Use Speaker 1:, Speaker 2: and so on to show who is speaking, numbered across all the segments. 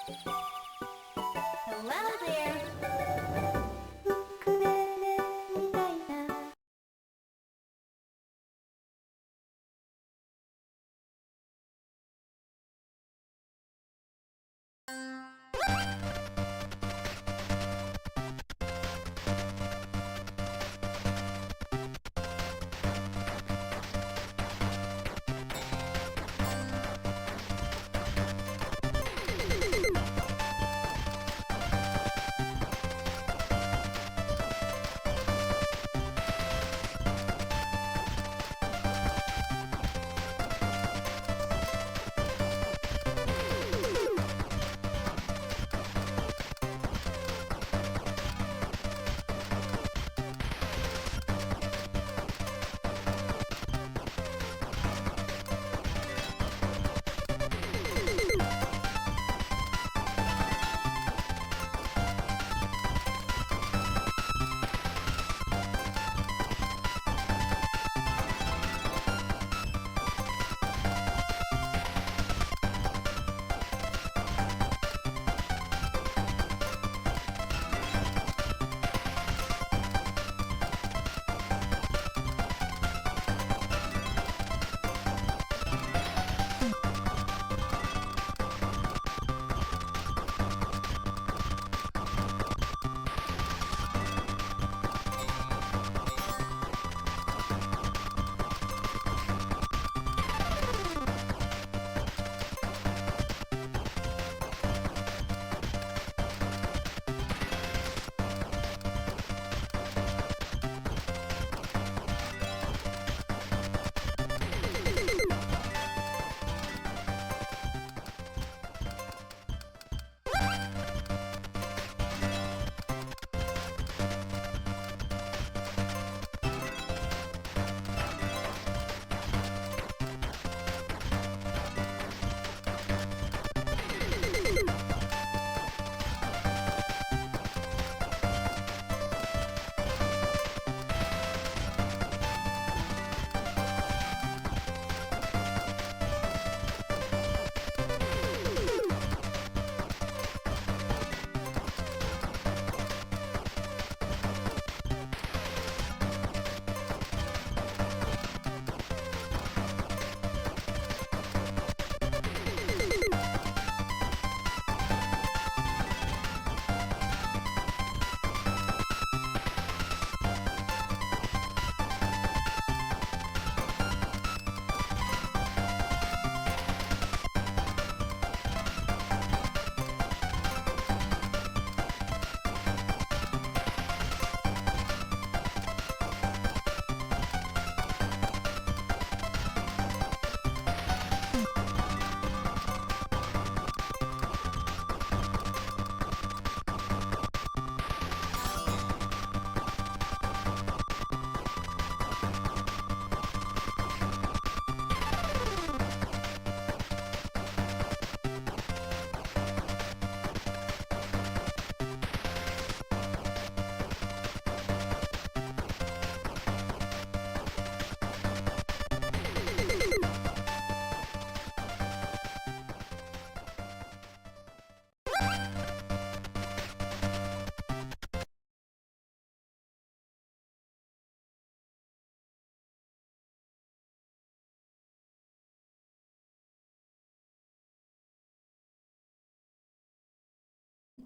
Speaker 1: Hello there.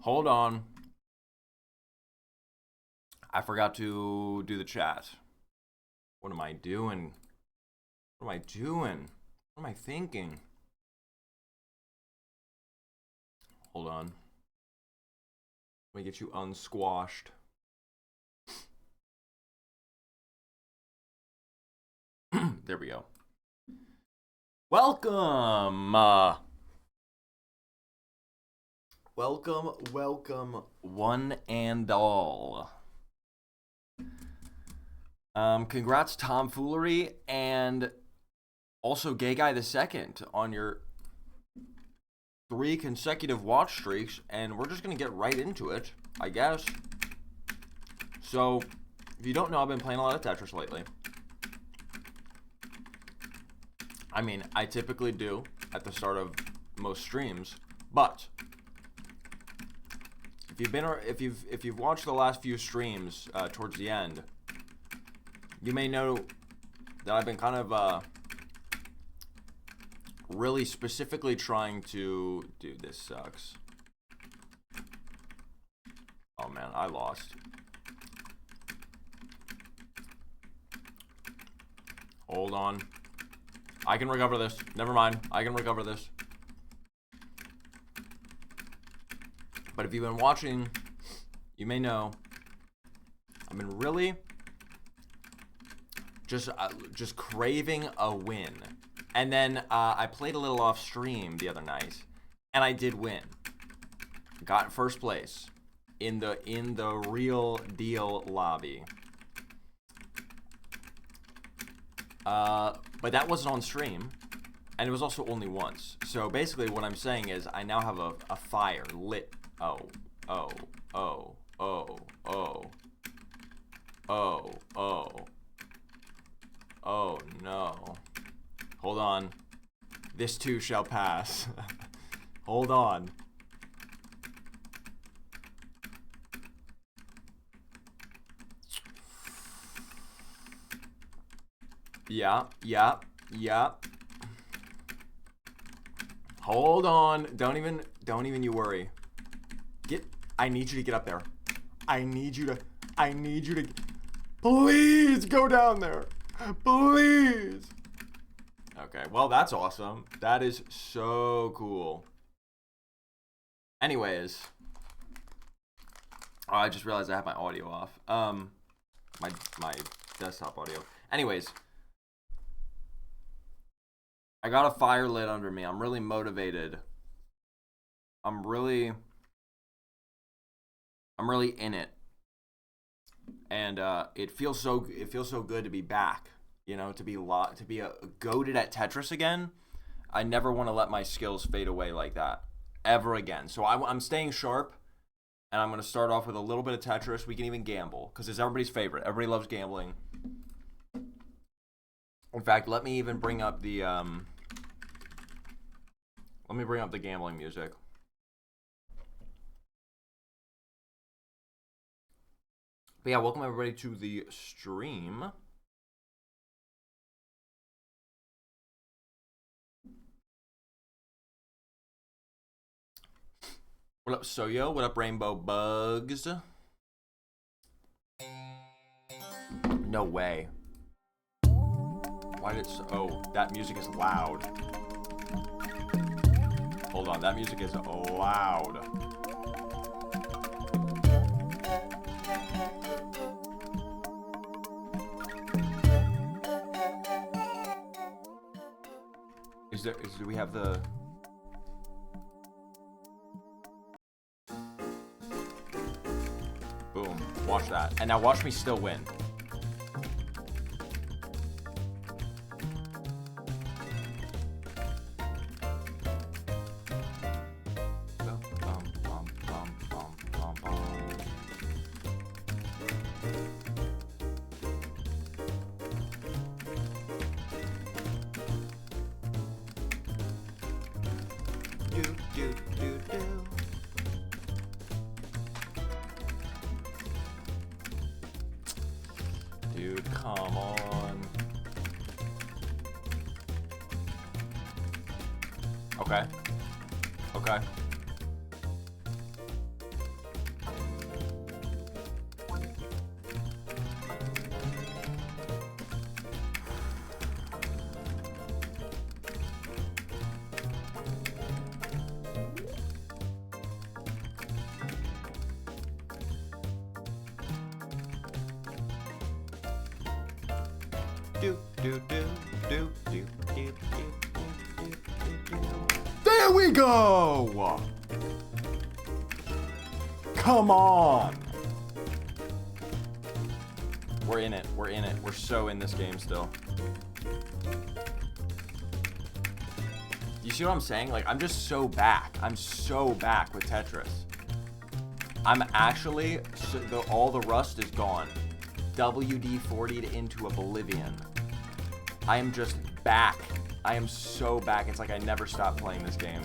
Speaker 2: Hold on. I forgot to do the chat. What am I doing? What am I doing? What am I thinking? Hold on. Let me get you unsquashed. There we go. Welcome. Welcome, one and all. Congrats, Tomfoolery, and also Gay Guy the Second on your 3 consecutive watch streaks, and we're just gonna get right into it, I guess. So, if you don't know, I've been playing a lot of Tetris lately. I mean, I typically do at the start of most streams, but if you've watched the last few streams towards the end, you may know that I've been kind of really specifically trying to. Dude, this sucks. Oh man, I lost. Hold on. I can recover this. Never mind. I can recover this. But if you've been watching, you may know I've been really just craving a win. And then I played a little off stream the other night, and I did win. Got first place in the real deal lobby. But that wasn't on stream, and it was also only once. So basically what I'm saying is I now have a fire lit. Oh no. Hold on. This too shall pass. Hold on. Yeah. Hold on. Don't even you worry. I need you to get up there. I need you to please go down there. Please. Okay, well that's awesome. That is so cool. Anyways. Oh, I just realized I have my audio off. My desktop audio. Anyways. I got a fire lit under me. I'm really motivated. I'm really in it. And it feels so good to be back, you know, to be goated at Tetris again. I never want to let my skills fade away like that ever again. So I'm staying sharp, and I'm going to start off with a little bit of Tetris. We can even gamble because it's everybody's favorite. Everybody loves gambling. In fact, let me even bring up the gambling music. But yeah, welcome everybody to the stream. What up, Soyo? What up, Rainbow Bugs? No way. Why did it... Oh, that music is loud. Hold on, that music is loud. Do we have the... Boom. Watch that. And now watch me still win. Dude, come on. Okay. Okay. There we go! Come on! We're in it. We're in it. We're so in this game still. You see what I'm saying? Like, I'm just so back. I'm so back with Tetris. I'm actually... all the rust is gone. WD-40'd into oblivion. I am just back. I am so back. It's like I never stopped playing this game.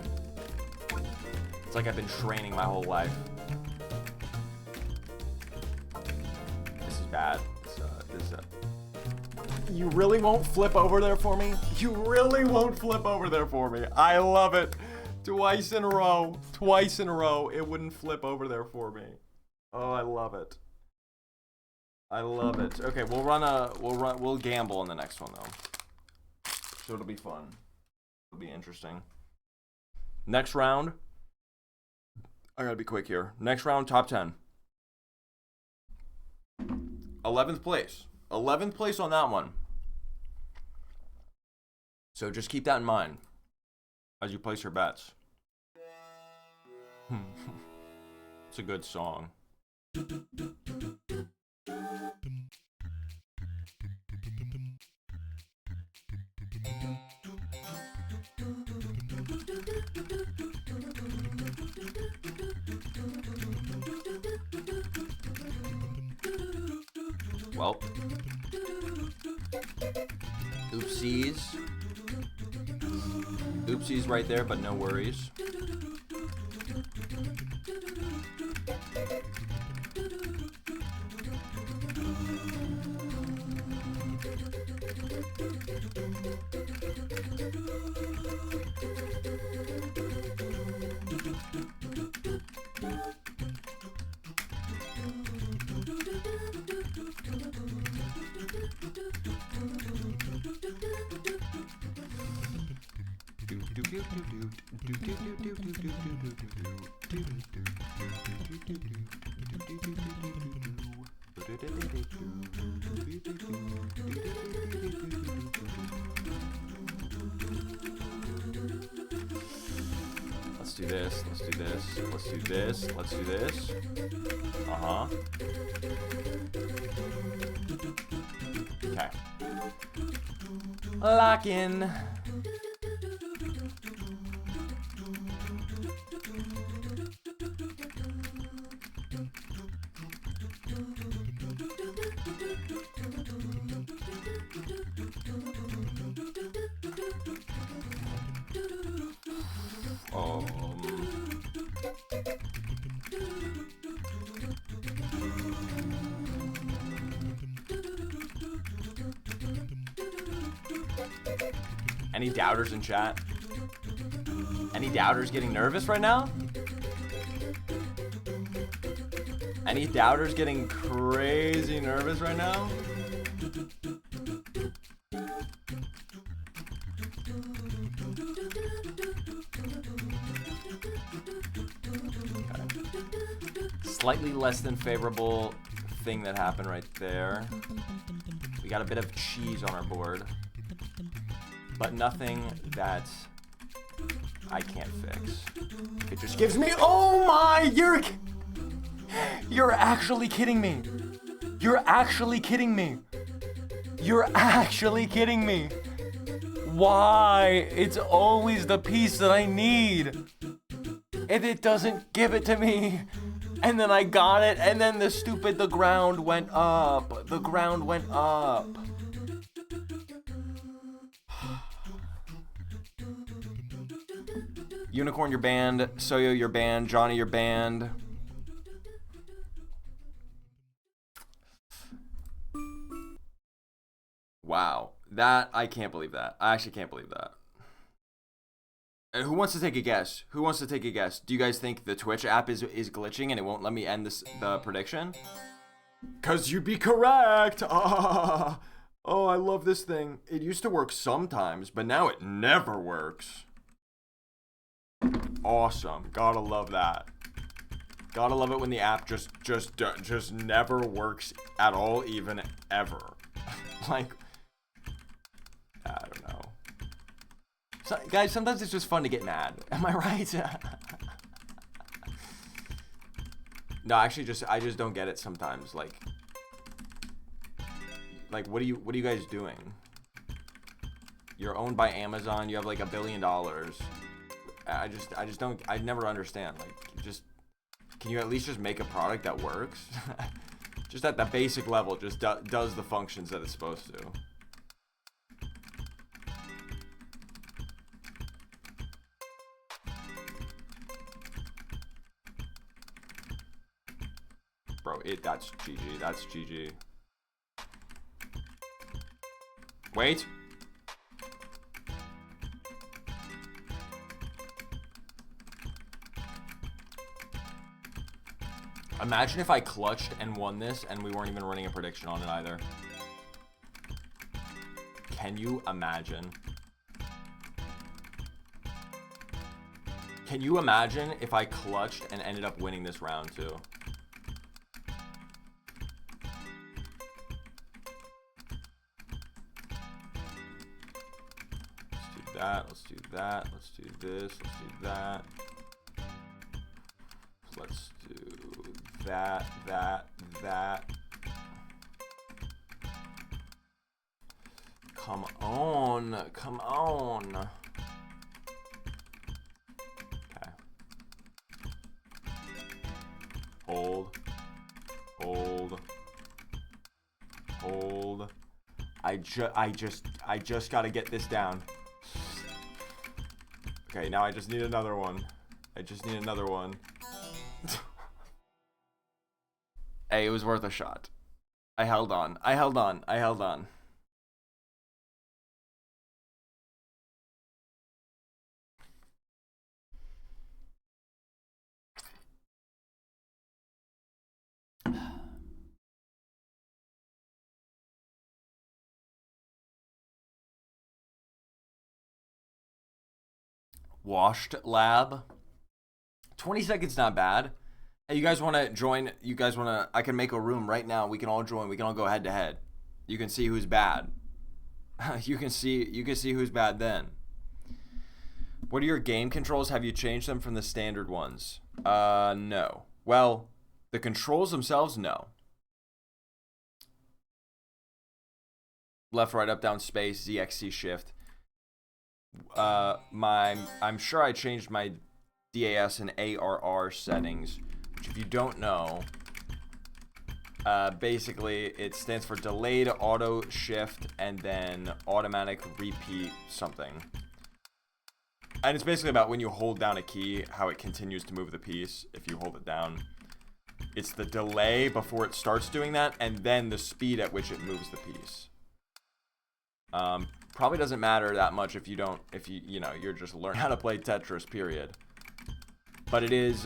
Speaker 2: It's like I've been training my whole life. bad. You really won't flip over there for me? You really won't flip over there for me. I love it. Twice in a row. Twice in a row. It wouldn't flip over there for me. Oh, I love it. I love it. Okay, we'll gamble on the next one though. So it'll be fun. It'll be interesting. Next round. I gotta be quick here. Next round, top 10. 11th place. 11th place on that one. So just keep that in mind as you place your bets. It's a good song. Well, oopsies. Oopsies right there, but no worries. Let's do this, let's do this, let's do this, let's do this. Uh-huh. Okay. Lock in. Any doubters in chat? Any doubters getting nervous right now? Any doubters getting crazy nervous right now? Okay. Slightly less than favorable thing that happened right there. We got a bit of cheese on our board, but nothing that I can't fix. It just gives me, oh my, you're actually kidding me. You're actually kidding me. You're actually kidding me. Why? It's always the piece that I need. And it doesn't give it to me. And then I got it, and then the ground went up. The ground went up. Unicorn, you're banned. Soyo, you're banned. Johnny, you're banned. Wow. That, I can't believe that. I actually can't believe that. And who wants to take a guess? Who wants to take a guess? Do you guys think the Twitch app is glitching and it won't let me end the prediction? 'Cause you'd be correct. Oh, I love this thing. It used to work sometimes, but now it never works. Awesome. Gotta love that. Gotta love it when the app just never works at all, even ever. Like, I don't know. So, guys, sometimes it's just fun to get mad. Am I right? No, actually, I just don't get it sometimes. Like, what are you guys doing? You're owned by Amazon. You have like $1 billion. I just don't. I never understand. Like, can you at least just make a product that works? Just at the basic level, just does the functions that it's supposed to. Bro, that's GG. That's GG. Wait. Imagine if I clutched and won this and we weren't even running a prediction on it either. Can you imagine? Can you imagine if I clutched and ended up winning this round too? Let's do that. Let's do that. Let's do this. Let's do that. Let's do that, that. Come on. Come on. Okay. Hold. Hold. Hold. I just gotta get this down. Okay, now I just need another one. I just need another one. Hey, it was worth a shot. I held on. I held on. I held on. Washed lab. 20 seconds, not bad. Hey, you guys want to join? You guys want to? I can make a room right now. We can all join. We can all go head to head. You can see who's bad. You can see who's bad then. What are your game controls? Have you changed them from the standard ones? No. Well, the controls themselves, no. Left, right, up, down, space, ZXC shift. I'm sure I changed my DAS and ARR settings, which if you don't know, basically it stands for delayed auto shift and then automatic repeat something. And it's basically about when you hold down a key, how it continues to move the piece if you hold it down. It's the delay before it starts doing that, and then the speed at which it moves the piece. Probably doesn't matter that much if you you're just learning how to play Tetris, period. But it is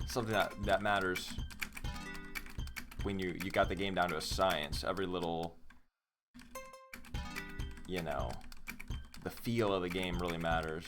Speaker 2: something that matters when you got the game down to a science. Every little, the feel of the game really matters.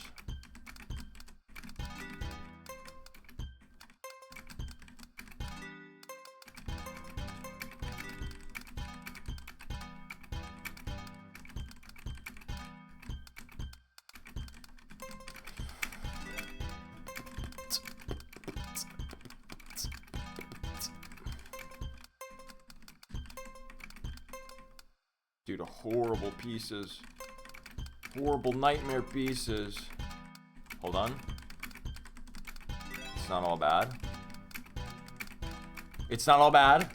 Speaker 2: Dude, horrible pieces. Horrible nightmare pieces. Hold on. It's not all bad. It's not all bad.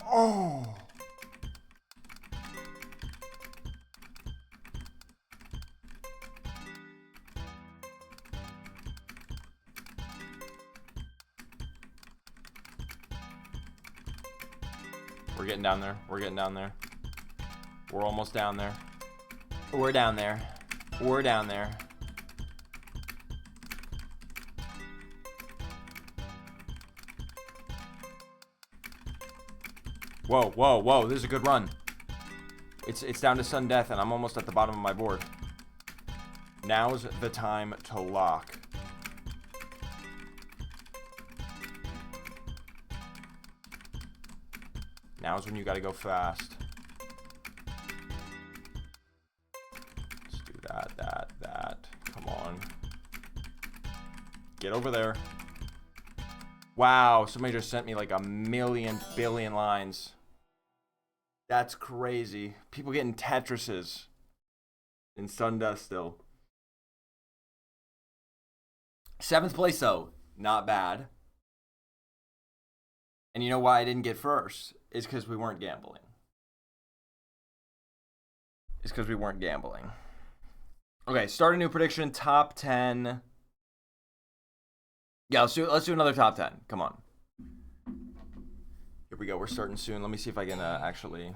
Speaker 2: Oh. We're getting down there. We're getting down there. We're almost down there. We're down there. We're down there. Whoa, whoa, whoa. This is a good run. It's down to sudden death, and I'm almost at the bottom of my board. Now's the time to lock. Now's when you gotta go fast. Let's do that. Come on. Get over there. Wow, somebody just sent me like a million billion lines. That's crazy. People getting Tetrises in Sundust still. 7th place though, not bad. And you know why I didn't get first? It's because we weren't gambling. Okay, start a new prediction. Top 10 Yeah, let's do another top 10. Come on. Here we go. We're starting soon. Let me see if I can actually.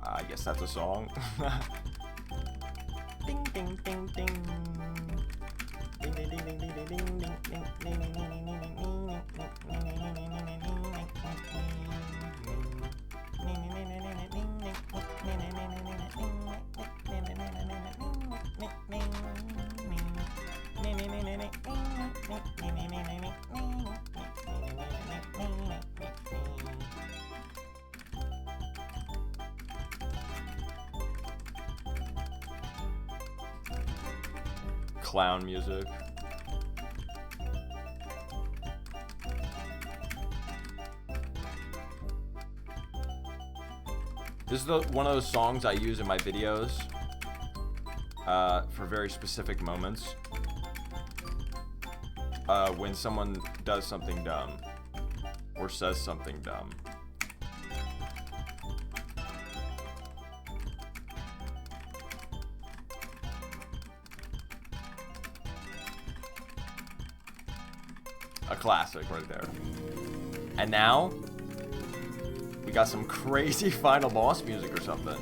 Speaker 2: I guess that's a song. Ding ding ding ding. Ding ding ding ding ding ding ding ding ding ding ding. Clown music. This is one of those songs I use in my videos for very specific moments. When someone does something dumb or says something dumb. A classic right there. And now, we got some crazy final boss music or something.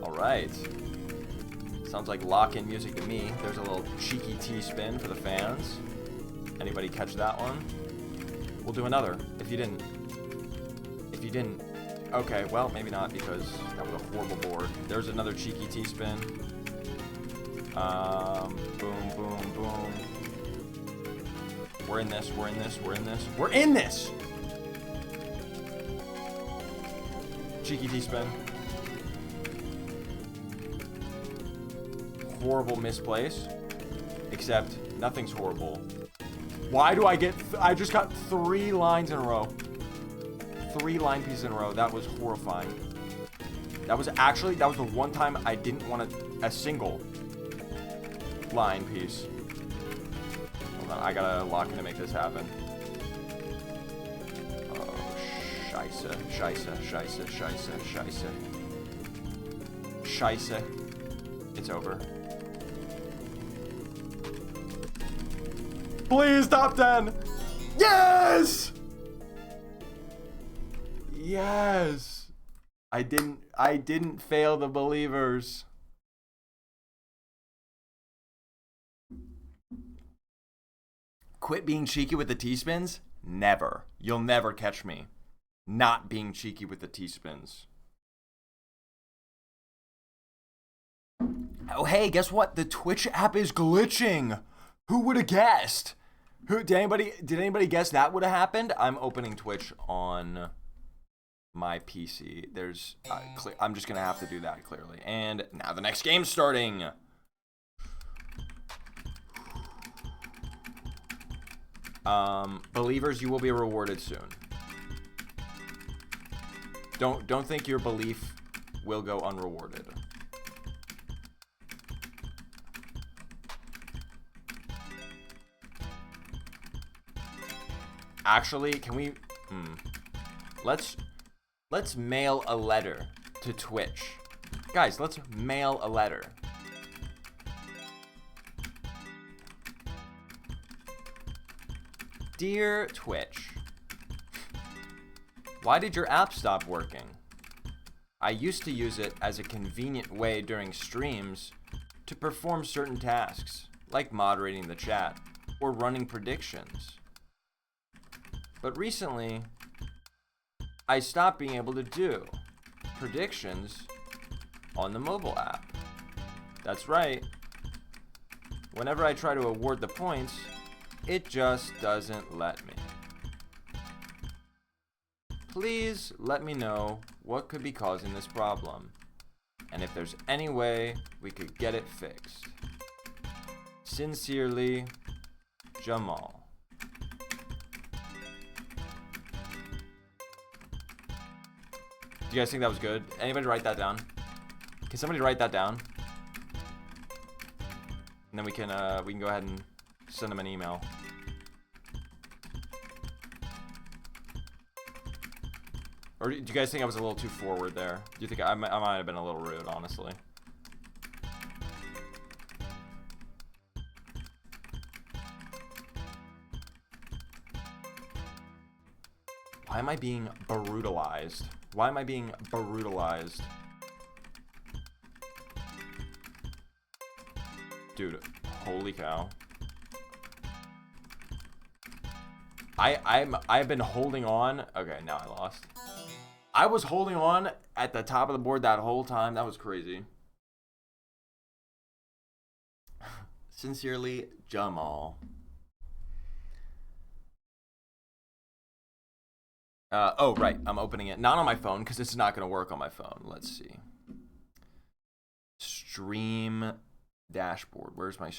Speaker 2: Alright. Sounds like lock-in music to me. There's a little cheeky T-spin for the fans. Anybody catch that one? We'll do another, if you didn't. If you didn't. Okay, well, maybe not, because that was a horrible board. There's another cheeky T-spin. Boom, boom, boom. We're in this, we're in this, we're in this. We're in this! Cheeky T-spin. Horrible misplace. Except, nothing's horrible. Why do I get... I just got 3 lines in a row. 3 line pieces in a row. That was horrifying. That was the one time I didn't want a single line piece. I gotta lock in to make this happen. Oh, scheisse, scheisse, scheisse, scheisse, scheisse. Scheisse. It's over. Please, top 10! Yes! Yes! I didn't fail the believers. Quit being cheeky with the T-spins? Never. You'll never catch me not being cheeky with the T-spins. Oh, hey, guess what? The Twitch app is glitching. Who would have guessed? Did anybody guess that would have happened? I'm opening Twitch on my PC. I'm just going to have to do that, clearly. And now the next game's starting. Believers, you will be rewarded soon. Don't think your belief will go unrewarded. Actually, can we let's mail a letter to Twitch. Guys, let's mail a letter. Dear Twitch, why did your app stop working? I used to use it as a convenient way during streams to perform certain tasks, like moderating the chat or running predictions. But recently, I stopped being able to do predictions on the mobile app. That's right. Whenever I try to award the points, it just doesn't let me. Please let me know what could be causing this problem, and if there's any way we could get it fixed. Sincerely, Jamal. Do you guys think that was good? Anybody write that down? Can somebody write that down? And then we can go ahead and send them an email. Or do you guys think I was a little too forward there? Do you think I might have been a little rude, honestly? Why am I being brutalized? Why am I being brutalized? Dude, holy cow. I've been holding on. Okay, now I lost. I was holding on at the top of the board that whole time. That was crazy. Sincerely, Jamal. Oh, right. I'm opening it. Not on my phone, because it's not going to work on my phone. Let's see. Stream dashboard. Where's my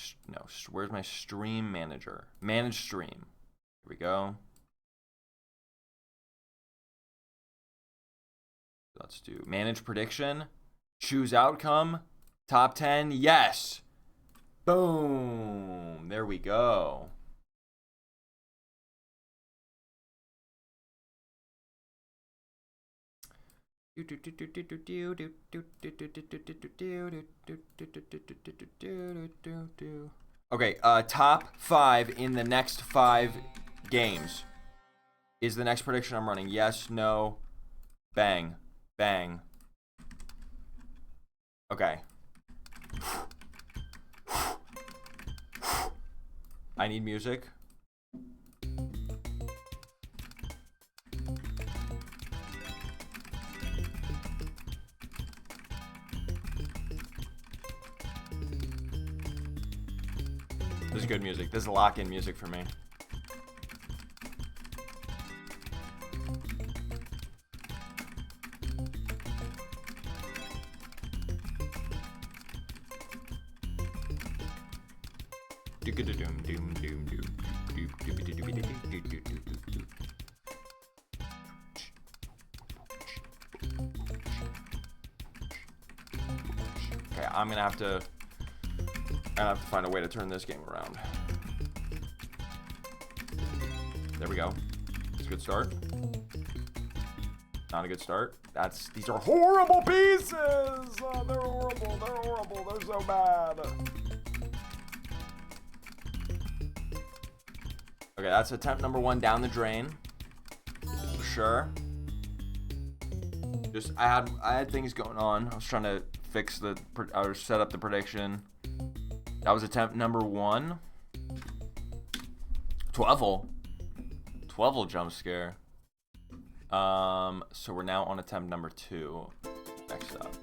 Speaker 2: stream manager? Manage stream. Here we go. Let's do manage prediction. Choose outcome. Top 10. Yes. Boom. There we go. Okay, top 5 in the next 5 games is the next prediction I'm running. Yes, no, bang, bang. Okay. I need music. This is good music. This is lock-in music for me. Okay, I'm gonna have to find a way to turn this game around. There we go. It's a good start. Not a good start. These are horrible pieces. Oh, they're horrible. They're horrible. They're so bad. Okay, that's attempt number 1 down the drain. For sure. I had things going on. I was trying to set up the prediction. That was attempt number 1. 12 jump scare. So we're now on attempt number 2. Next up.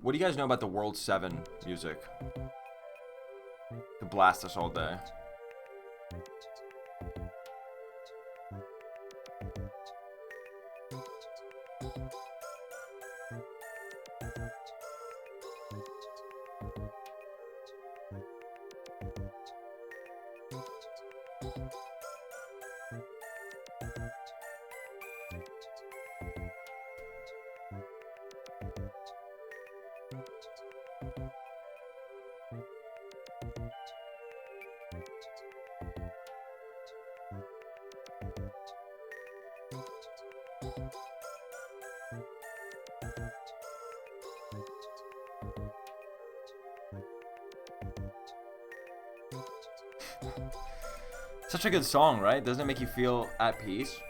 Speaker 2: What do you guys know about the World 7 music? To blast us all day. Such a good song, right? Doesn't it make you feel at peace?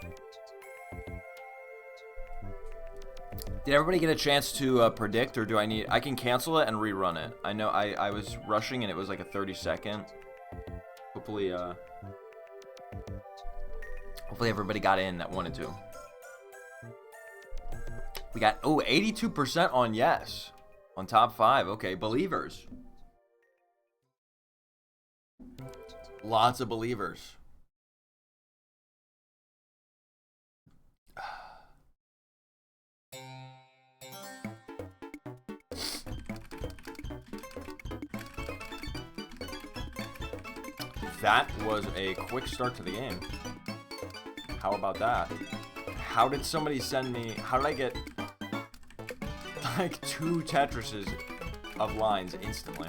Speaker 2: Did everybody get a chance to predict, or do I can cancel it and rerun it? I know I was rushing and it was like a 30-second. Hopefully everybody got in that wanted to. We got 82% on yes on top 5. Okay, believers. Lots of believers. That was a quick start to the game. How about that? How did somebody send me... How did I get like 2 Tetrises of lines instantly?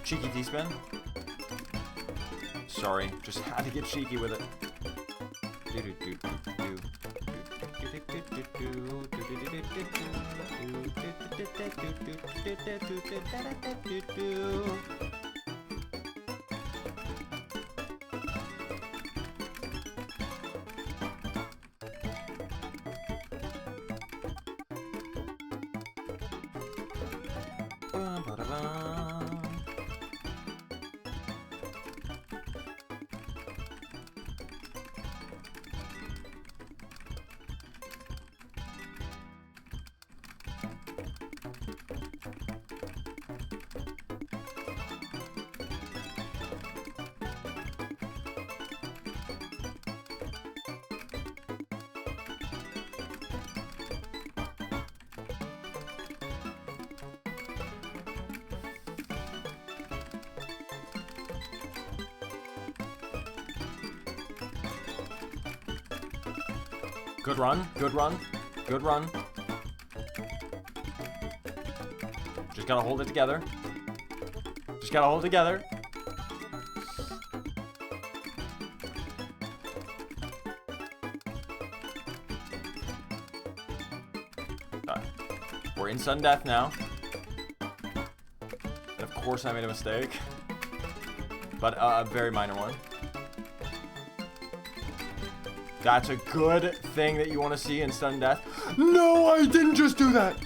Speaker 2: Cheeky T-spin. Sorry, just had to get cheeky with it. Good run, good run, good run. Just gotta hold it together. Just gotta hold it together. We're in sudden death now. And of course I made a mistake. But a very minor one. That's a good thing that you want to see in sudden death. No, I didn't just do that.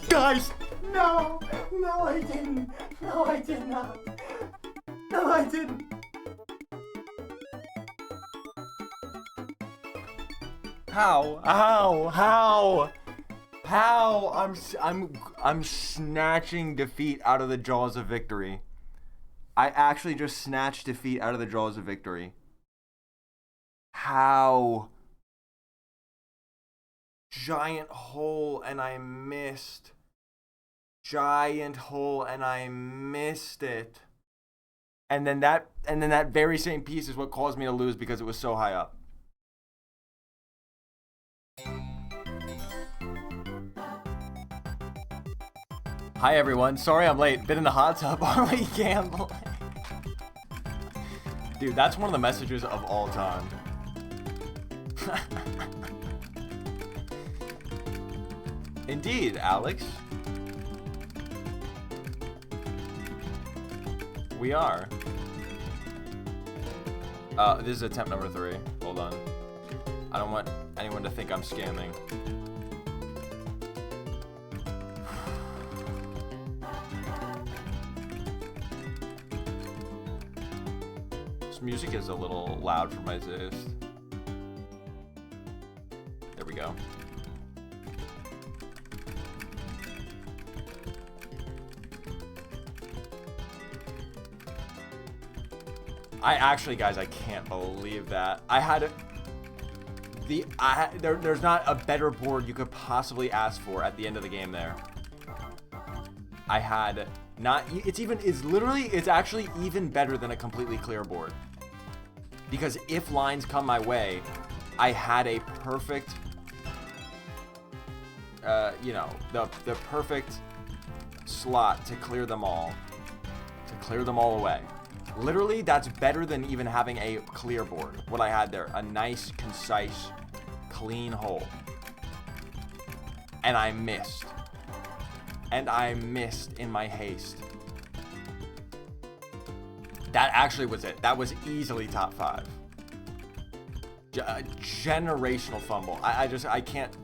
Speaker 2: Guys, no, no, I didn't. No, I did not. No, I didn't. How? I'm snatching defeat out of the jaws of victory. I actually just snatched defeat out of the jaws of victory. How? Giant hole and I missed. Giant hole and I missed it. And then that very same piece is what caused me to lose because it was so high up. Hi everyone, sorry I'm late. Been in the hot tub while we gamble. Dude, that's one of the messages of all time. Indeed, Alex. We are. This is attempt number 3. Hold on. I don't want anyone to think I'm scamming. This music is a little loud for my taste. There we go. Guys, I can't believe that. There's not a better board you could possibly ask for at the end of the game there. It's actually even better than a completely clear board. Because if lines come my way, I had a perfect, the perfect slot to clear them all away. Literally, that's better than even having a clear board. What I had there, a nice, concise, clean hole. And I missed. And I missed in my haste. That actually was it. That was easily top 5. Generational fumble. I can't.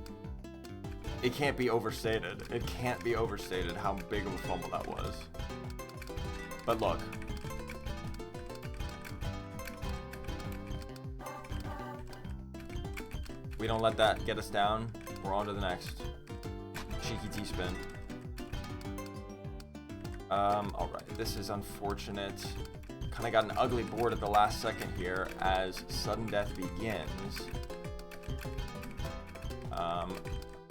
Speaker 2: It can't be overstated. It can't be overstated how big of a fumble that was. But look. We don't let that get us down. We're on to the next. Cheeky T-spin. Alright, this is unfortunate. Kind of got an ugly board at the last second here as sudden death begins.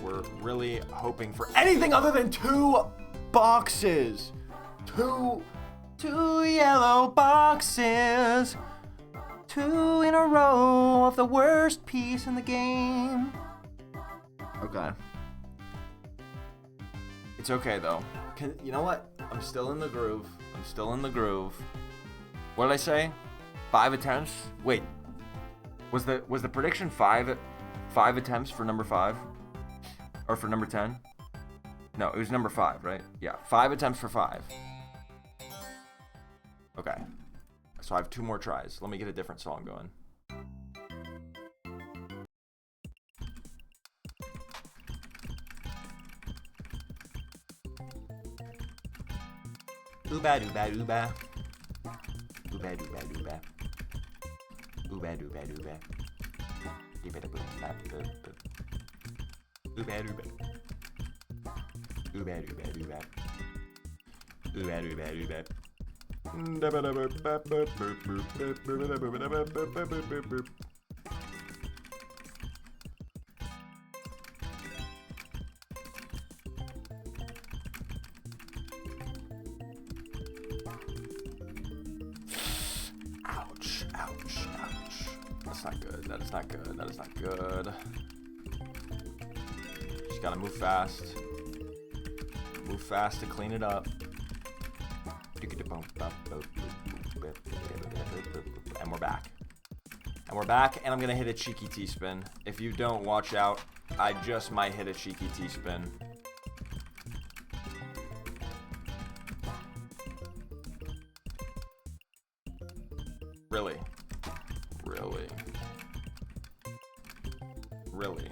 Speaker 2: We're really hoping for anything other than 2 boxes. Two yellow boxes. 2 in a row of the worst piece in the game. Okay. It's okay though. You know what? I'm still in the groove. I'm still in the groove. What did I say? 5 attempts? Wait. Was the prediction 5 attempts for number 5? Or for number 10? No, it was number 5, right? Yeah, 5 attempts for 5. Okay. So I have 2 more tries. Let me get a different song going. Ooba dooba dooba. Ooba dooba dooba. Ooba dooba dooba. Ooba dooba dooba. Ooba dooba. Ooba dooba dooba. Ooba dooba dooba. Ouch, ouch, ouch. That's not good. That is not good. That is not good. Just gotta move fast. Move fast to clean it up. And we're back. And we're back, and I'm gonna hit a cheeky T-spin. If you don't watch out, I just might hit a cheeky T-spin. Really? Really? Really?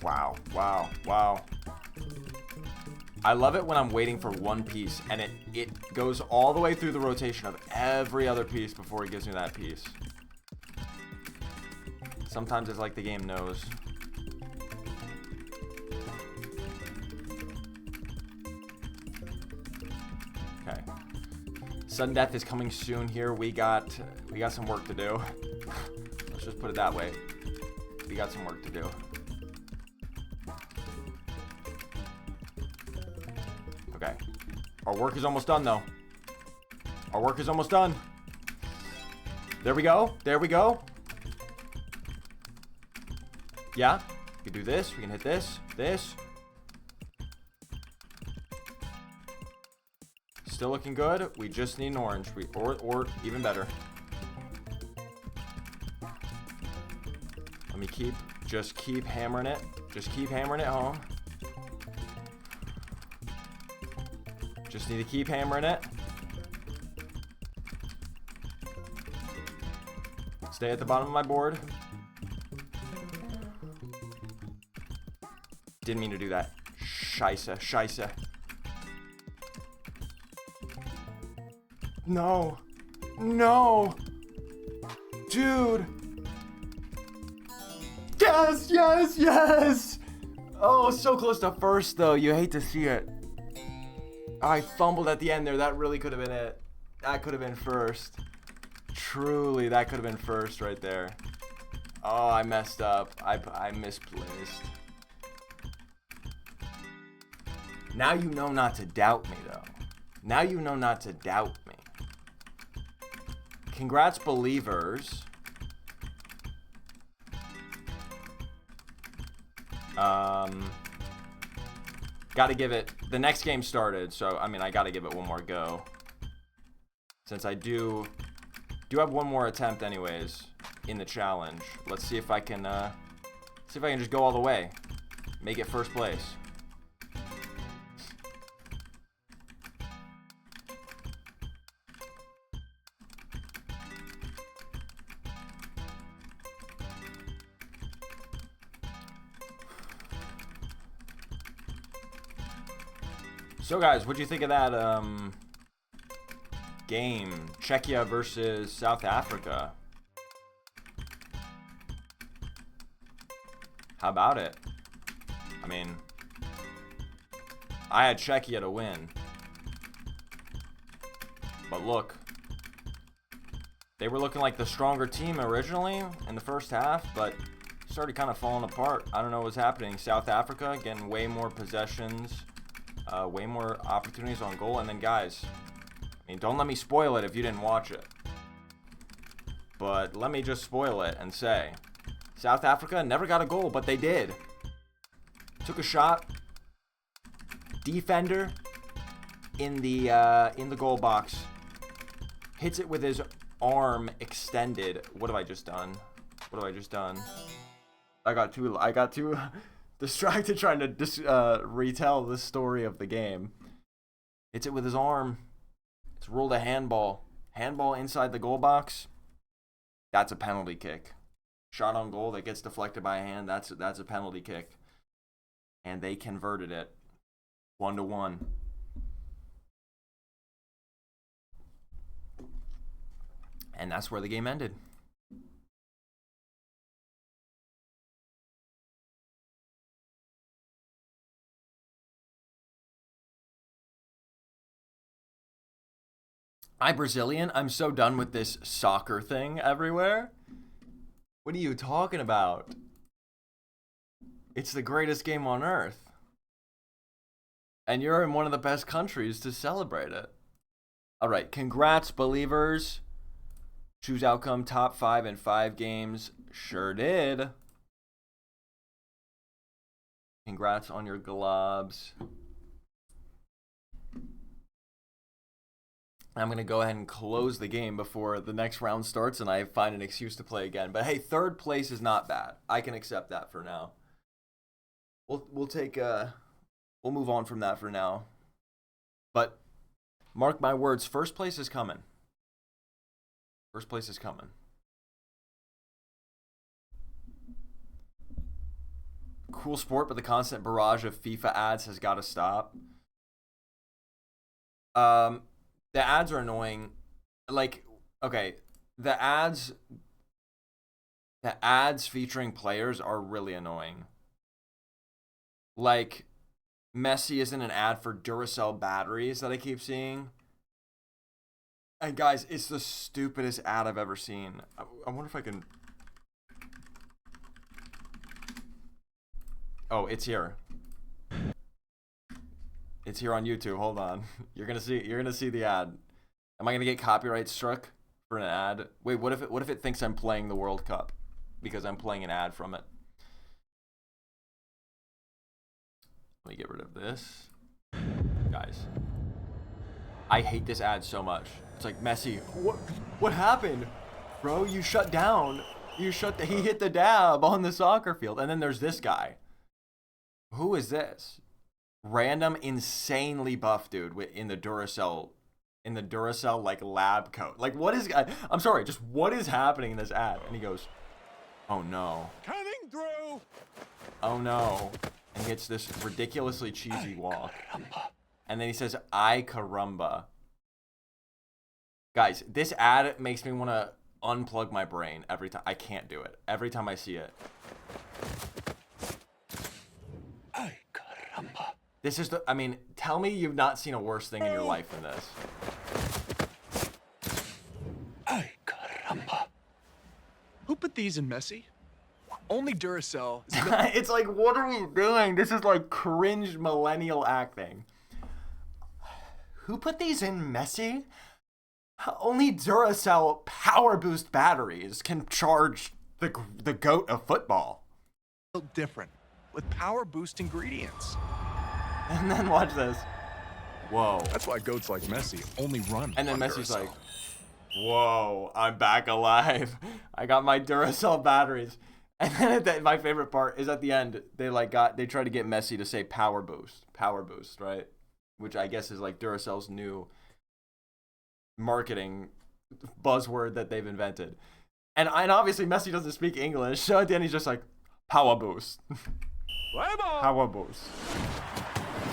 Speaker 2: Wow, wow, wow. I love it when I'm waiting for one piece and it goes all the way through the rotation of every other piece before it gives me that piece. Sometimes it's like the game knows. Okay. Sudden death is coming soon here. We got some work to do. Let's just put it that way. We got some work to do. Okay. Our work is almost done, though. Our work is almost done. There we go. There we go. Yeah. We can do this. We can hit this. This. Still looking good. We just need an orange. Or even better. Let me just keep hammering it. Just keep hammering it home. Just need to keep hammering it. Stay at the bottom of my board. Didn't mean to do that. Scheisse, scheisse. No. No. Dude. Yes, yes, yes. Oh, so close to first, though. You hate to see it. I fumbled at the end there. That really could have been it. That could have been first. Truly, that could have been first right there. Oh, I messed up. I misplaced. Now you know not to doubt me, though. Now you know not to doubt me. Congrats, believers. Gotta give it, the next game started, so I mean I gotta give it one more go. Since I do have one more attempt anyways in the challenge. Let's see if I can just go all the way. Make it first place. So guys, what'd you think of that game? Czechia versus South Africa. How about it? I mean, I had Czechia to win. But look, they were looking like the stronger team originally in the first half, but started kind of falling apart. I don't know what's happening. South Africa getting way more possessions. Way more opportunities on goal. And then, guys, I mean, don't let me spoil it if you didn't watch it. But let me just spoil it and say, South Africa never got a goal, but they did. Took a shot. Defender in the goal box. Hits it with his arm extended. What have I just done? I got too distracted trying to retell the story of the game. Hits it with his arm. It's ruled a handball. Handball inside the goal box. That's a penalty kick. Shot on goal that gets deflected by a hand. That's a penalty kick. And they converted it 1-1. And that's where the game ended. I'm Brazilian. I'm so done with this soccer thing everywhere. What are you talking about? It's the greatest game on earth. And you're in one of the best countries to celebrate it. All right, congrats, believers. Choose outcome, top 5 in 5 games. Sure did. Congrats on your globs. I'm going to go ahead and close the game before the next round starts and I find an excuse to play again. But hey, 3rd place is not bad. I can accept that for now. We'll move on from that for now. But mark my words, 1st place is coming. 1st place is coming. Cool sport, but the constant barrage of FIFA ads has got to stop. The ads are annoying. Like, okay, the ads featuring players are really annoying. Like, Messi isn't an ad for Duracell batteries that I keep seeing. And guys, it's the stupidest ad I've ever seen. I wonder if I can... Oh, it's here. It's here on YouTube. Hold on. You're gonna see the ad. Am I gonna get copyright struck for an ad? Wait, what if it thinks I'm playing the World Cup because I'm playing an ad from it? Let me get rid of this. Guys, I hate this ad so much. It's like, Messi, what happened? Bro, you shut down. He hit the dab on the soccer field. And then there's this guy. Who is this? Random insanely buff dude in the Duracell like lab coat. Like, what is, I'm sorry, just what is happening in this ad? And he goes, oh no.
Speaker 3: Coming through.
Speaker 2: Oh no. And he hits this ridiculously cheesy walk. And then he says, ay caramba. Guys, this ad makes me want to unplug my brain every time. I can't do it. Every time I see it.
Speaker 3: Ay caramba.
Speaker 2: This is I mean, tell me you've not seen a worse thing in your life than this.
Speaker 3: Ay caramba. Who put these in Messi? Only Duracell.
Speaker 2: It's like, what are we doing? This is like cringe millennial acting. Who put these in Messi? Only Duracell Power Boost batteries can charge the GOAT of football.
Speaker 3: Different, with power boost ingredients.
Speaker 2: And then watch this. Whoa.
Speaker 3: That's why goats like Messi only run.
Speaker 2: And then
Speaker 3: on
Speaker 2: Messi's
Speaker 3: Duracell.
Speaker 2: like, whoa, I'm back alive. I got my Duracell batteries. And then my favorite part is at the end, they try to get Messi to say power boost, right? Which I guess is like Duracell's new marketing buzzword that they've invented. And obviously Messi doesn't speak English, so at the end he's just like, power boost. Power boost.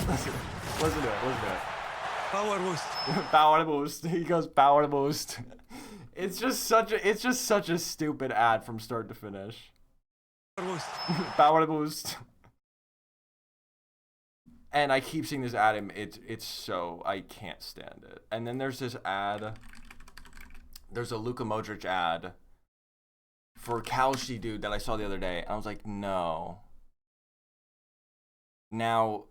Speaker 2: Listen to it.
Speaker 3: Power boost.
Speaker 2: Power boost. He goes power boost. It's just such a stupid ad from start to finish. Power boost. And I keep seeing this ad, and it's so, I can't stand it. And then there's this ad. There's a Luka Modric ad for Kalshi dude that I saw the other day. And I was like, no. Now,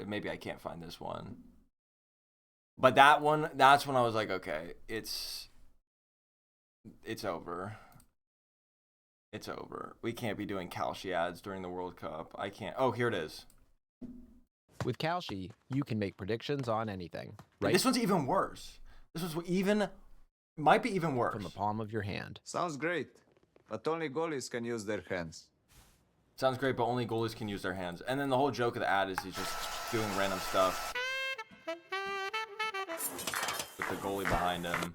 Speaker 2: maybe I can't find this one. But that's when I was like, okay, it's over. It's over. We can't be doing Kalshi ads during the World Cup. I can't. Oh, here it is.
Speaker 4: With Kalshi, you can make predictions on anything, right
Speaker 2: This one's even worse. This one's might be even worse.
Speaker 4: from the palm of your hand.
Speaker 5: Sounds great, but only goalies can use their hands.
Speaker 2: Sounds great, but only goalies can use their hands. And then the whole joke of the ad is he's just doing random stuff with the goalie behind him.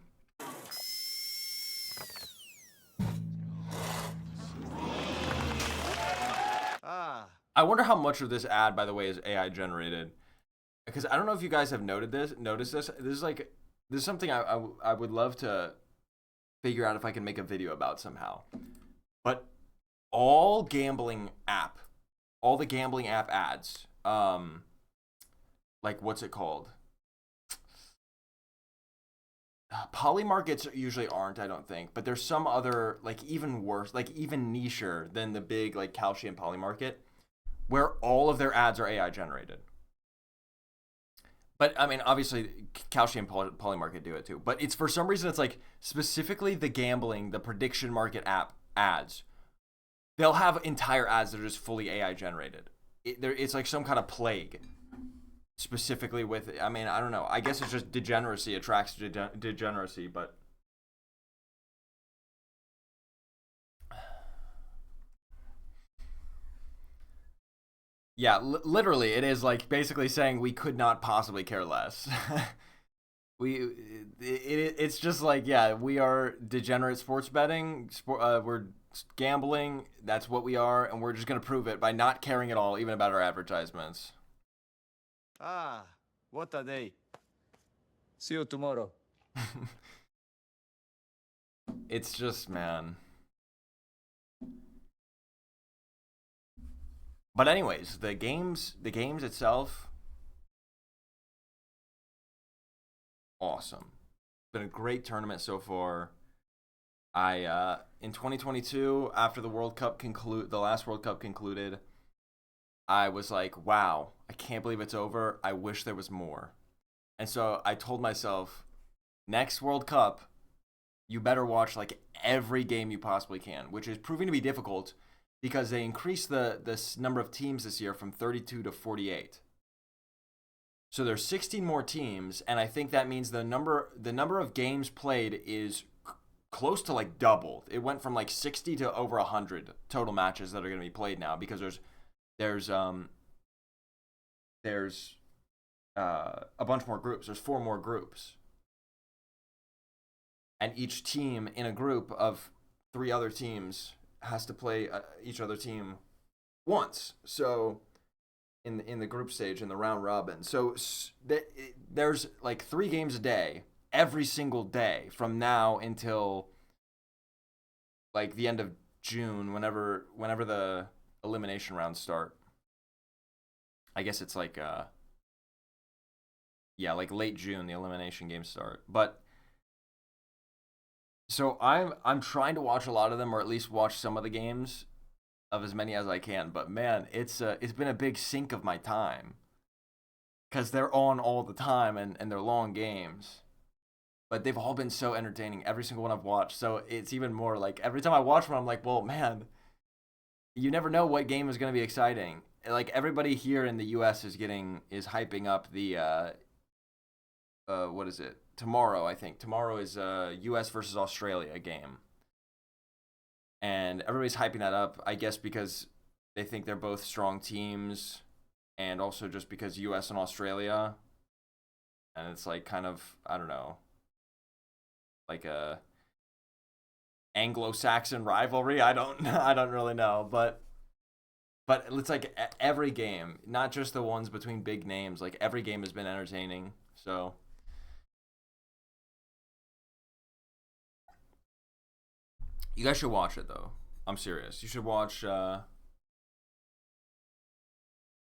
Speaker 2: I wonder how much of this ad, by the way, is AI generated. Because I don't know if you guys have noticed this. This is something I would love to figure out if I can make a video about somehow. But all the gambling app ads, like what's it called? Polymarkets usually aren't, I don't think, but there's some other, like, even worse, like even nicher than the big like Kalshi and Polymarket, where all of their ads are AI generated. But I mean, obviously, Kalshi and Polymarket do it too. But it's for some reason it's like specifically the gambling, the prediction market app ads. They'll have entire ads that are just fully AI generated. It's like some kind of plague. Specifically with, I mean, I don't know. I guess it's just degeneracy attracts degeneracy, but yeah, literally, it is like basically saying we could not possibly care less. It's just like, yeah, we are degenerate sports betting. We're gambling. That's what we are, and we're just gonna prove it by not caring at all, even about our advertisements.
Speaker 5: What a day. See you tomorrow.
Speaker 2: It's just, man. But anyways, the games itself, awesome. Been a great tournament so far. In 2022, after the last World Cup concluded, I was like, wow, I can't believe it's over. I wish there was more. And so I told myself, next World Cup, you better watch like every game you possibly can, which is proving to be difficult because they increased the number of teams this year from 32 to 48. So there's 16 more teams, and I think that means the number of games played is close to like doubled. It went from like 60 to over 100 total matches that are going to be played now because there's a bunch more groups. There's 4 more groups. And each team in a group of 3 other teams has to play each other team once. So in the group stage, in the round robin. So there's like 3 games a day, every single day from now until like the end of June, whenever the elimination rounds start. I guess it's like like late June the elimination games start. But so I'm trying to watch a lot of them, or at least watch some of the games of as many as I can. But man, it's been a big sink of my time because they're on all the time and they're long games. But they've all been so entertaining, every single one I've watched. So it's even more like every time I watch one, I'm like, well, man, you never know what game is going to be exciting. Like everybody here in the U.S. is hyping up the what is it? Tomorrow, I think. Tomorrow is U.S. versus Australia game. And everybody's hyping that up, I guess, because they think they're both strong teams, and also just because U.S. and Australia. And it's like kind of, I don't know, like a Anglo-Saxon rivalry. I don't really know, but it's like every game, not just the ones between big names. Like every game has been entertaining. So you guys should watch it though. I'm serious. You should watch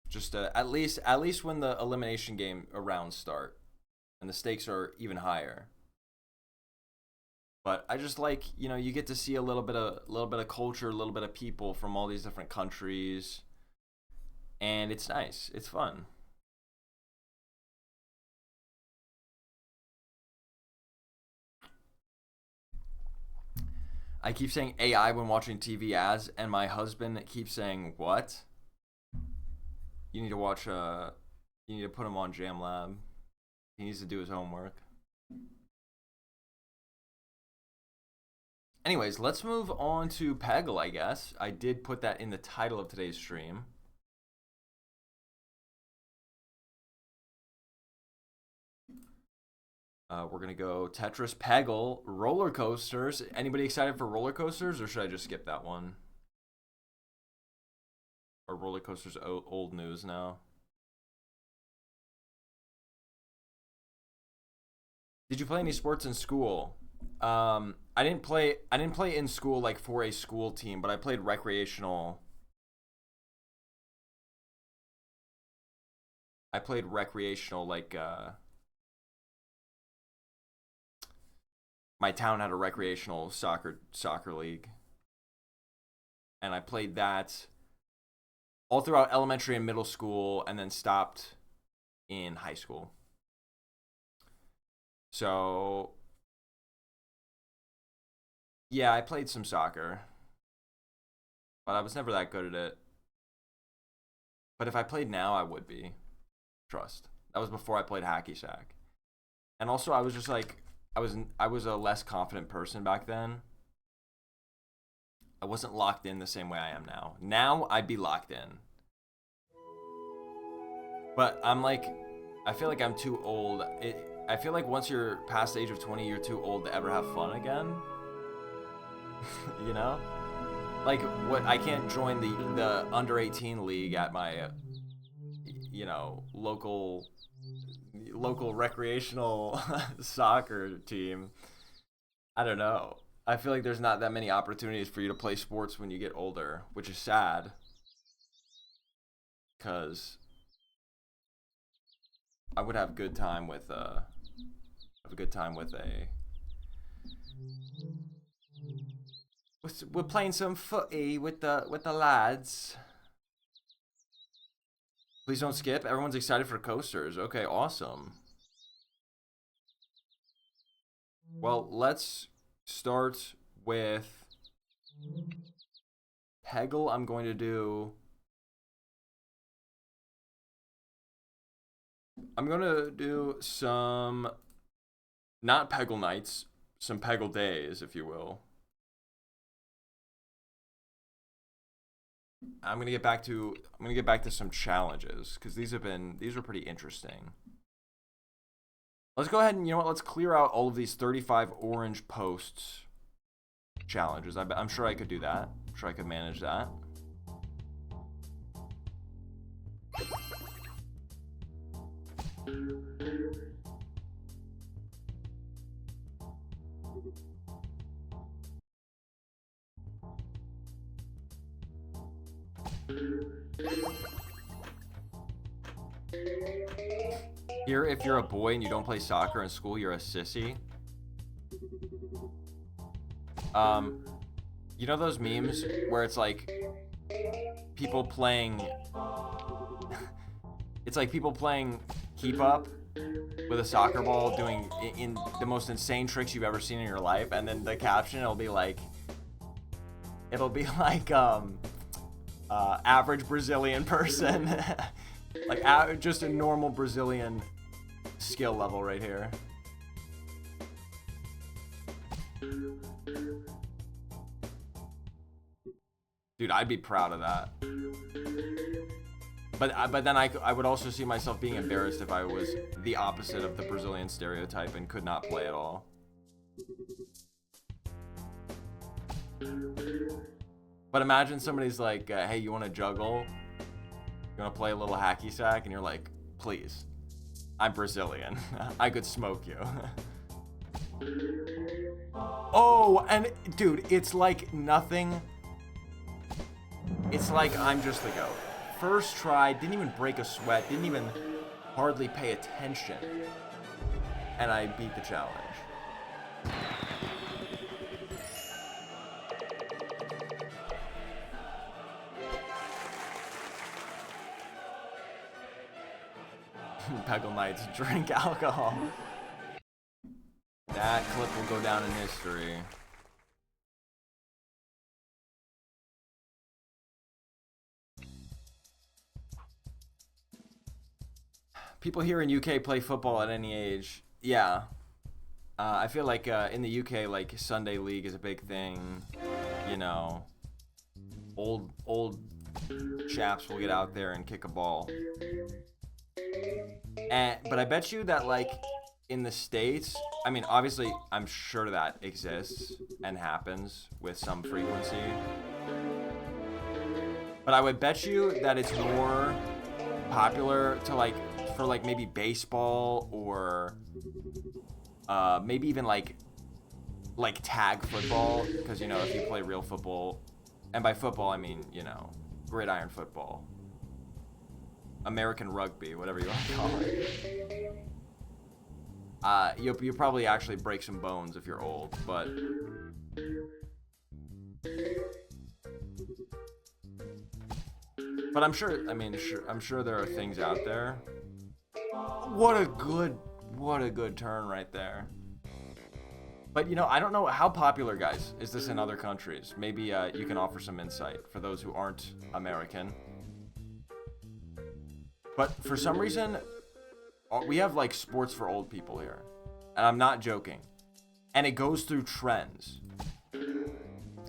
Speaker 2: just at least when the elimination game rounds start and the stakes are even higher. But I just like, you get to see a little bit of culture, a little bit of people from all these different countries, and it's nice. It's fun. I keep saying AI when watching TV ads, and my husband keeps saying, what? You need to watch, you need to put him on Jam Lab. He needs to do his homework. Anyways, let's move on to Peggle, I guess. I did put that in the title of today's stream. We're going to go Tetris, Peggle, roller coasters. Anybody excited for roller coasters, or should I just skip that one? Or roller coasters old news now? Did you play any sports in school? I didn't play in school like for a school team, but I played recreational. I played recreational like my town had a recreational soccer league. And I played that all throughout elementary and middle school, and then stopped in high school. So yeah, I played some soccer, but I was never that good at it. But if I played now, I would be. Trust. That was before I played hacky sack. And also, I was just like, I was a less confident person back then. I wasn't locked in the same way I am now. Now, I'd be locked in. But I'm like, I feel like I'm too old. I feel like once you're past the age of 20, you're too old to ever have fun again. You know? Like, what? I can't join the under 18 league at my, you know, local recreational soccer team. I don't know. I feel like there's not that many opportunities for you to play sports when you get older, which is sad. Because I would have a good time with we're playing some footy with the lads. Please don't skip. Everyone's excited for coasters. Okay, awesome. Well, let's start with Peggle. I'm going to do some, not Peggle nights, some Peggle days, if you will. I'm gonna get back to some challenges, because these were pretty interesting. Let's go ahead and, you know what, let's clear out all of these 35 orange posts challenges. I'm sure I could do that. I'm sure I could manage that. Here, if you're a boy and you don't play soccer in school, you're a sissy. You know those memes where it's like people playing it's like people playing keep up with a soccer ball, doing in the most insane tricks you've ever seen in your life, and then the caption it'll be like average Brazilian person. Like just a normal Brazilian skill level right here. Dude, I'd be proud of that. But then I would also see myself being embarrassed if I was the opposite of the Brazilian stereotype and could not play at all. But imagine somebody's like, hey, you want to juggle? You want to play a little hacky sack? And you're like, please. I'm Brazilian. I could smoke you. Oh, and dude, it's like nothing. It's like I'm just the GOAT. First try, didn't even break a sweat, didn't even hardly pay attention. And I beat the challenge. Peggle Knights drink alcohol. That clip will go down in history. People here in UK play football at any age. Yeah. I feel like in the UK, like Sunday League is a big thing. You know, old chaps will get out there and kick a ball. But I bet you that like in the States, I mean, obviously, I'm sure that exists and happens with some frequency. But I would bet you that it's more popular to like for like maybe baseball or maybe even like tag football, because you know if you play real football, and by football I mean, you know, gridiron football, American rugby, whatever you want to call it. You'll probably actually break some bones if you're old, but I'm sure. I mean, I'm sure there are things out there. What a good turn right there. But you know, I don't know how popular, guys, is this in other countries. Maybe you can offer some insight for those who aren't American. But for some reason, we have like sports for old people here, and I'm not joking. And it goes through trends.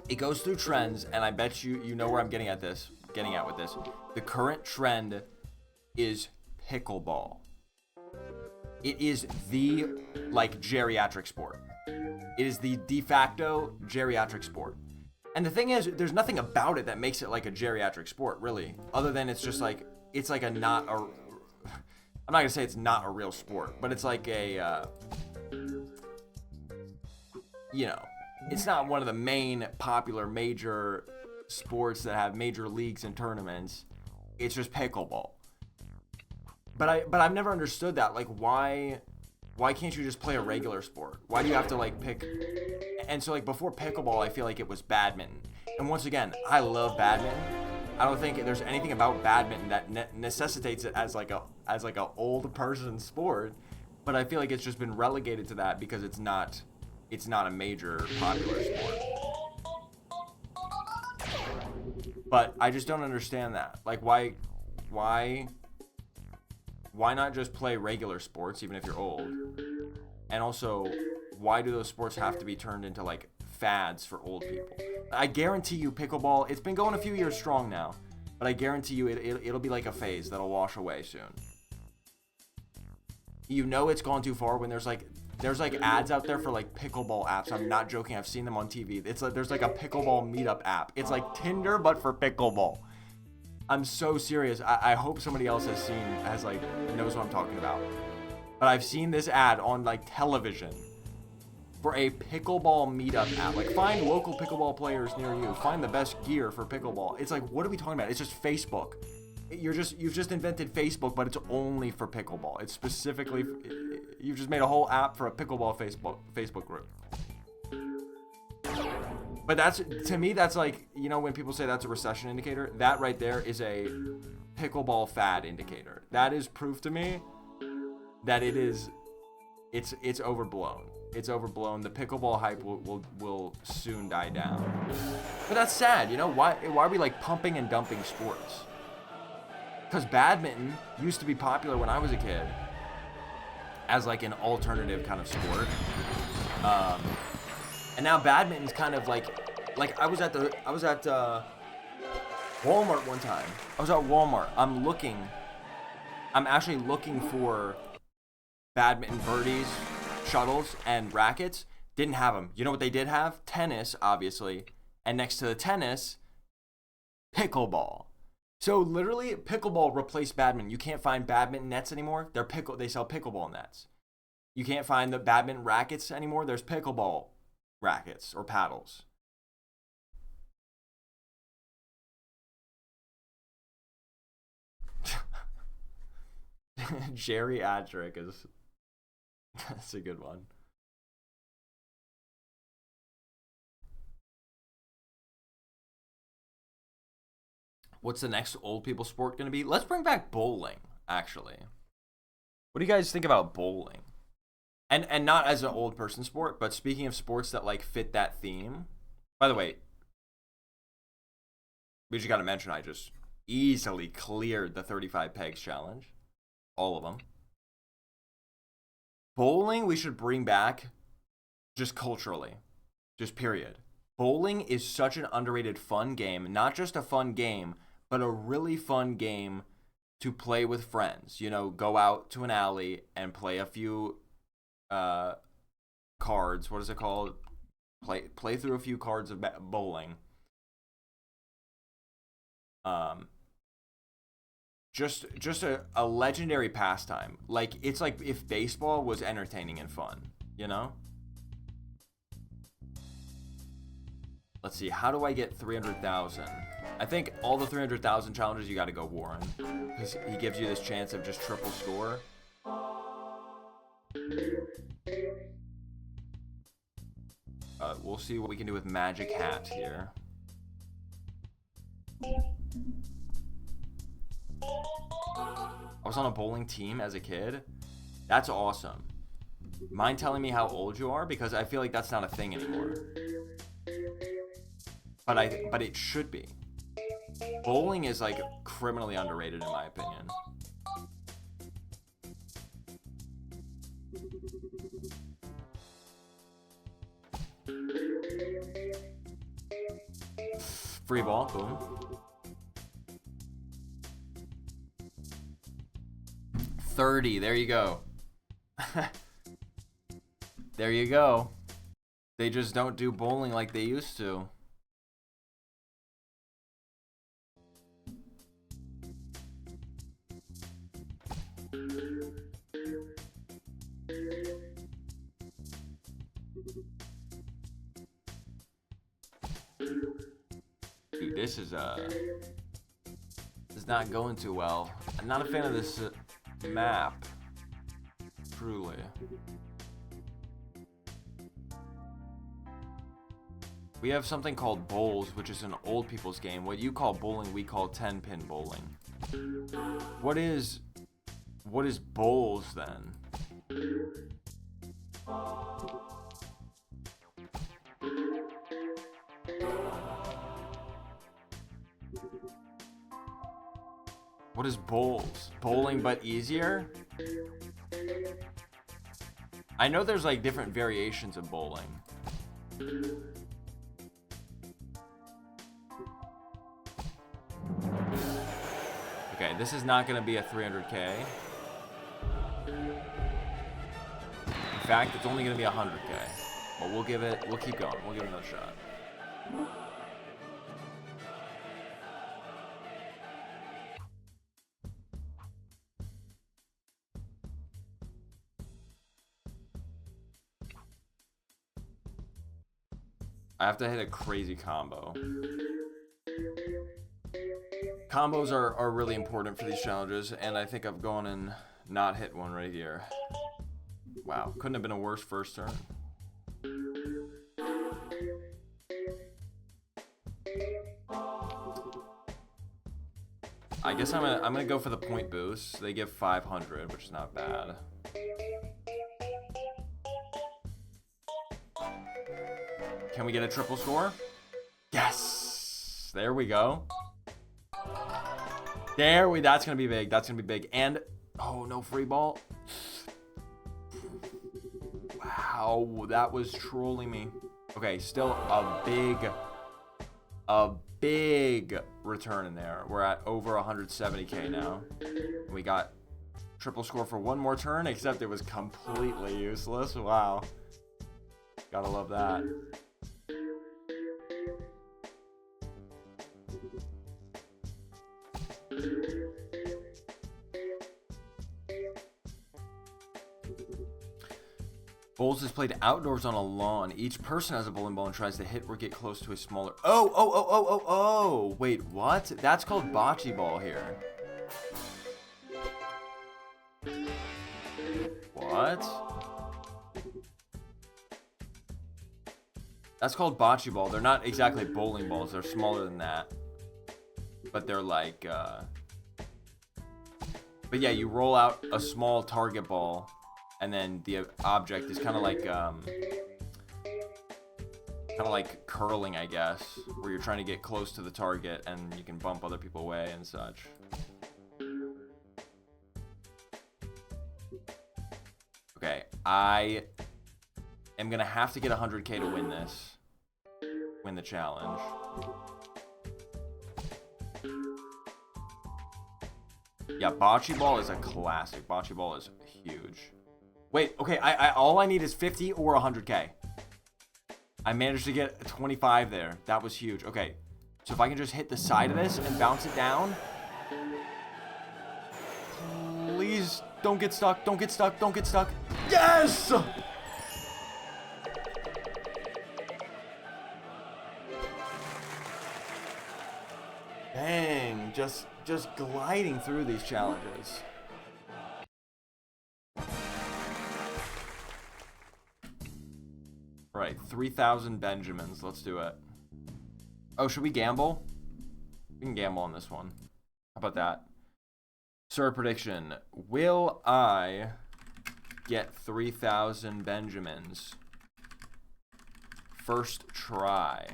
Speaker 2: It goes through trends, and I bet you know where I'm getting at with this. The current trend is pickleball. It is the like geriatric sport. It is the de facto geriatric sport. And the thing is, there's nothing about it that makes it like a geriatric sport, really, other than it's just like it's like I'm not gonna say it's not a real sport, but it's like a you know, it's not one of the main popular major sports that have major leagues and tournaments. It's just pickleball. But I've never understood that. Like, why can't you just play a regular sport? Why do you have to like pick? And so like before pickleball, I feel like it was badminton. And once again, I love badminton. I don't think there's anything about badminton that necessitates it as like a old person sport. But I feel like it's just been relegated to that because it's not a major popular sport. But I just don't understand that. Like, why not just play regular sports, even if you're old? And also, why do those sports have to be turned into, like, fads for old people? I guarantee you pickleball, it's been going a few years strong now, but I guarantee you it'll be like a phase that'll wash away soon. You know it's gone too far when there's ads out there for like pickleball apps. I'm not joking. I've seen them on TV. It's like there's like a pickleball meetup app. It's like Tinder but for pickleball. I'm so serious. I hope somebody else knows what I'm talking about. But I've seen this ad on like television for a pickleball meetup app. Like, find local pickleball players near you. Find the best gear for pickleball. It's like, what are we talking about? It's just Facebook. You've just invented Facebook, but it's only for pickleball. It's specifically you've just made a whole app for a pickleball Facebook group. But to me that's like, you know, when people say that's a recession indicator, that right there is a pickleball fad indicator. That is proof to me that it's overblown. It's overblown. The pickleball hype will soon die down. But that's sad, you know? Why are we like pumping and dumping sports? Because badminton used to be popular when I was a kid as like an alternative kind of sport. And now badminton's kind of like I was at Walmart one time. I was at Walmart. I'm actually looking for badminton birdies, shuttles, and rackets. Didn't have them. You know what they did have? Tennis, obviously. And next to the tennis, pickleball. So literally, pickleball replaced badminton. You can't find badminton nets anymore. They sell pickleball nets. You can't find the badminton rackets anymore. There's pickleball rackets or paddles. Geriatric is that's a good one. What's the next old people sport going to be? Let's bring back bowling, actually. What do you guys think about bowling? And not as an old person sport, but speaking of sports that like fit that theme. By the way, we just got to mention I just easily cleared the 35 pegs challenge. All of them. Bowling we should bring back just culturally. Just period. Bowling is such an underrated fun game. Not just a fun game, but a really fun game to play with friends. You know, go out to an alley and play a few cards. What is it called? Play through a few cards of bowling. Just a legendary pastime. Like, it's like if baseball was entertaining and fun, you know? Let's see, how do I get 300,000? I think all the 300,000 challenges you gotta go Warren. Because he gives you this chance of just triple score. We'll see what we can do with Magic Hat here. I was on a bowling team as a kid. That's awesome. Mind telling me how old you are? Because I feel like that's not a thing anymore. But it should be. Bowling is like criminally underrated in my opinion. Free ball, boom. 30, there you go. There you go. They just don't do bowling like they used to. Dude, this is not going too well. I'm not a fan of this map. Truly. We have something called bowls, which is an old people's game. What you call bowling, we call 10-pin bowling. What is bowls then? What is bowls? Bowling but easier? I know there's like different variations of bowling. Okay, this is not going to be a 300k. In fact, it's only going to be 100k. But we'll keep going. We'll give it another shot. I have to hit a crazy combo. Combos are really important for these challenges, and I think I've gone and not hit one right here. Wow, couldn't have been a worse first turn. I guess I'm gonna go for the point boost. They give 500, which is not bad. Can we get a triple score? Yes! There we go. That's gonna be big. That's gonna be big. And, oh, no free ball. Wow, that was trolling me. Okay, still a big return in there. We're at over 170k now. We got triple score for one more turn, except it was completely useless. Wow. Gotta love that. Bowls is played outdoors on a lawn. Each person has a bowling ball and tries to hit or get close to a smaller... Oh! Wait, what? That's called bocce ball here. What? That's called bocce ball. They're not exactly bowling balls. They're smaller than that. But they're like... But yeah, you roll out a small target ball, and then the object is kind of like curling, I guess, where you're trying to get close to the target and you can bump other people away and such. Okay, I am going to have to get 100K to win this. Win the challenge. Yeah, Bocce Ball is a classic. Bocce Ball is huge. Wait, okay, all I need is 50 or 100K. I managed to get 25 there. That was huge. Okay, so if I can just hit the side of this and bounce it down. Please, don't get stuck, don't get stuck, don't get stuck. Yes! Dang, just gliding through these challenges. Right, 3,000 Benjamins. Let's do it. Oh, should we gamble? We can gamble on this one. How about that? Sir, prediction. Will I get 3,000 Benjamins? First try.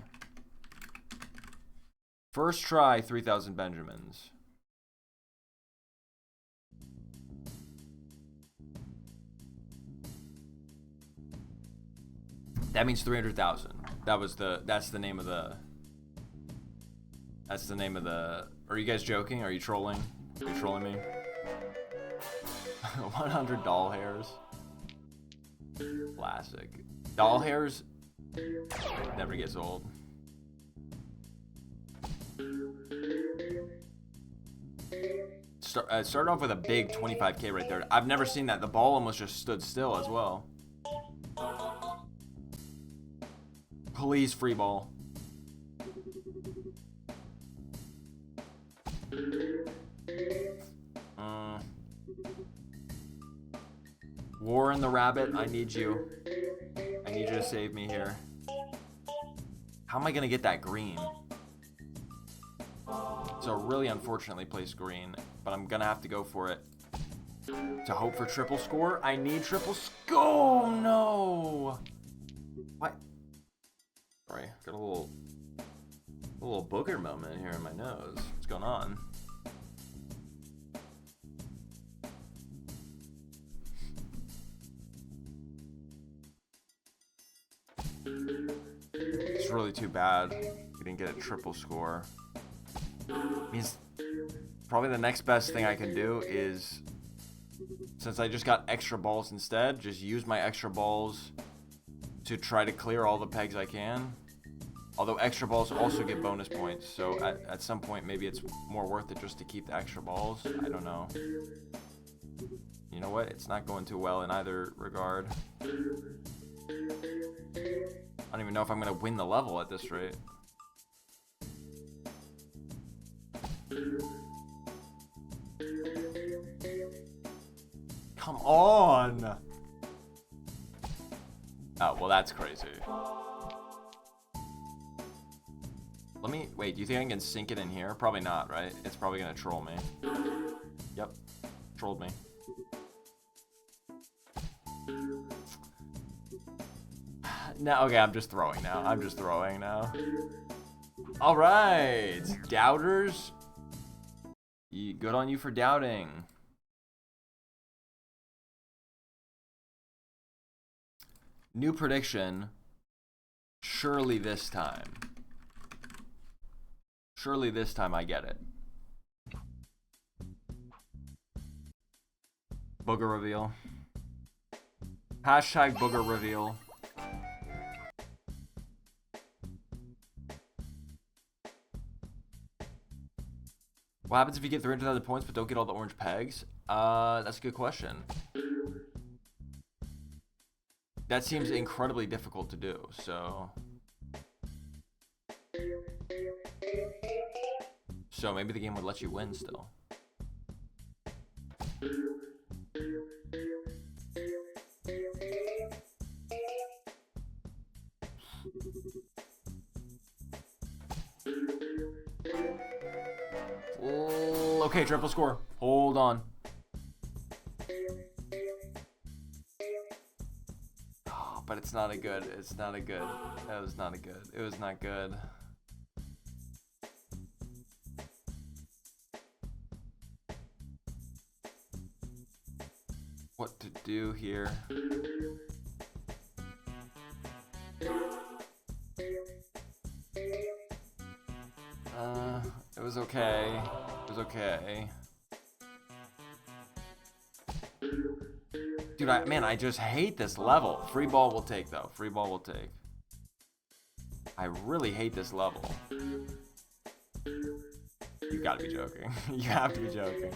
Speaker 2: First try, 3,000 Benjamins. That means 300,000. That's the name of the Are you guys joking? Are you trolling? Are you trolling me? 100 doll hairs. Classic. Doll hairs never gets old. Started off with a big 25K right there. I've never seen that. The ball almost just stood still as well. Please, free ball. Warren the Rabbit, I need you. I need you to save me here. How am I gonna get that green? It's a really unfortunately placed green, but I'm gonna have to go for it. To hope for triple score, I need triple score. Oh, no. What? Sorry, got a little booger moment here in my nose. What's going on? It's really too bad we didn't get a triple score. Means probably the next best thing I can do is, since I just got extra balls instead, just use my extra balls to try to clear all the pegs I can. Although extra balls also get bonus points, so at some point maybe it's more worth it just to keep the extra balls. I don't know. You know what? It's not going too well in either regard. I don't even know if I'm going to win the level at this rate. Come on! Oh, well, that's crazy. Let me... Wait, do you think I can sink it in here? Probably not, right? It's probably going to troll me. Yep. Trolled me. No, okay, I'm just throwing now. I'm just throwing now. All right. Doubters. Good on you for doubting. New prediction. Surely this time. Surely this time I get it. Booger reveal. Hashtag booger reveal. What happens if you get 300,000 points but don't get all the orange pegs? That's a good question. That seems incredibly difficult to do, so... So maybe the game would let you win still. Okay, triple score. Hold on. Oh, but it's not a good. It's not a good. That was not a good. It was not good. what to do here. It was okay. It was okay. Dude, I just hate this level. Free ball will take, though. Free ball will take. I really hate this level. You gotta be joking. You have to be joking.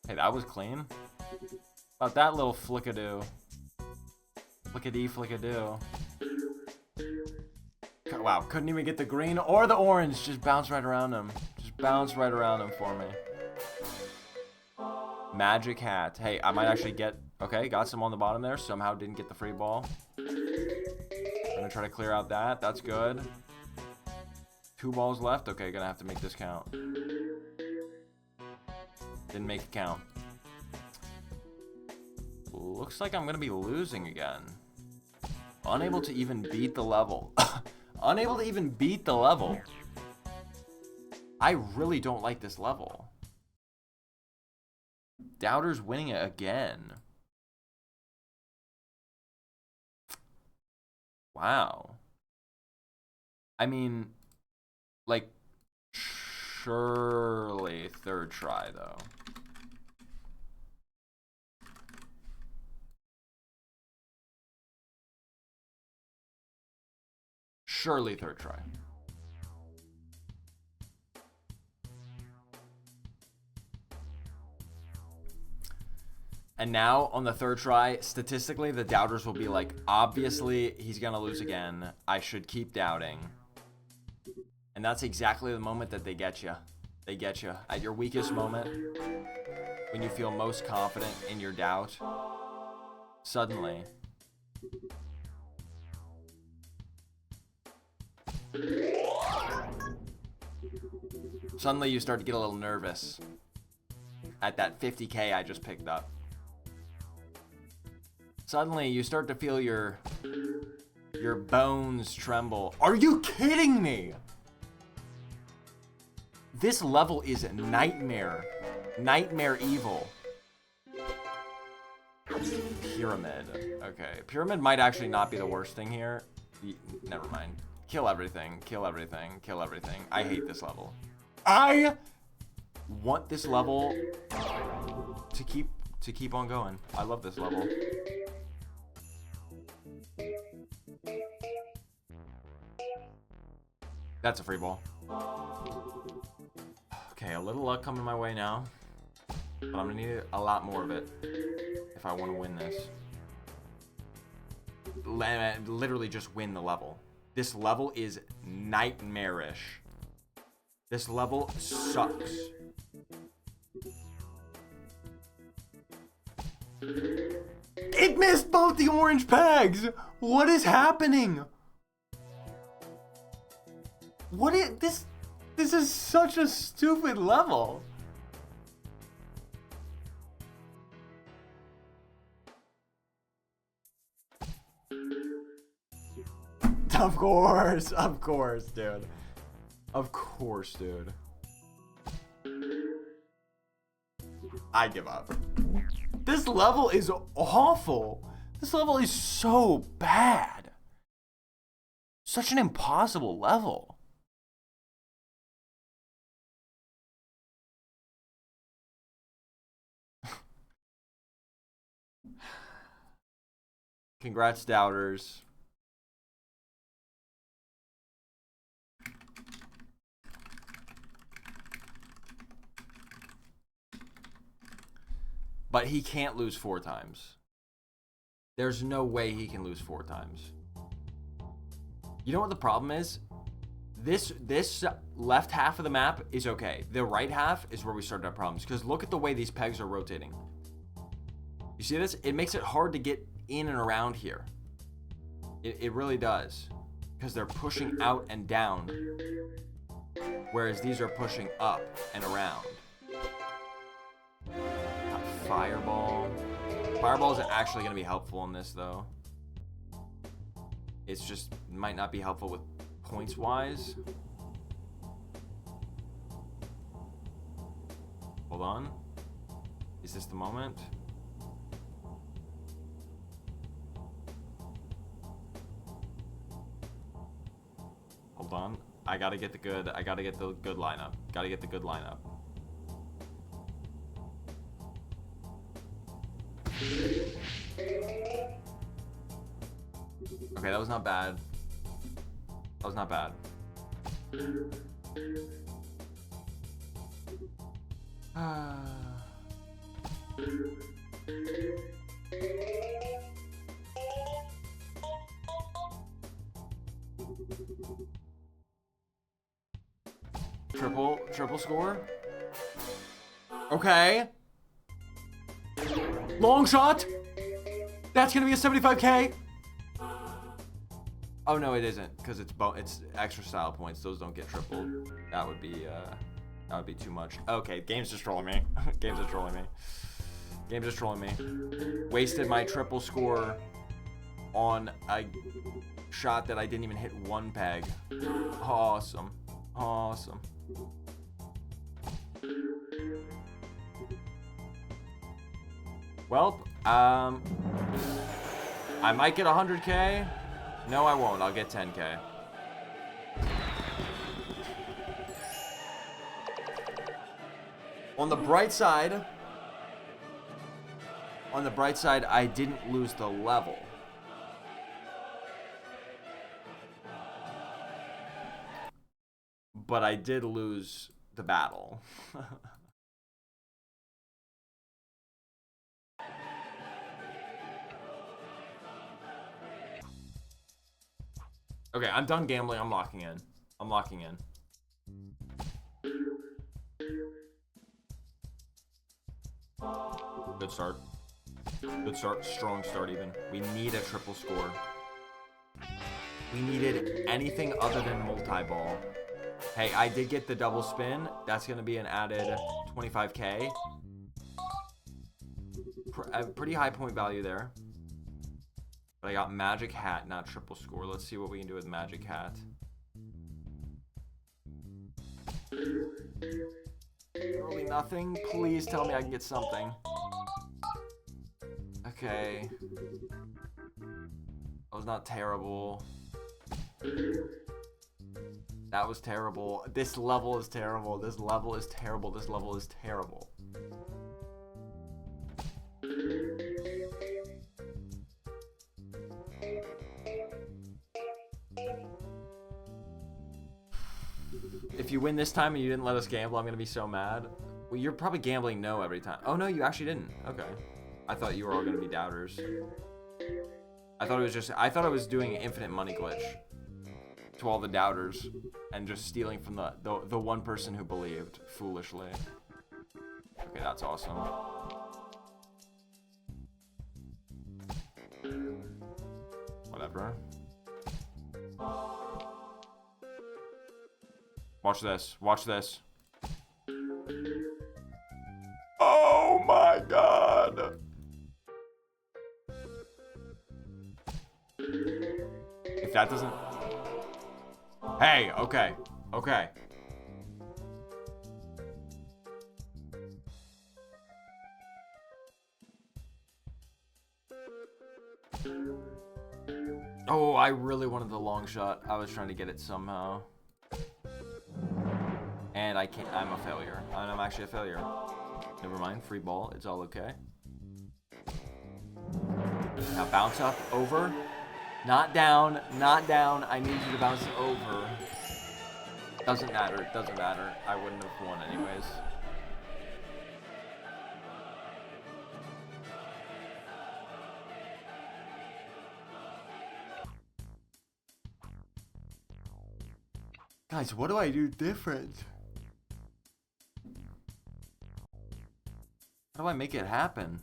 Speaker 2: Hey, that was clean. About that little flickadoo. Flickadee, flickadoo. Wow, couldn't even get the green or the orange. Just bounce right around him. Just bounce right around him for me. Magic hat. Hey, I might actually get... Okay, got some on the bottom there. Somehow didn't get the free ball. I'm gonna try to clear out that. That's good. 2 balls left. Okay, gonna have to make this count. Didn't make it count. Looks like I'm gonna be losing again. Unable to even beat the level. Unable to even beat the level. I really don't like this level. Doubter's winning it again. Wow. I mean, like, surely third try, though. Surely third try. And now, on the third try, statistically, the doubters will be like, obviously, he's going to lose again. I should keep doubting. And that's exactly the moment that they get you. They get you. At your weakest moment, when you feel most confident in your doubt, suddenly... Suddenly you start to get a little nervous at that 50K I just picked up. Suddenly you start to feel your bones tremble. Are you kidding me? This level is nightmare. Nightmare evil. Pyramid. Okay, pyramid might actually not be the worst thing here. Never mind. Kill everything, kill everything, kill everything. I hate this level. I want this level to keep on going. I love this level. That's a free ball. Okay, a little luck coming my way now. But I'm gonna need a lot more of it if I want to win this. Literally just win the level. This level is nightmarish. This level sucks. It missed both the orange pegs! What is happening? What is this? This is such a stupid level. Of course, dude. Of course, dude. I give up. This level is awful. This level is so bad. Such an impossible level. Congrats, doubters. But he can't lose 4 times. There's no way he can lose 4 times. You know what the problem is? This left half of the map is okay. The right half is where we start to have problems. Because look at the way these pegs are rotating. You see this? It makes it hard to get in and around here. It really does. Because they're pushing out and down. Whereas these are pushing up and around. Fireball. Fireball is actually going to be helpful in this, though. It's just might not be helpful with points wise. Hold on. Is this the moment? Hold on. I gotta get the good lineup. Gotta get the good lineup. Okay, that was not bad. That was not bad. Triple score? Okay. Long shot? That's gonna be a 75K? Oh no, it isn't, because it's extra style points. Those don't get tripled. That would be too much. Okay, game's just trolling me. Game's just trolling me. Game's just trolling me. Wasted my triple score on a shot that I didn't even hit one peg. Awesome. Awesome. Well, I might get 100K. No, I won't. I'll get 10K. On the bright side, I didn't lose the level. But I did lose the battle. Okay, I'm done gambling. I'm locking in. I'm locking in. Good start. Good start. Strong start even. We need a triple score. We needed anything other than multi-ball. Hey, I did get the double spin. That's going to be an added 25K. Pretty high point value there. But I got Magic Hat, not triple score. Let's see what we can do with Magic Hat. Literally nothing. Please tell me I can get something. Okay. That was not terrible. That was terrible. This level is terrible. This level is terrible. This level is terrible. If you win this time and you didn't let us gamble, I'm gonna be so mad. Well, you're probably gambling no every time. Oh no, you actually didn't. Okay. I thought you were all gonna be doubters. I thought it was doing an infinite money glitch to all the doubters and just stealing from the one person who believed foolishly. Okay, that's awesome. Whatever. Watch this. Watch this. Oh my god. If that doesn't... Hey, okay. Okay. Oh, I really wanted the long shot. I was trying to get it somehow. And I can't. I'm a failure. I'm actually a failure. Never mind. Free ball. It's all okay. Now bounce up. Over. Not down. Not down. I need you to bounce over. Doesn't matter. Doesn't matter. I wouldn't have won anyways. Guys, what do I do different? How do I make it happen?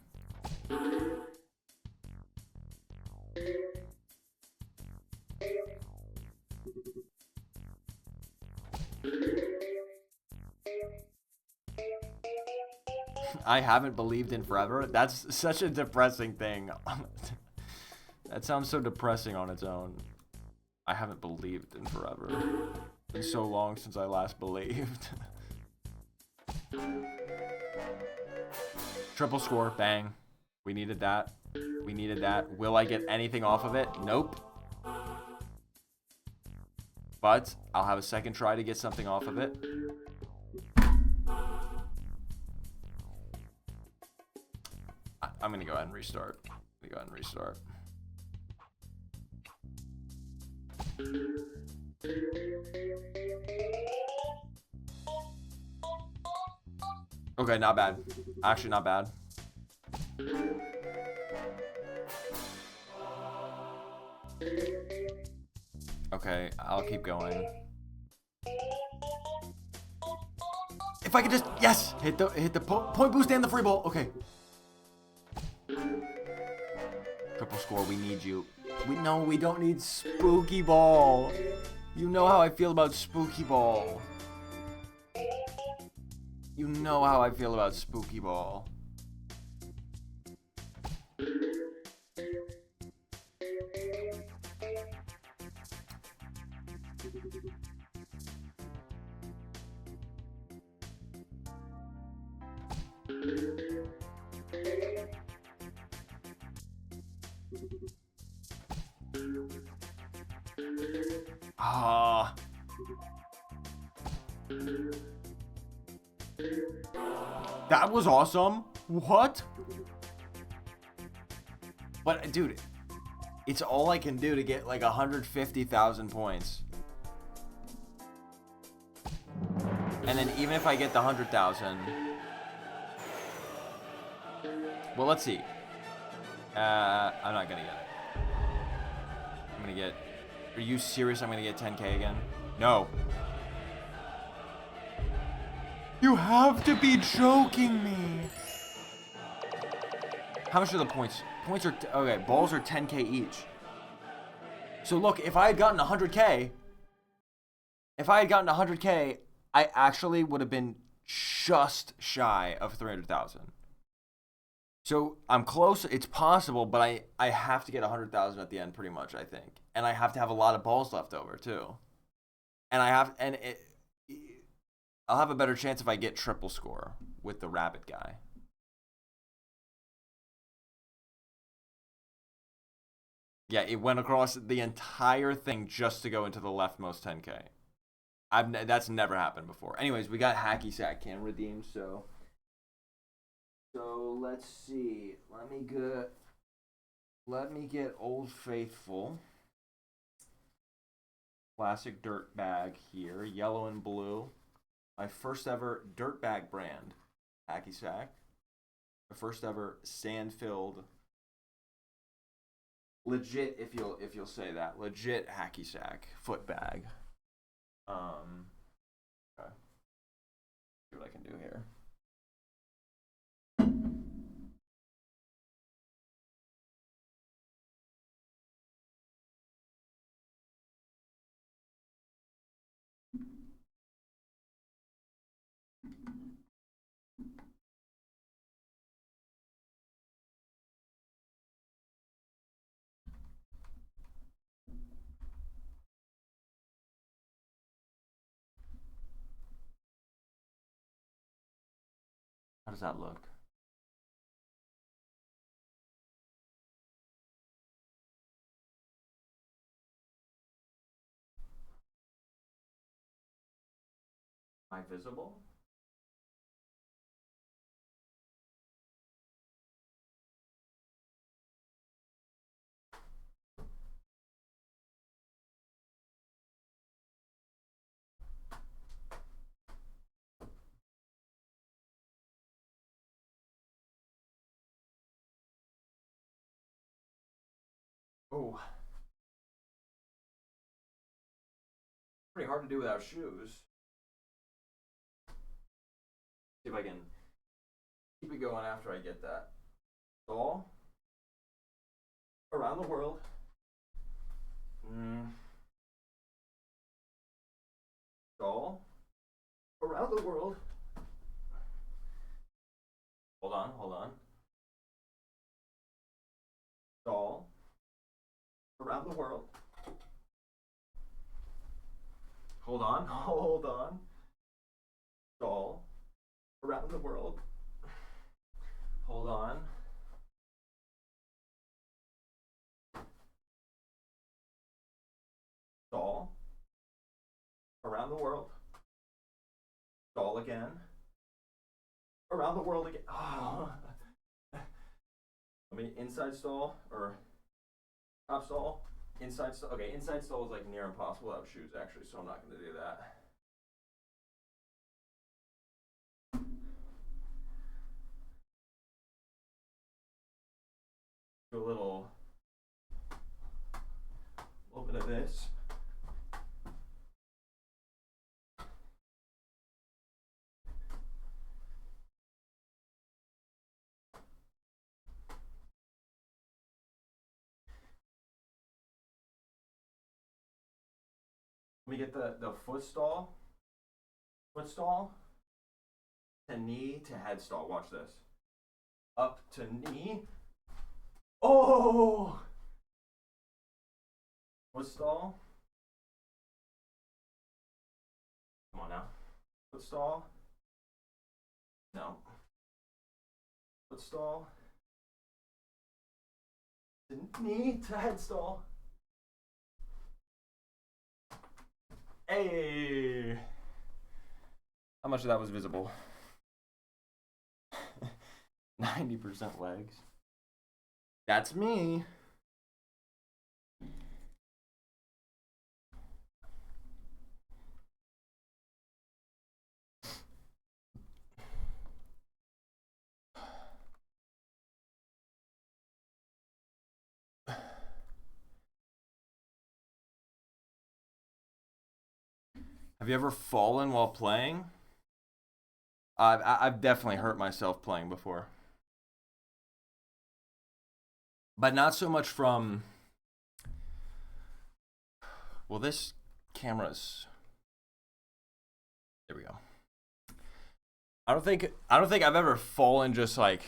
Speaker 2: I haven't believed in forever. That's such a depressing thing. That sounds so depressing on its own. I haven't believed in forever. It's been so long since I last believed. Triple score, bang. We needed that. We needed that. Will I get anything off of it? Nope. But I'll have a second try to get something off of it. I'm gonna go ahead and restart. Okay, not bad. Actually, not bad. Okay, I'll keep going. If I could just, yes, hit the point boost and the free ball. Okay. Triple score. We need you. We don't need spooky ball. You know how I feel about spooky ball. You know how I feel about spooky ball. Ah. That was awesome. What? But dude, it's all I can do to get like 150,000 points. And then even if I get the 100,000, well, let's see. I'm not gonna get it. I'm gonna get. Are you serious? I'm gonna get 10K again? No. You have to be joking me. How much are the points? Points are okay. Balls are 10K each. So look, if I had gotten 100K, I actually would have been just shy of 300,000. So I'm close. It's possible, but I have to get 100,000 at the end, pretty much, I think, and I have to have a lot of balls left over too. And I'll have a better chance if I get triple score with the rabbit guy. Yeah, it went across the entire thing just to go into the leftmost 10K. That's never happened before. Anyways, we got Hacky Sack can redeem, so let's see. Let me get Old Faithful. Classic dirt bag here, yellow and blue. My first ever dirt bag brand, Hacky Sack. The first ever sand filled, legit, if you'll say that, legit Hacky Sack foot bag. Okay. See what I can do here. How does that look? Am I visible? Oh. Pretty hard to do without shoes. See if I can keep it going after I get that. All around the world. All around the world. Hold on. All around the world. Hold on. All around the world. Hold on. Stall. Around the world. Stall again. Around the world again. Oh. I mean, inside stall or top stall. Inside stall. Okay, inside stall is like near impossible without shoes, actually, so I'm not going to do that. Do a little bit of this. Let me get the foot stall to knee to head stall. Watch this. Up to knee. Oh! Foot stall. Come on now. Foot stall. No. Foot stall. To knee to head stall. Hey! How much of that was visible? 90% legs. That's me. Have you ever fallen while playing? I've definitely hurt myself playing before. But not so much from... Well, this camera's... There we go. I don't think I've ever fallen just like...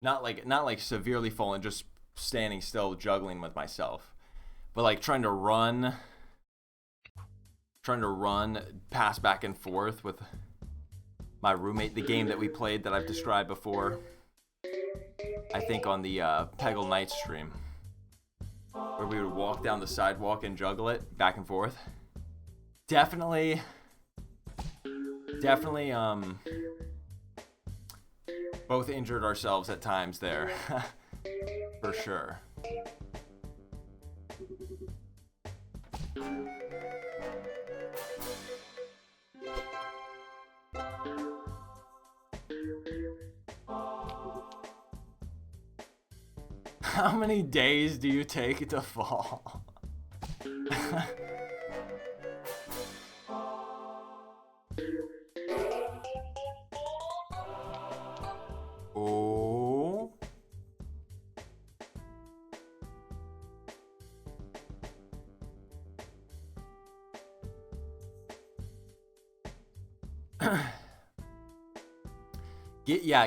Speaker 2: Not like severely fallen, just standing still, juggling with myself. But like trying to run, pass back and forth with my roommate, the game that we played that I've described before. I think on the Peggle night stream, where we would walk down the sidewalk and juggle it back and forth. Definitely, both injured ourselves at times there, for sure. How many days do you take to fall? Oh.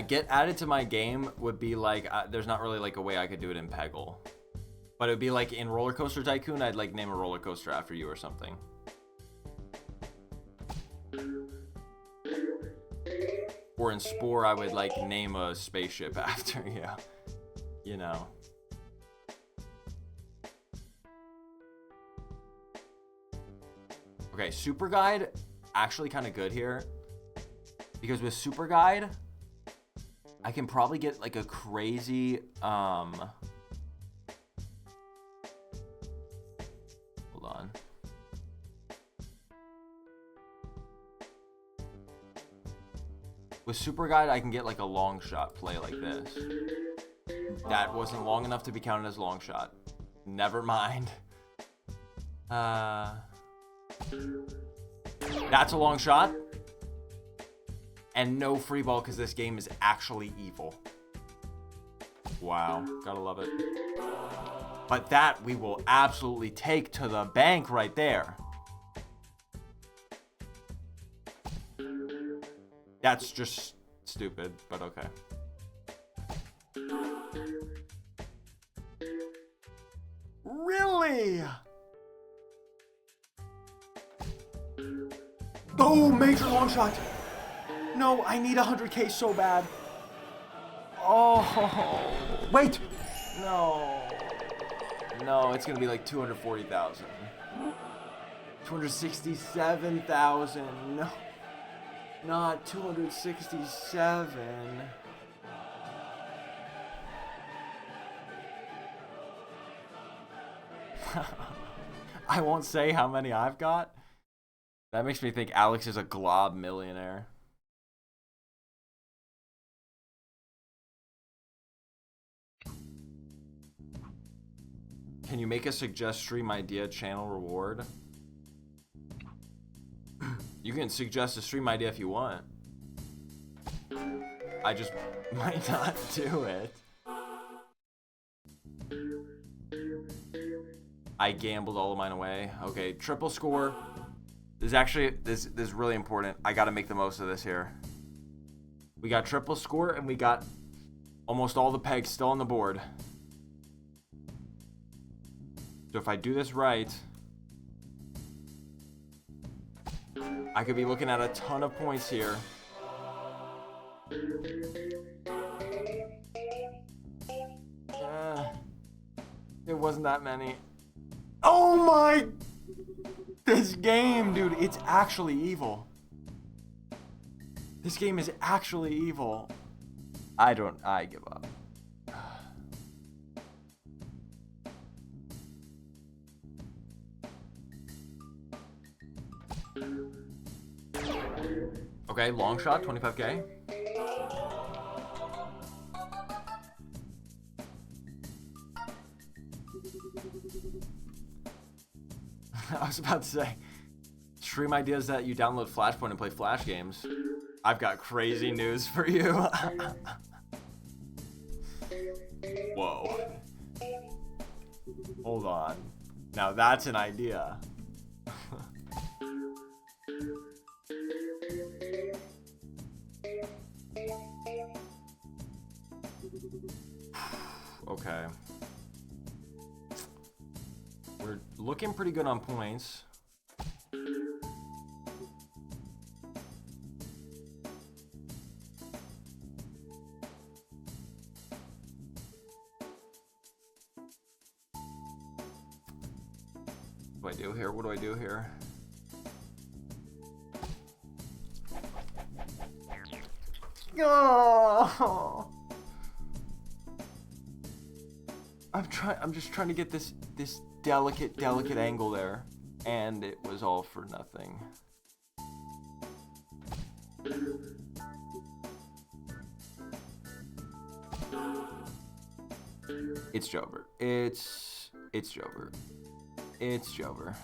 Speaker 2: Get added to my game would be like, there's not really like a way I could do it in Peggle. But it would be like in Roller Coaster Tycoon, I'd like name a roller coaster after you or something. Or in Spore, I would like name a spaceship after you. You know. Okay, Super Guide, actually kind of good here. Because with Super Guide, I can probably get like a crazy, hold on. With Super Guide, I can get like a long shot play like this. That wasn't long enough to be counted as long shot. Never mind. That's a long shot. And no free ball because this game is actually evil. Wow, gotta love it. But that we will absolutely take to the bank right there. That's just stupid, but okay. Really? Oh, major long shot. No, I need 100K so bad. Oh, wait. No. No, it's going to be like 240,000. 267,000. No. Not 267. I won't say how many I've got. That makes me think Alex is a glob millionaire. Can you make a suggest stream idea channel reward? You can suggest a stream idea if you want. I just might not do it. I gambled all of mine away. Okay, triple score. This is really important. I gotta make the most of this here. We got triple score and we got almost all the pegs still on the board. So if I do this right, I could be looking at a ton of points here. It wasn't that many. Oh my! This game, dude, it's actually evil. This game is actually evil. I give up. Okay, long shot, 25K. I was about to say, stream ideas that you download Flashpoint and play Flash games. I've got crazy news for you. Whoa. Hold on. Now that's an idea. Okay. We're looking pretty good on points. What do I do here? What do I do here? Oh! I'm just trying to get this delicate angle there, and it was all for nothing. It's Jover. It's Jover. It's Jover.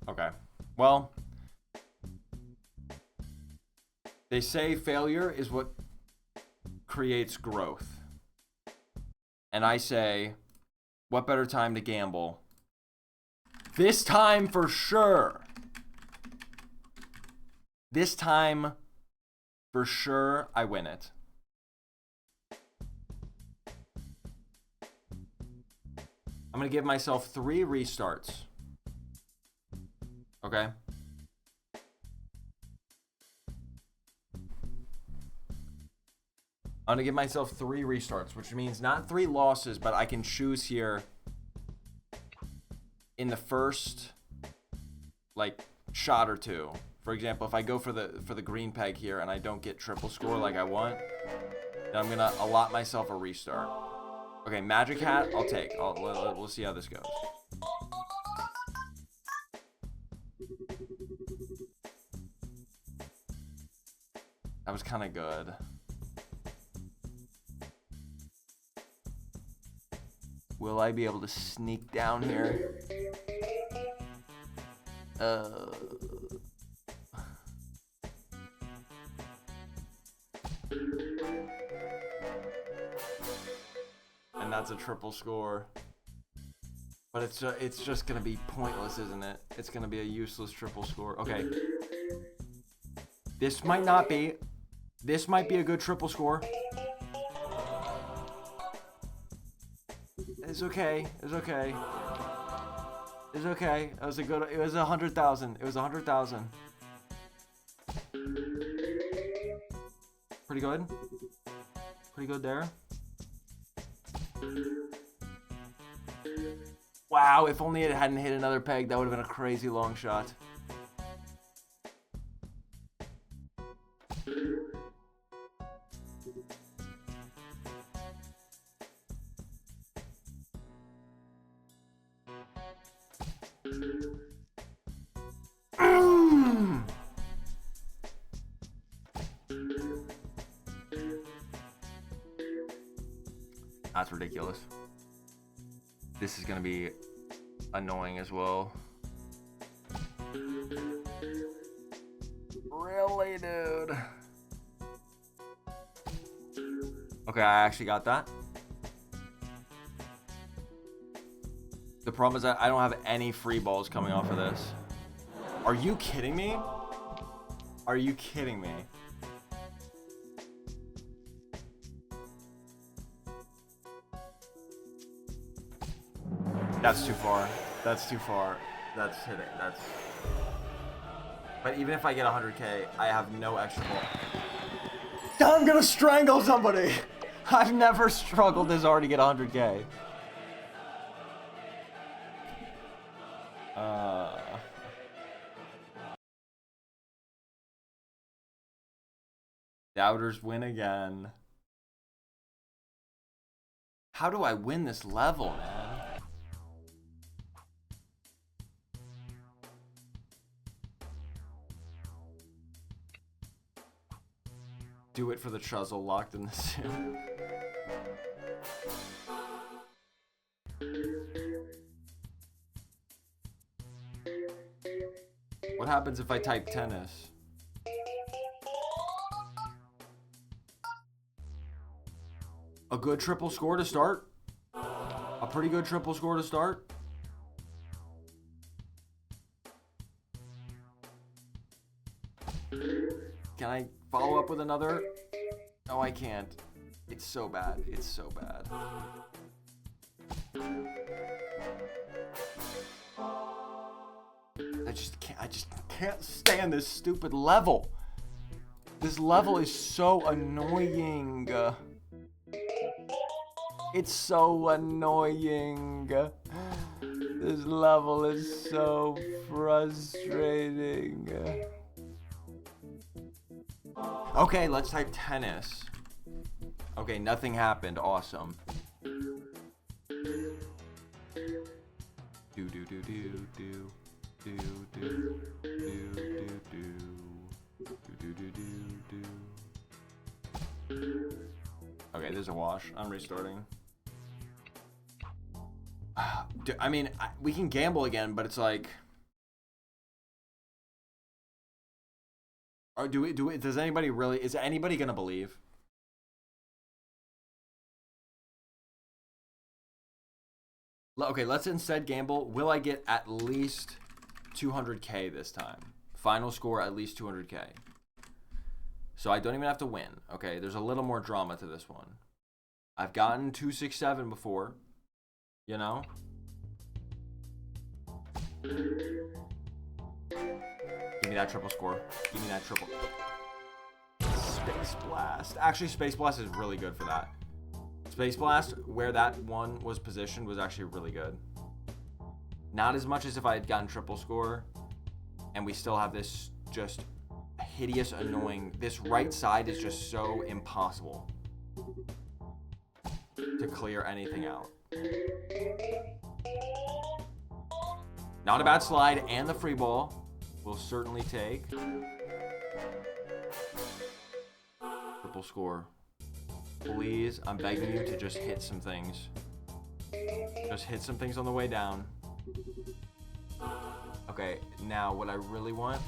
Speaker 2: Okay. Well, they say failure is what creates growth. And I say, what better time to gamble? This time for sure. This time for sure I win it. I'm going to give myself 3 restarts. Okay? I'm gonna give myself 3 restarts, which means not 3 losses, but I can choose here in the first like shot or 2. For example, if I go for the green peg here and I don't get triple score like I want, then I'm gonna allot myself a restart. Okay, magic hat, I'll take. We'll see how this goes. That was kind of good. Will I be able to sneak down here? That's a triple score. But it's just gonna be pointless, isn't it? It's gonna be a useless triple score. Okay. This might not be. This might be a good triple score. It's okay. It's okay. It's okay. It was a good. It was 100,000. It was 100,000. Pretty good. Pretty good there. Wow, if only it hadn't hit another peg, that would have been a crazy long shot. That's ridiculous. This is gonna be annoying as well. Really, dude? Okay, I actually got that. The problem is that I don't have any free balls coming off of this. Are you kidding me? Are you kidding me? That's too far. That's too far. That's hitting. That's. But even if I get 100K, I have no extra ball. I'm gonna strangle somebody. I've never struggled this hard to get 100K. Doubters win again. How do I win this level, man? Do it for the chuzzle locked in the sim. What happens if I type tennis? A good triple score to start? A pretty good triple score to start? Can I follow up with another? No, I can't. It's so bad. It's so bad. I just can't stand this stupid level. This level is so annoying. It's so annoying. This level is so frustrating. Okay, let's type tennis. Okay, nothing happened. Awesome. Do do do do do do do do do do do do. Okay, there's a wash. I'm restarting. I mean, we can gamble again, but it's like, or do we? Does anybody really? Is anybody gonna believe? Okay, let's instead gamble. Will I get at least 200K this time? Final score at least 200K. So I don't even have to win. Okay, there's a little more drama to this one. I've gotten 267 before. You know? Give me that triple score. Give me that triple. Space Blast. Actually, Space Blast is really good for that. Space Blast, where that one was positioned, was actually really good. Not as much as if I had gotten triple score. And we still have this just hideous, annoying... This right side is just so impossible to clear anything out. Not a bad slide, and the free ball will certainly take. Triple score. Please, I'm begging you to just hit some things. Just hit some things on the way down. Okay, now what I really want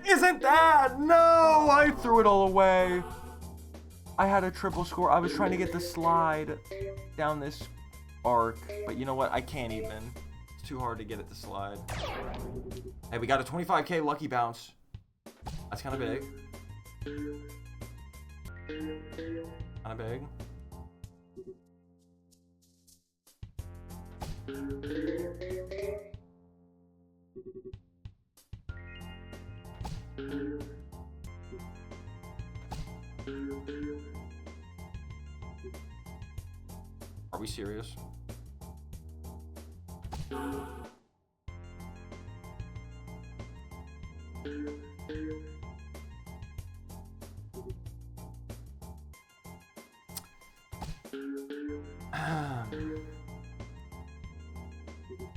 Speaker 2: isn't that! No! I threw it all away. I had a triple score. I was trying to get the slide. down this arc, but you know what? I can't even. It's too hard to get it to slide. Hey, we got a 25k lucky bounce. That's kind of big. Kind of big. Are we serious?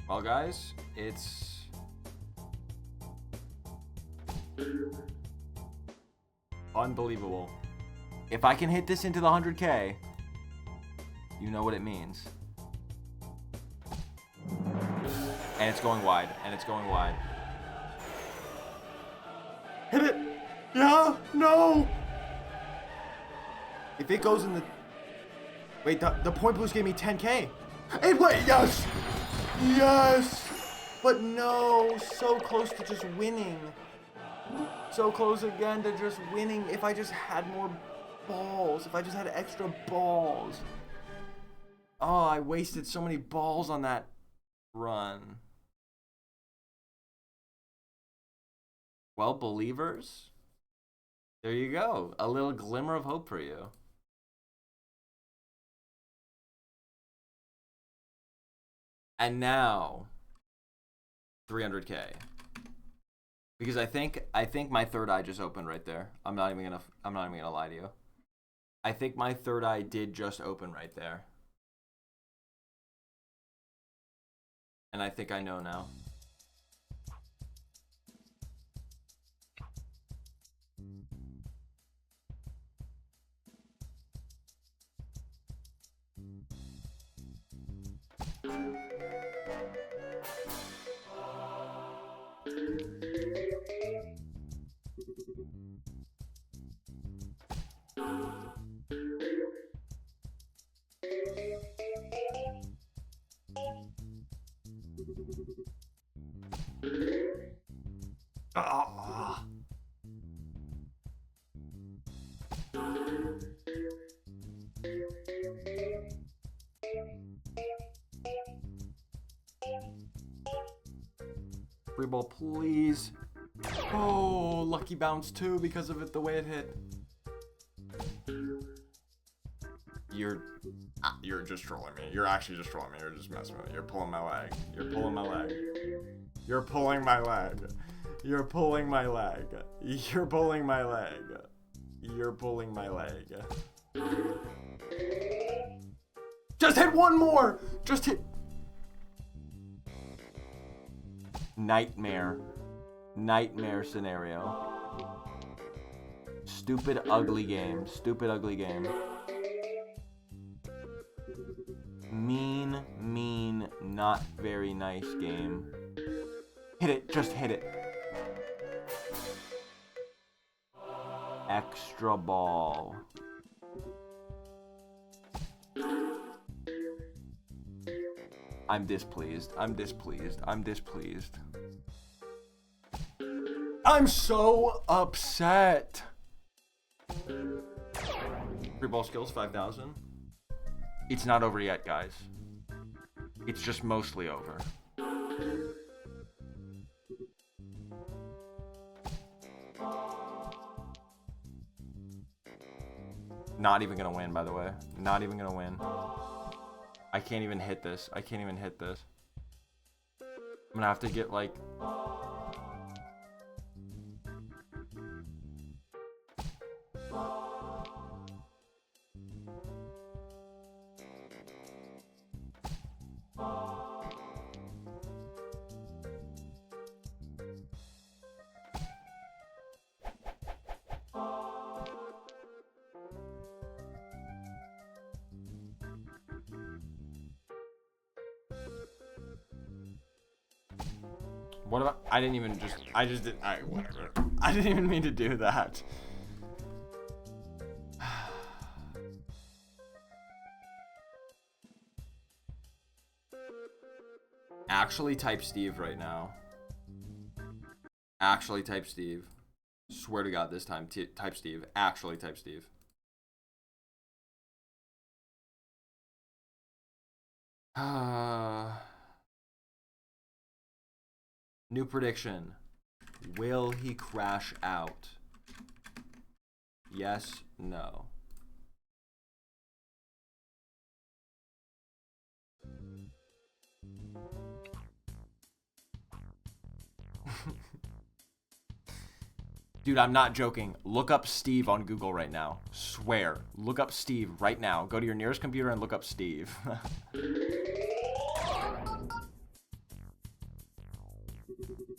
Speaker 2: Well, guys, it's unbelievable. If I can hit this into the 100k, you know what it means. And it's going wide, and it's going wide. Hit it! Yeah! No! If it goes in the... Wait, the point boost gave me 10k. Hey, wait, yes! Yes! But no, so close to just winning. So close again to just winning. If I just had more balls, if I just had extra balls. Oh, I wasted so many balls on that run. Well, believers, there you go. A little glimmer of hope for you. And now 300k. Because I think my third eye just opened right there. I'm not even gonna lie to you. I think my third eye did just open right there. And I think I know now. Ah. Free ball, please. Oh, lucky bounce too because of it, the way it hit. You're just trolling me. You're actually just trolling me. You're just messing with me. You're pulling my leg. You're pulling my leg. You're pulling my leg. You're pulling my leg. You're pulling my leg. You're pulling my leg. Just hit one more. Just hit. Nightmare. Nightmare scenario. Stupid ugly game. Stupid ugly game. Mean, not very nice game. Hit it, just hit it. Extra ball. I'm displeased. I'm displeased. I'm displeased. I'm so upset. Free ball skills, 5,000. It's not over yet, guys. It's just mostly over. Not even gonna win, by the way. Not even gonna win. I can't even hit this. I can't even hit this. I'm gonna have to get like... What about... I didn't even just... I just did... Alright, whatever. I didn't even mean to do that. Actually type Steve right now. Actually type Steve. Swear to God, this time type Steve. Actually type Steve. New prediction. Will he crash out? Yes, no. Dude, I'm not joking. Look up Steve on Google right now. Swear. Look up Steve right now. Go to your nearest computer and look up Steve.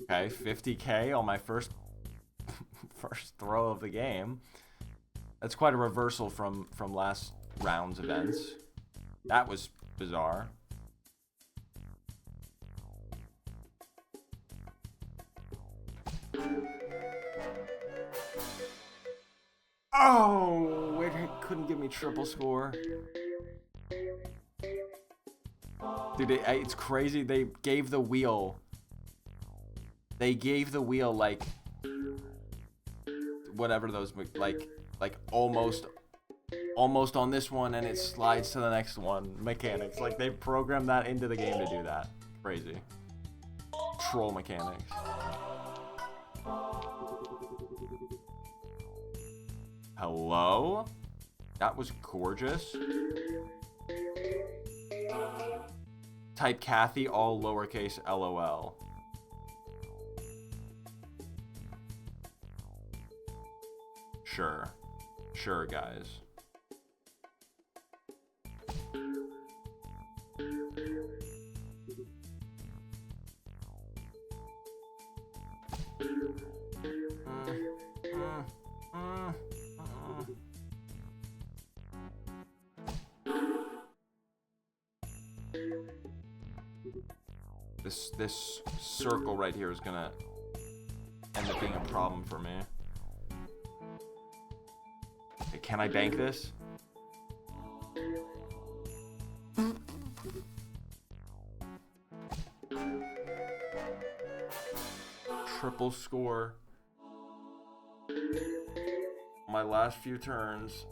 Speaker 2: Okay, 50K on my first throw of the game. That's quite a reversal from last round's events. That was bizarre. Oh, it couldn't give me triple score. Dude, it's crazy. They gave the wheel. They gave the wheel like whatever those like almost on this one, and it slides to the next one mechanics. Like they programmed that into the game to do that. Crazy. Troll mechanics. Hello? That was gorgeous. Type Kathy, all lowercase LOL. Sure. Sure, guys. This circle right here is gonna end up being a problem for me. Okay, can I bank this? Triple score. My last few turns.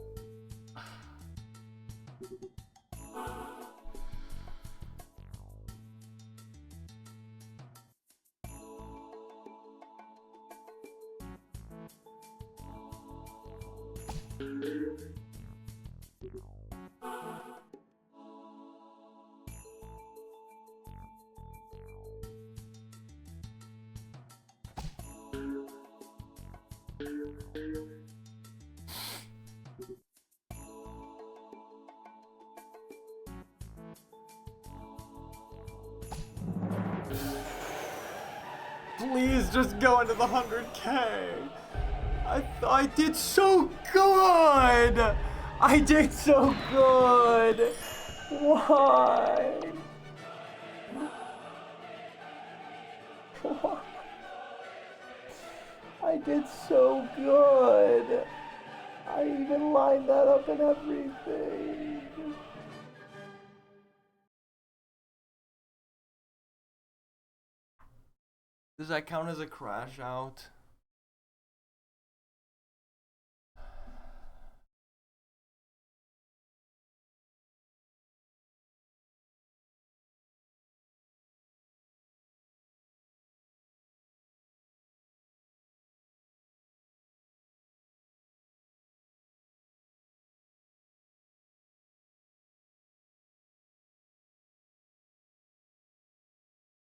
Speaker 2: Please just go into the 100K. I did so good. I did so good. Why? I did so good. I even lined that up and everything. Does that count as a crash out?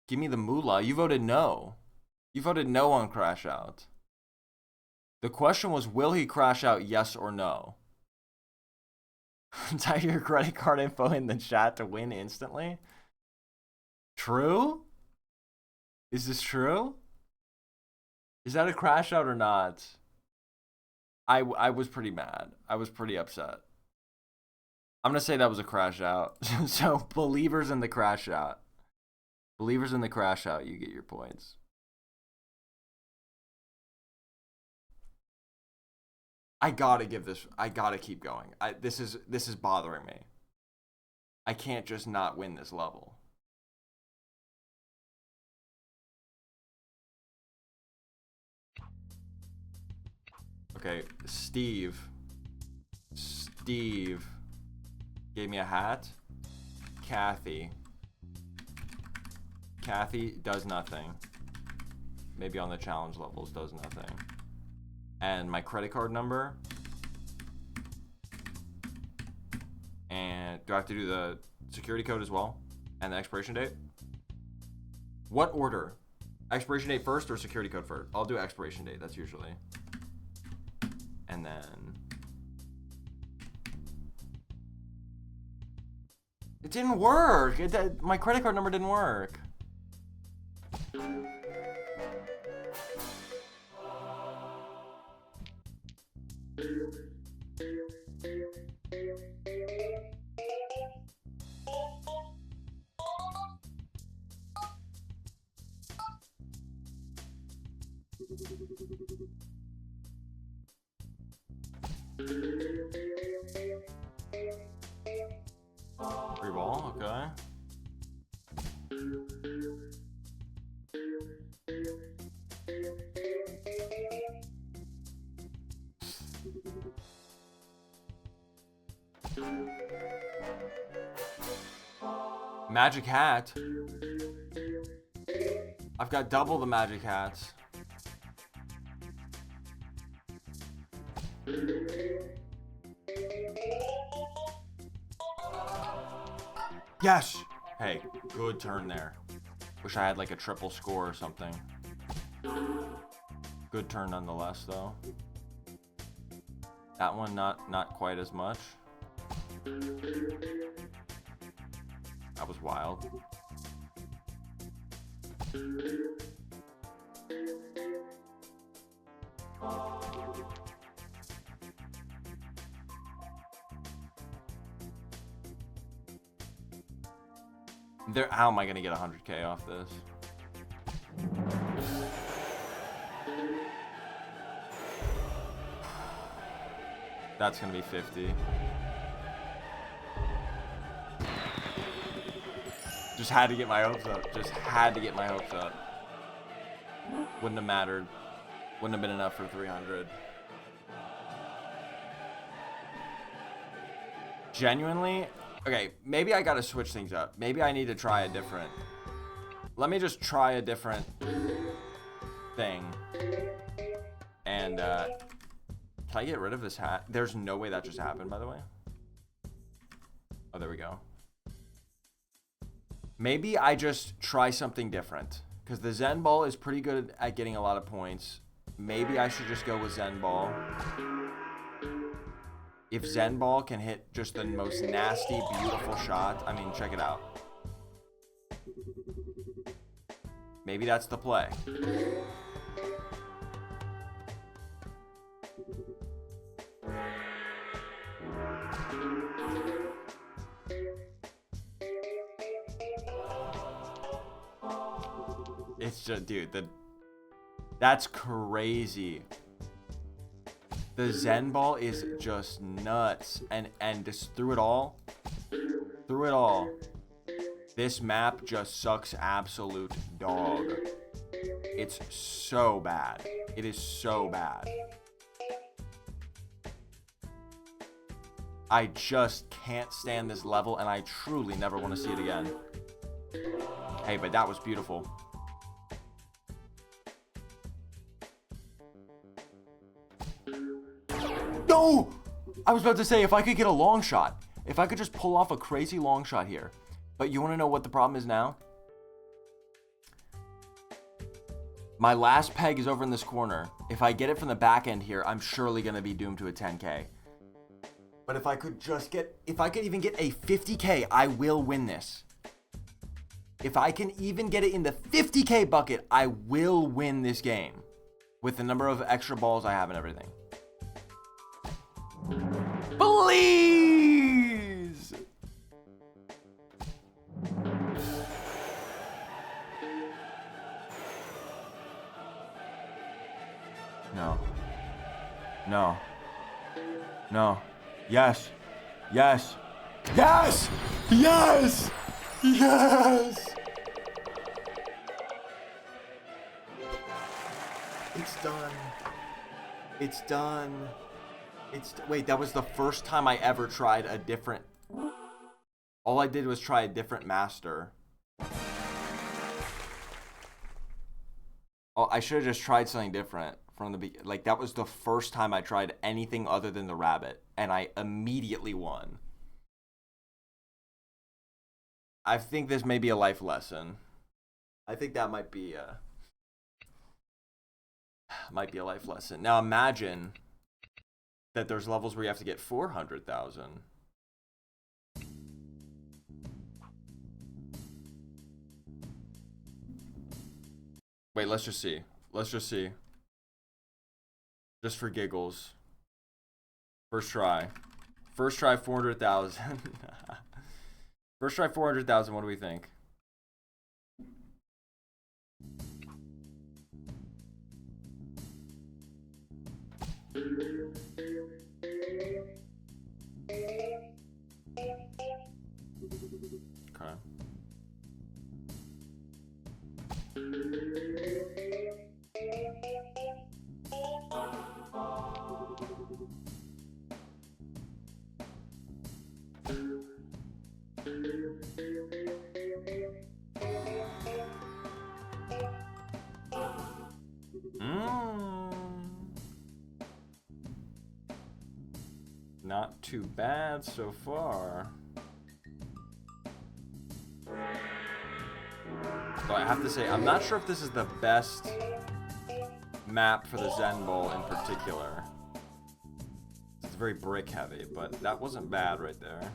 Speaker 2: Give me the moolah. You voted no. You voted no on crash out. The question was, will he crash out, yes or no? Type your credit card info in the chat to win instantly. True? Is this true? Is that a crash out or not? I was pretty mad. I was pretty upset. I'm going to say that was a crash out. So, believers in the crash out. Believers in the crash out, you get your points. I gotta keep going. This is bothering me. I can't just not win this level. Okay, Steve gave me a hat. Kathy does nothing. Maybe on the challenge levels does nothing. And my credit card number. And do I have to do the security code as well? And the expiration date? What order? Expiration date first or security code first? I'll do expiration date, that's usually. And then... It didn't work! My credit card number didn't work. Free ball, okay. Magic hat. I've got double the magic hats. Yes! Hey, good turn there. Wish I had like a triple score or something. Good turn nonetheless, though. That one not quite as much. That was wild. How am I gonna get 100K off this? That's gonna be 50. Just had to get my hopes up. Just had to get my hopes up. Wouldn't have mattered. Wouldn't have been enough for 300. Genuinely, okay, maybe I gotta switch things up. Maybe I need to try a different... Let me just try a different thing. And, can I get rid of this hat? There's no way that just happened, by the way. Oh, there we go. Maybe I just try something different. Because the Zen Ball is pretty good at getting a lot of points. Maybe I should just go with Zen Ball. If Zen Ball can hit just the most nasty, beautiful shot, I mean, check it out. Maybe that's the play. It's just, dude, that's crazy. The Zen Ball is just nuts. And just through it all, this map just sucks absolute dog. It's so bad. It is so bad. I just can't stand this level, and I truly never want to see it again. Hey, but that was beautiful. No! I was about to say, if I could get a long shot. If I could just pull off a crazy long shot here. But you want to know what the problem is now? My last peg is over in this corner. If I get it from the back end here, I'm surely going to be doomed to a 10K. But if I could just get... If I could even get a 50K, I will win this. If I can even get it in the 50K bucket, I will win this game. With the number of extra balls I have and everything. Please! No. No. No. Yes. Yes. Yes! Yes! Yes! It's done. It's done. Wait, that was the first time I ever tried a different... All I did was try a different master. Oh, I should have just tried something different from the beginning. Like, that was the first time I tried anything other than the rabbit, and I immediately won. I think this may be a life lesson. I think that might be a life lesson. Now imagine that there's levels where you have to get 400,000. Wait, let's just see. Let's just see. Just for giggles. First try. First try 400,000. First try 400,000. What do we think? Okay. Not too bad so far. So I have to say, I'm not sure if this is the best map for the Zen Bowl in particular. It's very brick heavy, but that wasn't bad right there.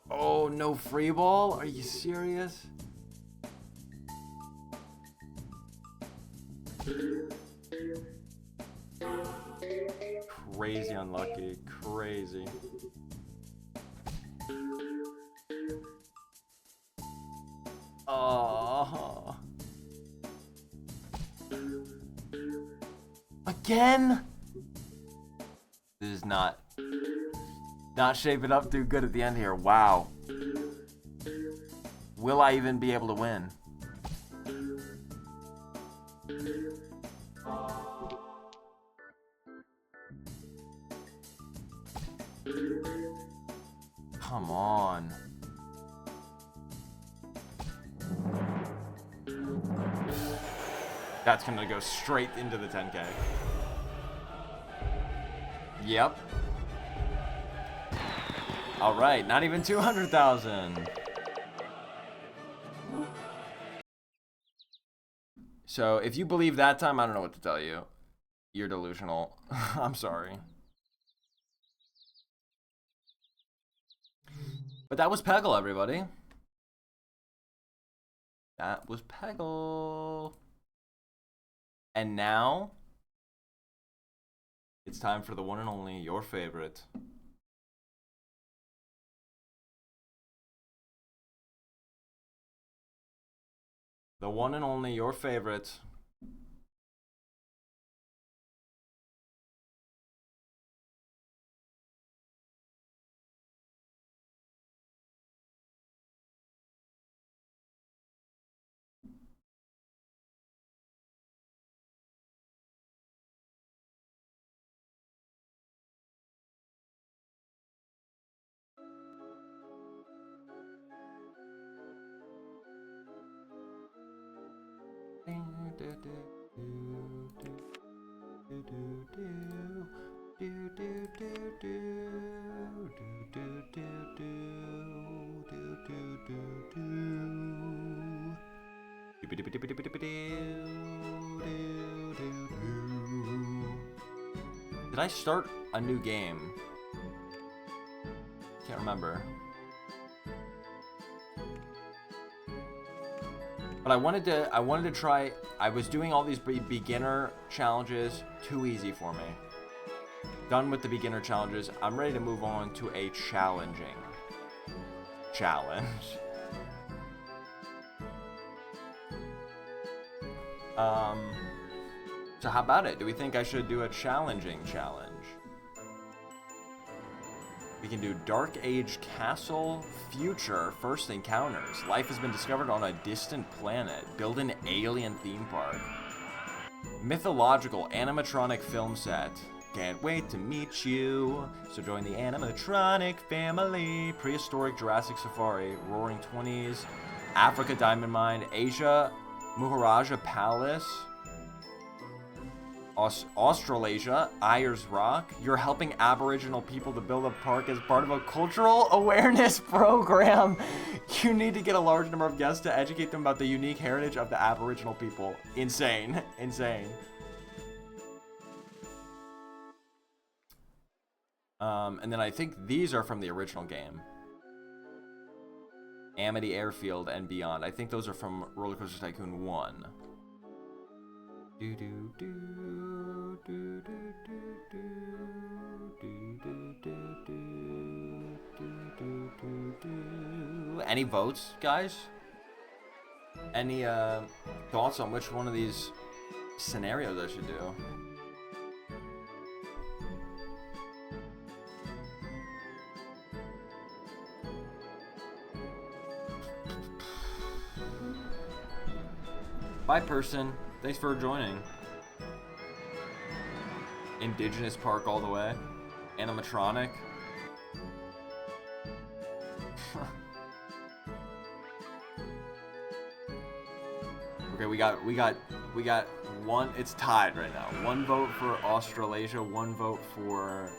Speaker 2: Oh, no free ball? Are you serious? Crazy unlucky. Crazy. Oh. Again? This is not shaping up too good at the end here. Wow. Will I even be able to win? Come on. That's gonna go straight into the 10K. Yep. All right, not even 200,000. So if you believe that time, I don't know what to tell you. You're delusional. I'm sorry. But that was Peggle, everybody. That was Peggle. And now, it's time for the one and only, your favorite. The one and only, your favorite. Did I start a new game? Can't remember. But I wanted to try. I was doing all these beginner challenges, too easy for me. Done with the beginner challenges. I'm ready to move on to a challenging challenge. So how about it? Do we think I should do a challenging challenge? We can do Dark Age Castle, Future, First Encounters. Life has been discovered on a distant planet. Build an alien theme park. Mythological animatronic film set. Can't wait to meet you. So join the animatronic family. Prehistoric Jurassic Safari. Roaring 20s. Africa Diamond Mine. Asia Maharaja Palace. Australasia, Ayers Rock. You're helping Aboriginal people to build a park as part of a cultural awareness program. You need to get a large number of guests to educate them about the unique heritage of the Aboriginal people. Insane. Insane. And then I think these are from the original game. Amity Airfield and beyond. I think those are from Roller Coaster Tycoon 1. Do do do do do do do do do do do. Any votes, guys? Any thoughts on which one of these scenarios I should do? Bye, person. Thanks for joining. Indigenous Park all the way. Animatronic. Okay, we got one. It's tied right now. One vote for Australasia, one vote for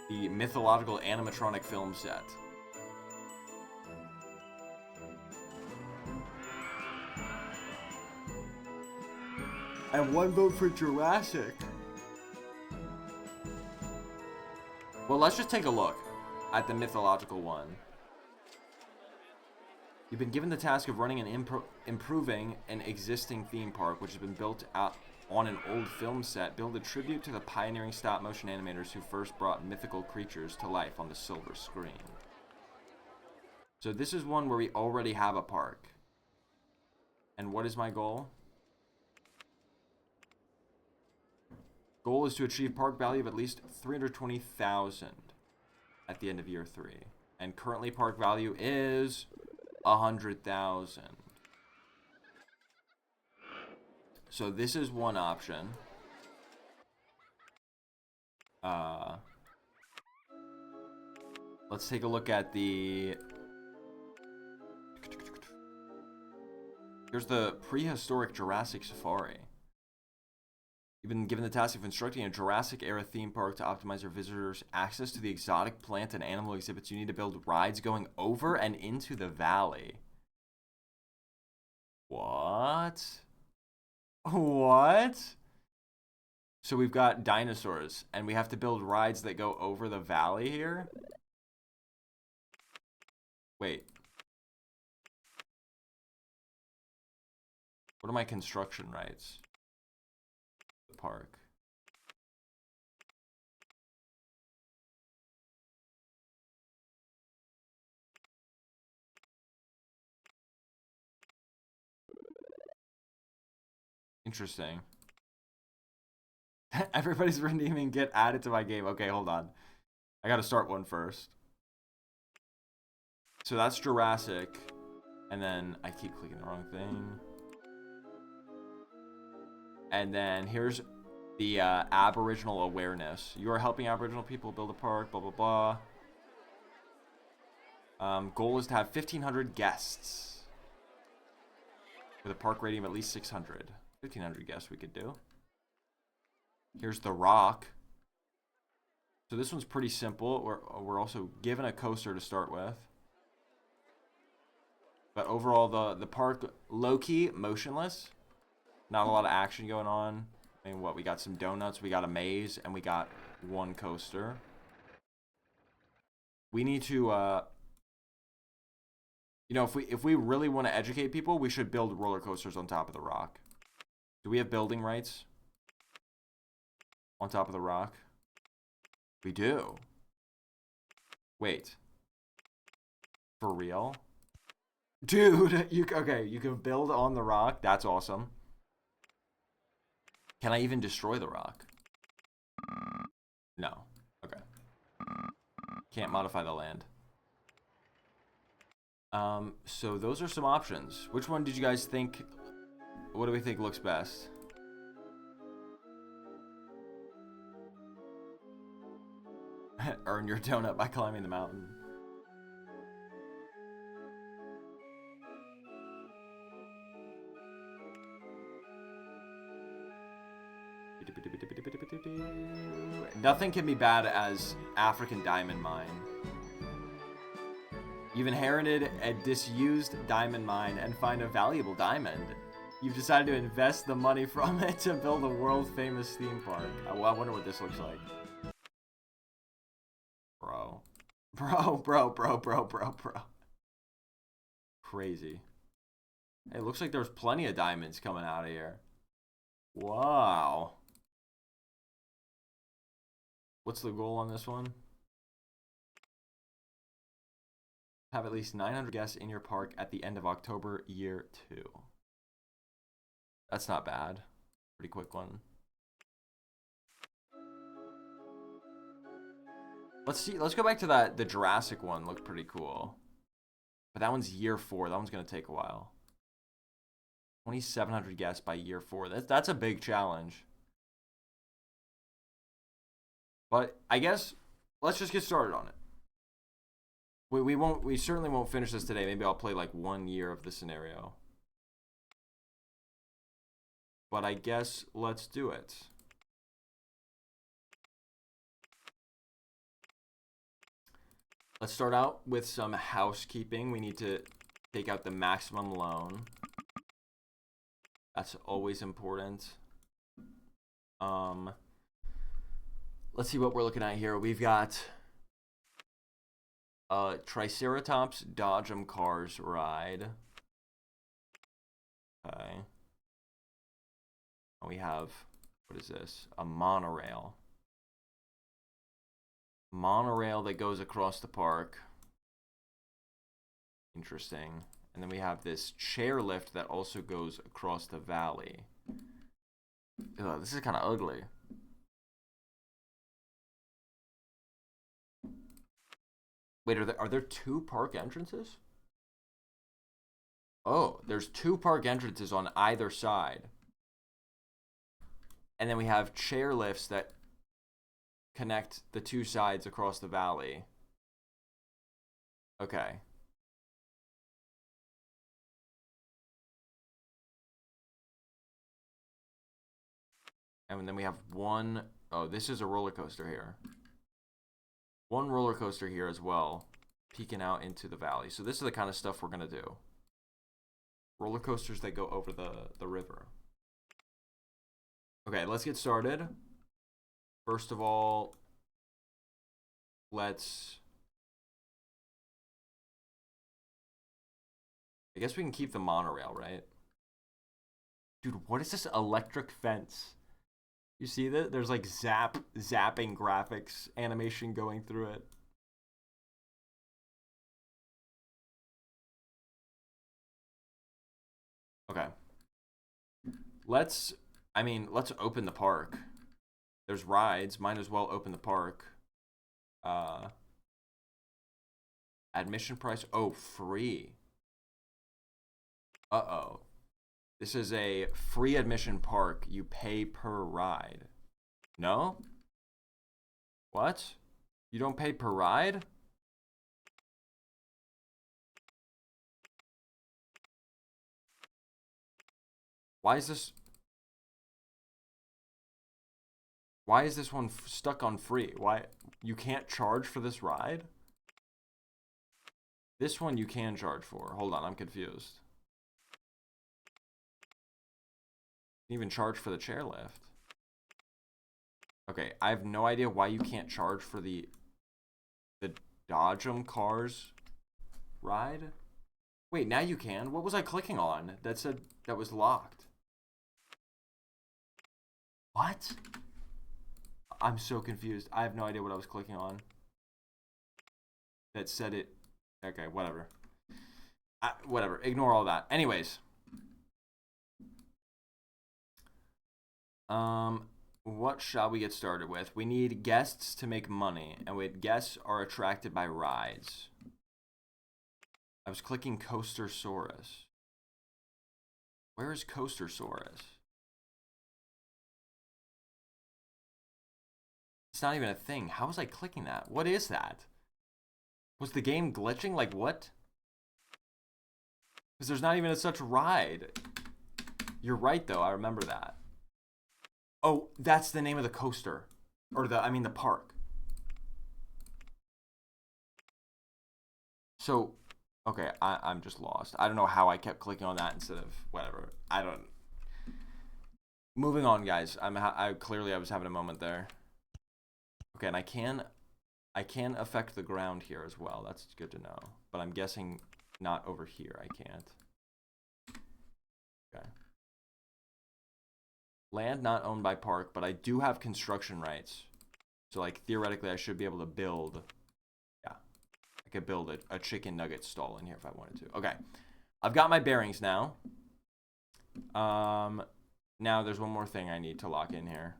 Speaker 2: the mythological animatronic film set. And one vote for Jurassic. Well, let's just take a look at the mythological one. You've been given the task of running and improving an existing theme park, which has been built out on an old film set. Build a tribute to the pioneering stop-motion animators who first brought mythical creatures to life on the silver screen. So this is one where we already have a park. And what is my goal? Goal is to achieve park value of at least 320,000 at the end of year 3. And currently park value is 100,000. So this is one option. Let's take a look at the... Here's the prehistoric Jurassic Safari. You've been given the task of constructing a Jurassic-era theme park to optimize your visitors' access to the exotic plant and animal exhibits. You need to build rides going over and into the valley. What? What? So we've got dinosaurs, and we have to build rides that go over the valley here? Wait. What are my construction rights? Park. Interesting. Everybody's redeeming get added to my game. Okay, hold on. I gotta start one first. So that's Jurassic. And then I keep clicking the wrong thing. And then here's the Aboriginal awareness. You are helping Aboriginal people build a park, blah, blah, blah. Goal is to have 1,500 guests. With a park rating of at least 600. 1,500 guests we could do. Here's the Rock. So this one's pretty simple. We're also given a coaster to start with. But overall, the park, low-key, motionless. Not a lot of action going on. I mean, what? We got some donuts, we got a maze, and we got one coaster. We need to, you know, if we really want to educate people, we should build roller coasters on top of the Rock. Do we have building rights on top of the Rock? We do. Wait. For real? Dude, you can build on the Rock. That's awesome. Can I even destroy the Rock? No. Okay. Can't modify the land. So those are some options. Which one did you guys think? What do we think looks best? Earn your donut by climbing the mountain. Nothing can be bad as African diamond mine. You've inherited a disused diamond mine and find a valuable diamond. You've decided to invest the money from it to build a world-famous theme park. I wonder what this looks like. Bro. Crazy. Hey, it looks like there's plenty of diamonds coming out of here. Wow. What's the goal on this one? Have at least 900 guests in your park at the end of October, year 2. That's not bad. Pretty quick one. Let's see. Let's go back to that. The Jurassic one looked pretty cool. But that one's year 4. That one's going to take a while. 2,700 guests by year 4. That's a big challenge. But I guess let's just get started on it. We certainly won't finish this today. Maybe I'll play like 1 year of the scenario. But I guess let's do it. Let's start out with some housekeeping. We need to take out the maximum loan. That's always important. Let's see what we're looking at here. We've got Triceratops Dodge 'em Cars ride. Okay. And we have, what is this? A monorail. Monorail that goes across the park. Interesting. And then we have this chairlift that also goes across the valley. Ugh, this is kind of ugly. Wait, are there 2 park entrances? Oh, there's 2 park entrances on either side. And then we have chairlifts that connect the 2 sides across the valley. Okay. And then we have one, oh, this is a roller coaster here. One roller coaster here as well, peeking out into the valley. So this is the kind of stuff we're going to do. Roller coasters that go over the river. Okay, let's get started. First of all, I guess we can keep the monorail, right? Dude, what is this electric fence? You see that? There's like zapping graphics animation going through it. Okay. Let's open the park. There's rides. Might as well open the park. Admission price. Oh, free. Uh-oh. This is a free admission park. You pay per ride. No? What? You don't pay per ride? Why is this one stuck on free? Why? You can't charge for this ride? This one you can charge for. Hold on, I'm confused. You can even charge for the chairlift. Okay, I have no idea why you can't charge for the Dodge 'em Cars ride. Wait, now you can. What was I clicking on that said that was locked? What? I'm so confused. I have no idea what I was clicking on. That said it. Okay, whatever. Whatever. Ignore all that. Anyways. What shall we get started with? We need guests to make money, and guests are attracted by rides. I was clicking Coastersaurus. Where is Coastersaurus? It's not even a thing. How was I clicking that? What is that? Was the game glitching? Like what? Because there's not even a such ride. You're right though, I remember that. Oh, that's the name of the coaster. Or the park. So, okay, I'm just lost. I don't know how I kept clicking on that instead of whatever. I don't. Moving on, guys. Clearly I was having a moment there. Okay, and I can affect the ground here as well. That's good to know. But I'm guessing not over here. I can't. Okay. Land not owned by park, but I do have construction rights. So, like, theoretically, I should be able to build. Yeah. I could build a chicken nugget stall in here if I wanted to. Okay. I've got my bearings now. Now there's one more thing I need to lock in here.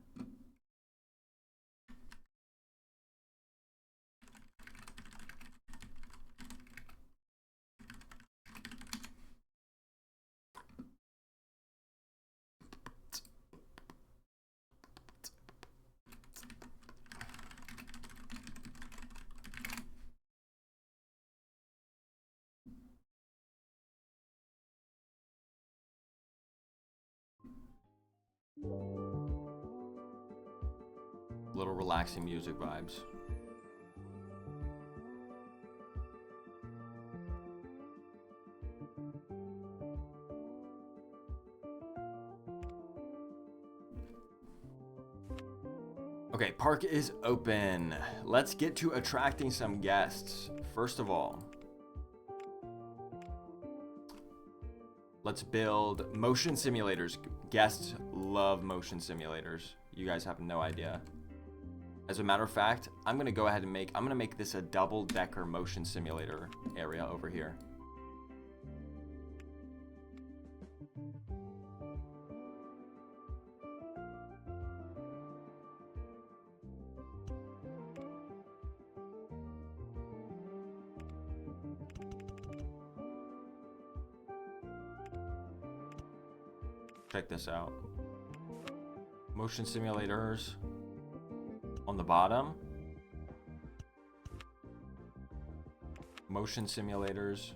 Speaker 2: Little relaxing music vibes. Okay, park is open. Let's get to attracting some guests. First of all, let's build motion simulators. Guests love motion simulators. You guys have no idea. As a matter of fact, I'm gonna go ahead and I'm gonna make this a double-decker motion simulator area over here. Check this out. Motion simulators on the bottom. Motion simulators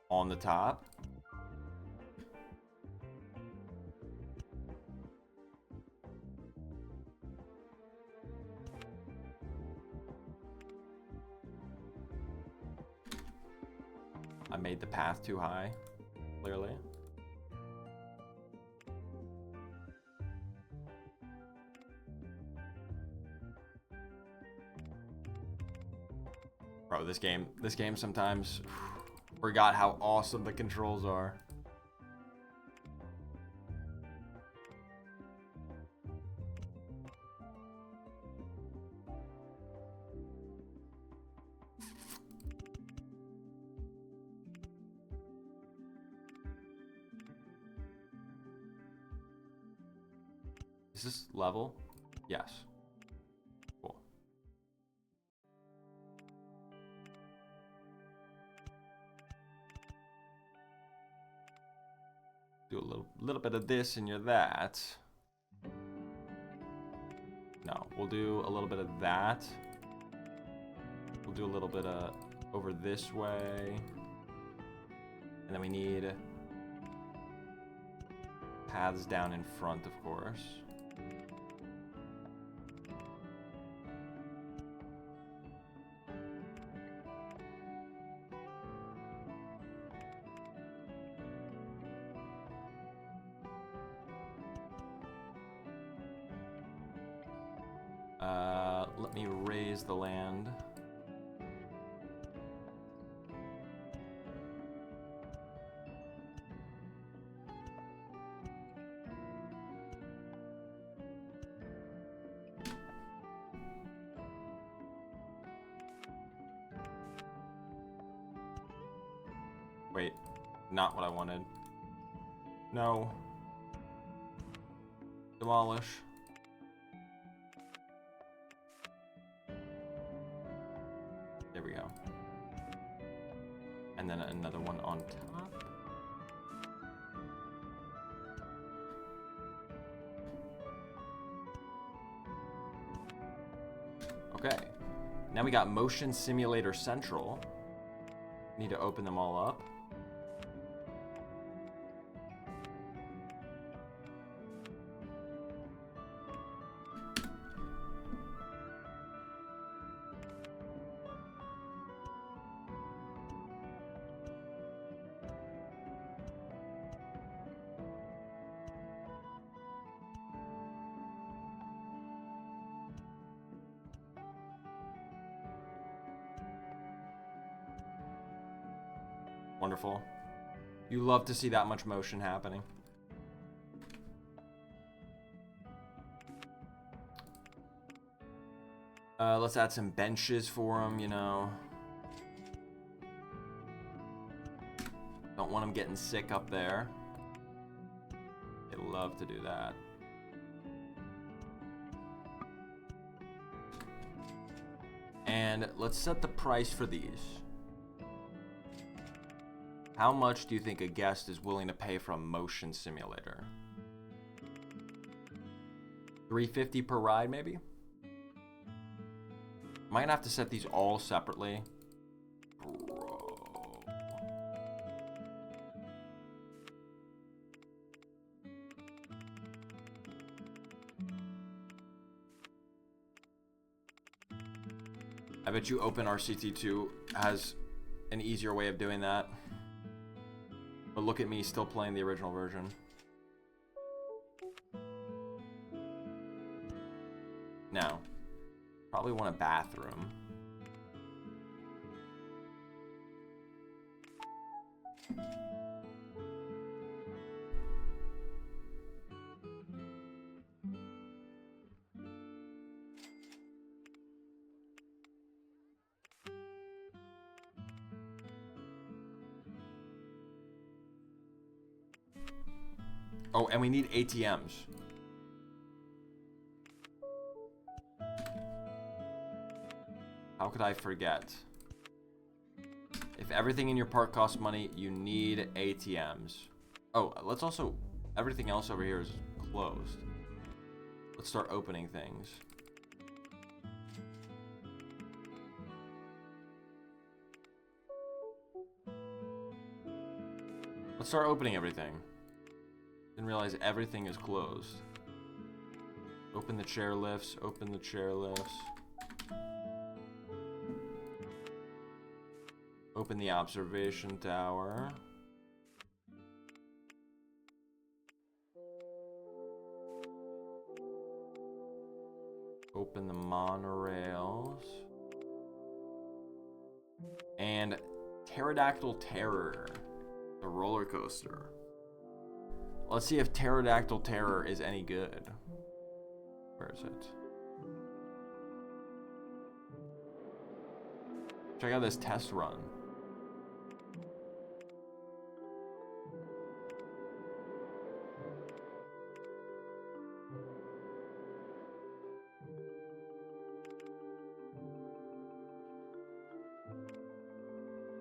Speaker 2: on the top. I made the path too high, clearly. Bro, this game sometimes forgot how awesome the controls are. Is this level? Yes. Cool. Do a little bit of this and you're that. No, we'll do a little bit of that. We'll do a little bit of over this way. And then we need paths down in front, of course. Let me raise the land. Wait, not what I wanted. No. Demolish. There we go. And then another one on top. Okay. Now we got Motion Simulator Central. Need to open them all up. Wonderful. You love to see that much motion happening. Let's add some benches for them, you know. Don't want them getting sick up there. They love to do that. And let's set the price for these. How much do you think a guest is willing to pay for a motion simulator? $350 per ride, maybe? Am I gonna have to set these all separately? Bro. I bet you OpenRCT2 has an easier way of doing that. But look at me still playing the original version. Now, probably want a bathroom. Oh, and we need ATMs. How could I forget? If everything in your park costs money, you need ATMs. Oh, let's also... Everything else over here is closed. Let's start opening things. Let's start opening everything. Didn't realize everything is closed. Open the chair lifts, open the chair lifts. Open the observation tower. Open the monorails. And Pterodactyl Terror, the roller coaster. Let's see if Pterodactyl Terror is any good. Where is it? Check out this test run.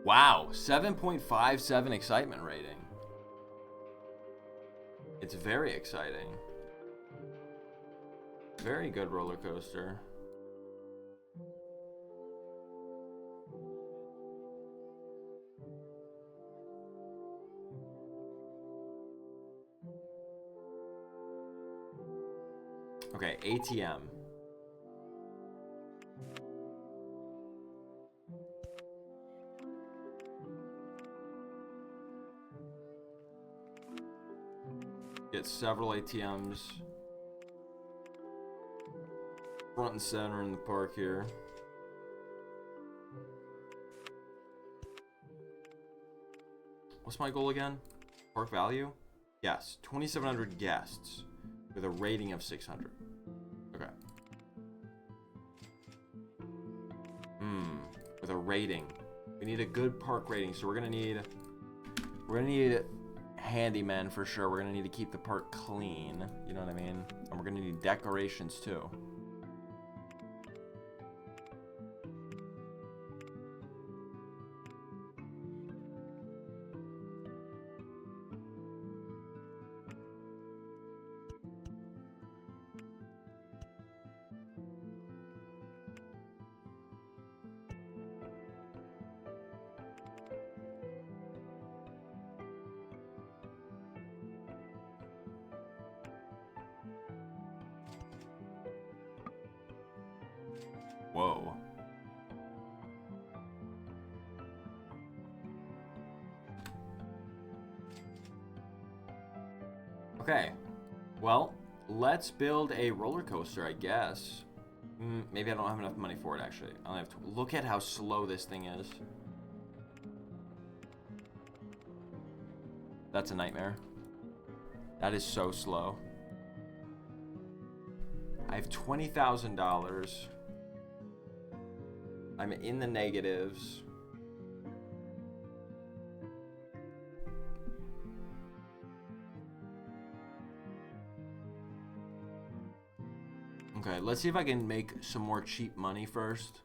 Speaker 2: Wow, 7.57 excitement rating. It's very exciting. Very good roller coaster. Okay, ATM. Get several ATMs front and center in the park here. What's my goal again? Park value? Yes, 2,700 guests with a rating of 600. Okay. With a rating. We need a good park rating, so we're gonna need handymen for sure. We're gonna need to keep the park clean. You know what I mean? And we're gonna need decorations too. Whoa. Okay. Well, let's build a roller coaster, I guess. Maybe I don't have enough money for it, actually. I'll have to look at how slow this thing is. That's a nightmare. That is so slow. I have $20,000. I'm in the negatives. Okay, let's see if I can make some more cheap money first.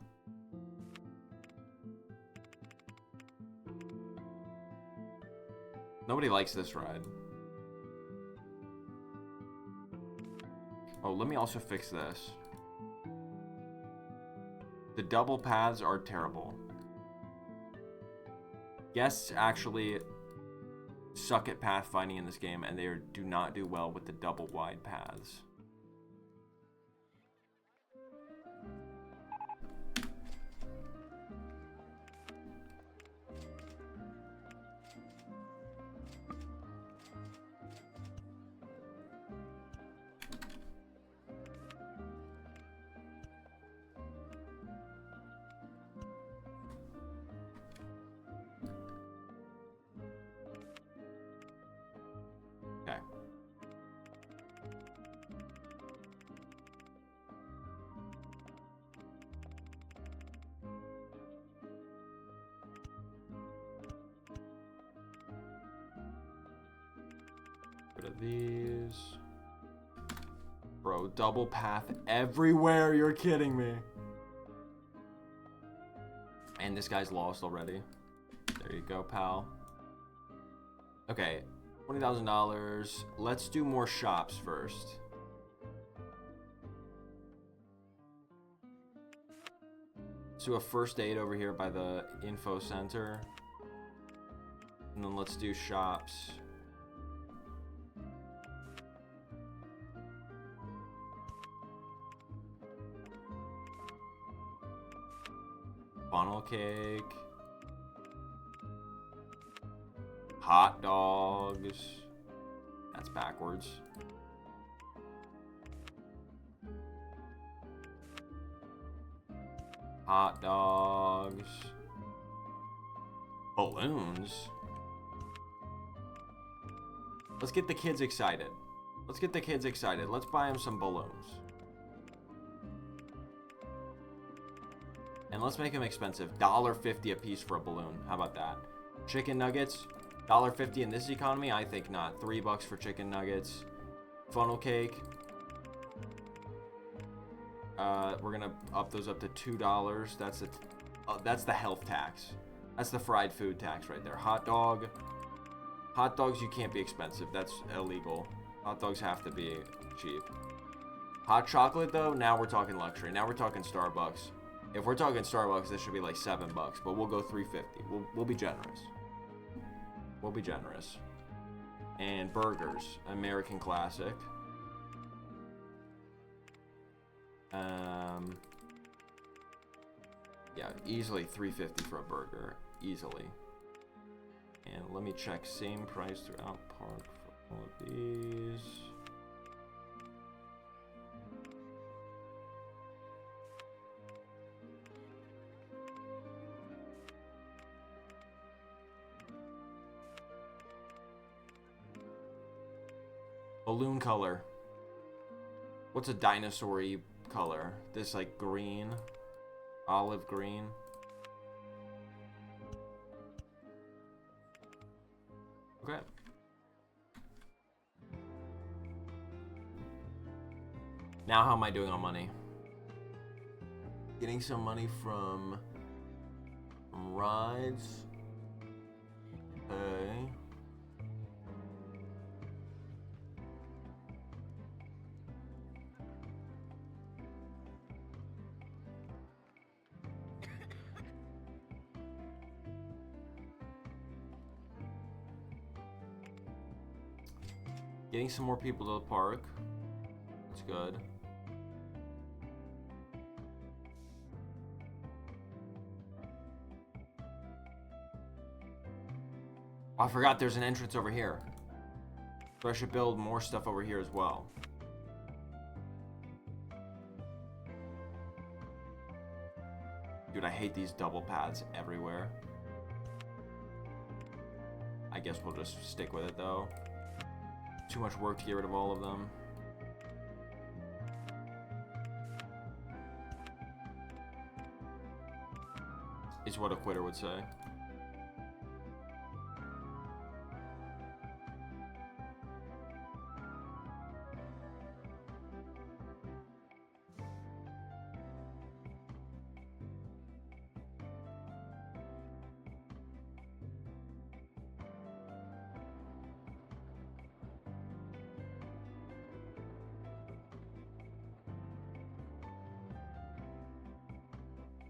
Speaker 2: Nobody likes this ride. Oh, let me also fix this. The double paths are terrible. Guests actually suck at pathfinding in this game, and they do not do well with the double wide paths. Okay. Rid of these. Bro, double path everywhere. You're kidding me. And this guy's lost already. There you go, pal. Okay, $20,000. Let's do more shops first. Let's do a first aid over here by the info center. And then let's do shops. Funnel cake. Hot dogs. That's backwards. Hot dogs. Balloons. Let's get the kids excited. Let's get the kids excited. Let's buy them some balloons. And let's make them expensive. $1.50 a piece for a balloon. How about that? Chicken nuggets. $1.50 in this economy? I think not. $3 for chicken nuggets. Funnel cake. We're gonna up those up to $2. That's the health tax. That's the fried food tax right there. Hot dog. Hot dogs, you can't be expensive. That's illegal. Hot dogs have to be cheap. Hot chocolate though, now we're talking luxury. Now we're talking Starbucks. If we're talking Starbucks, this should be like $7, but we'll go $3.50. We'll be generous. We'll be generous. And burgers, American classic. Yeah, easily $3.50 for a burger, easily. And let me check same price throughout park for all of these. Balloon color. What's a dinosaur-y color? This like green, olive green. Okay. Now how am I doing on money? Getting some money from rides. Okay. Getting some more people to the park. That's good. Oh, I forgot there's an entrance over here. So I should build more stuff over here as well. Dude, I hate these double paths everywhere. I guess we'll just stick with it though. Too much work to get rid of all of them. Is what a quitter would say.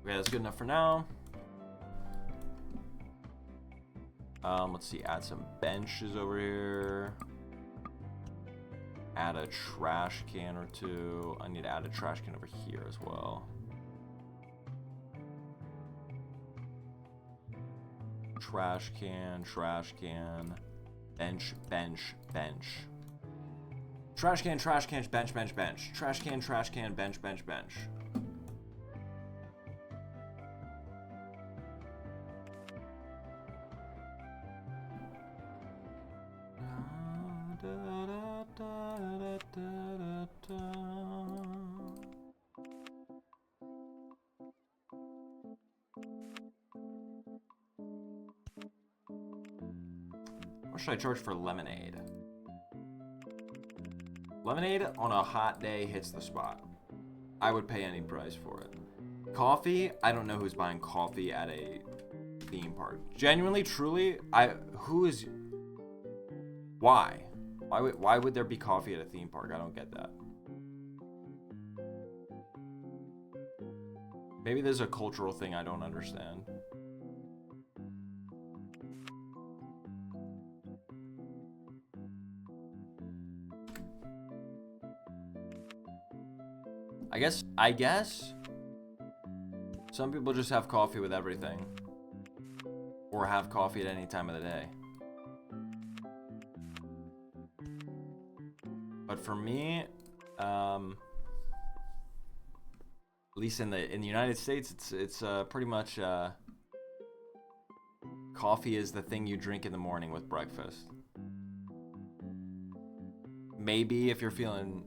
Speaker 2: Okay, that's good enough for now. Let's see, add some benches over here. Add a trash can or two. I need to add a trash can over here as well. Trash can, bench, bench, bench. Trash can, bench, bench, bench. Trash can, bench, bench, bench. What should I charge for lemonade? Lemonade on a hot day hits the spot. I would pay any price for it. Coffee? I don't know who's buying coffee at a theme park. Genuinely, truly, why? Why would there be coffee at a theme park? I don't get that. Maybe there's a cultural thing I don't understand. I guess some people just have coffee with everything. Or have coffee at any time of the day. But for me, at least in the United States, it's pretty much coffee is the thing you drink in the morning with breakfast. Maybe if you're feeling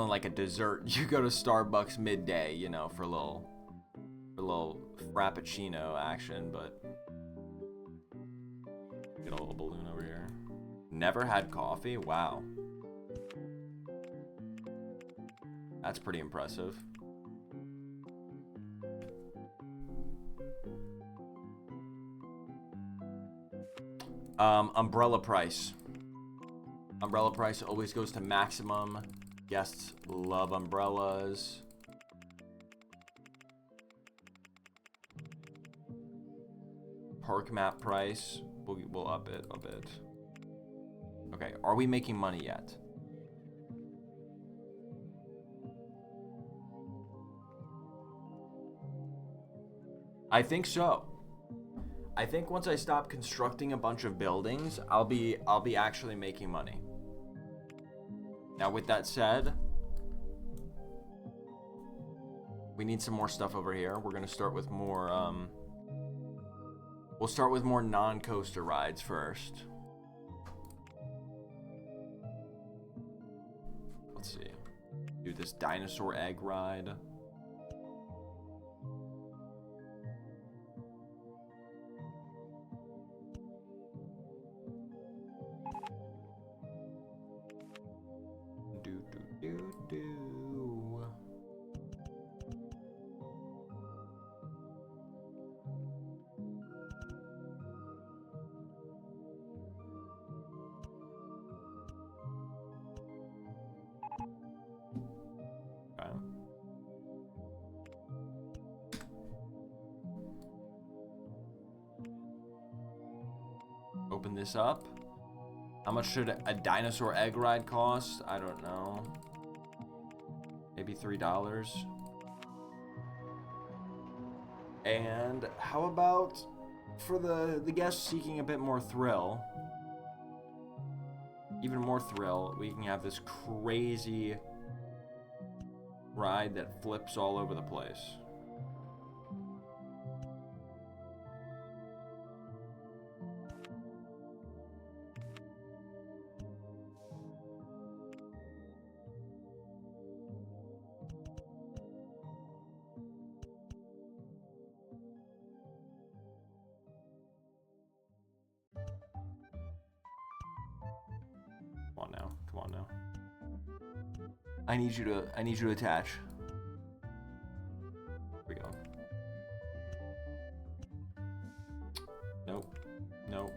Speaker 2: like a dessert, you go to Starbucks midday, you know, for a little frappuccino action, but get a little balloon over here. Never had coffee? Wow. That's pretty impressive. Umbrella price. Umbrella price always goes to maximum. Guests love umbrellas. Park map price. We'll up it a bit. Okay, are we making money yet? I think so. I think once I stop constructing a bunch of buildings, I'll be actually making money. Now with that said, we need some more stuff over here. We're gonna start with more we'll start with more non-coaster rides first. Let's see. Do this dinosaur egg ride. this up. How much should a dinosaur egg ride cost? I don't know. Maybe $3. And how about for the guests seeking a bit more thrill, even more thrill, we can have this crazy ride that flips all over the place. Come on now. I need you to attach. Here we go. Nope. Nope.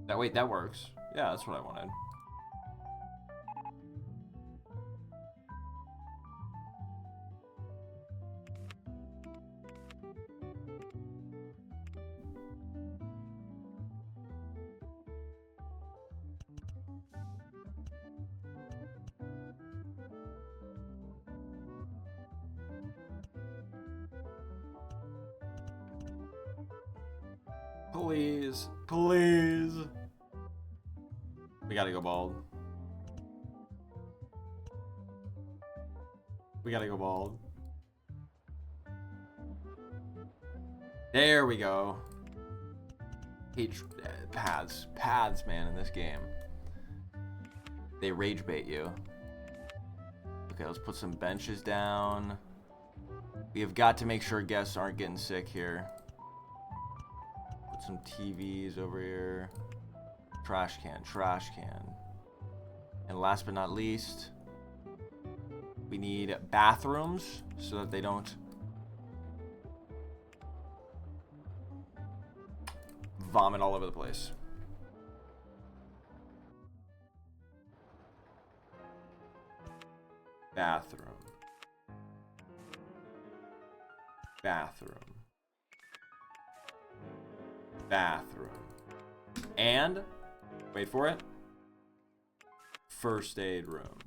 Speaker 2: That works. Yeah, that's what I wanted. Please, please. We gotta go bald. We gotta go bald. There we go. Hate paths, man, in this game. They rage bait you. Okay, let's put some benches down. We have got to make sure guests aren't getting sick here. Put some TVs over here. Trash can. And last but not least, we need bathrooms so that they don't vomit all over the place. Bathroom. And, wait for it, first aid room.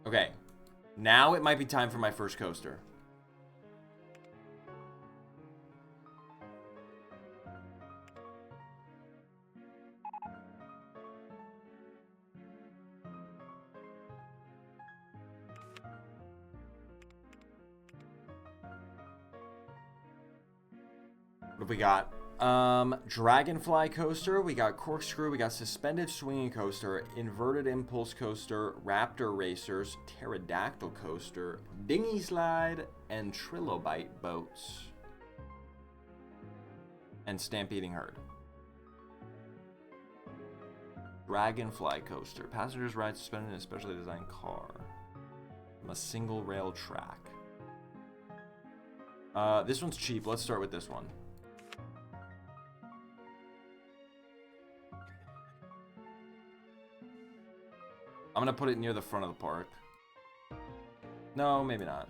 Speaker 2: Okay, now it might be time for my first coaster. What have we got? Dragonfly coaster, we got corkscrew, we got suspended swinging coaster, inverted impulse coaster, raptor racers, pterodactyl coaster, dinghy slide, and trilobite boats. And stampeding herd. Dragonfly coaster, passengers ride suspended in a specially designed car from a single rail track. This one's cheap. Let's start with this one. I'm gonna put it near the front of the park. No, maybe not.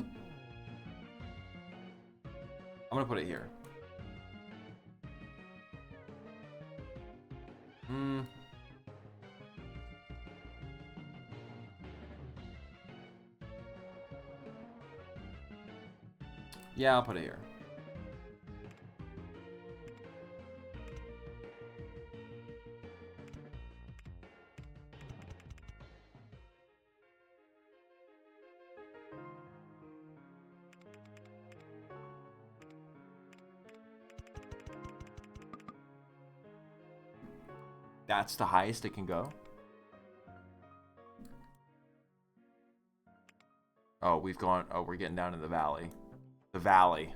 Speaker 2: I'm gonna put it here. Yeah, I'll put it here. That's the highest it can go. Oh, we're getting down to the valley. The valley.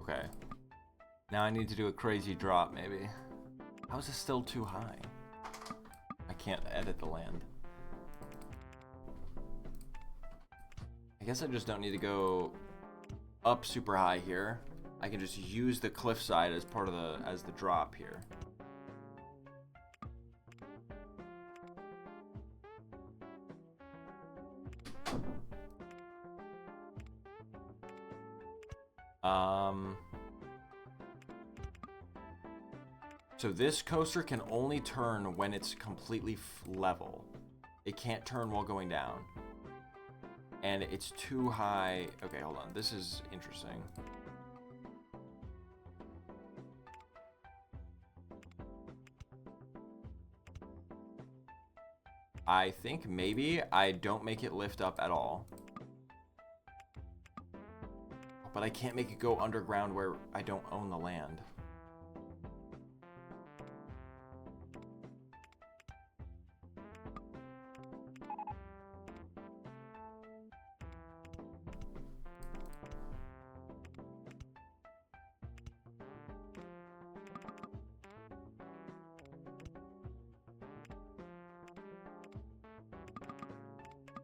Speaker 2: Okay. Now I need to do a crazy drop, maybe. How is this still too high? I can't edit the land. I guess I just don't need to go up super high here, I can just use the cliffside as part of the drop here. So this coaster can only turn when it's completely level. It can't turn while going down. And it's too high. Okay, hold on. This is interesting. I think maybe I don't make it lift up at all. But I can't make it go underground where I don't own the land.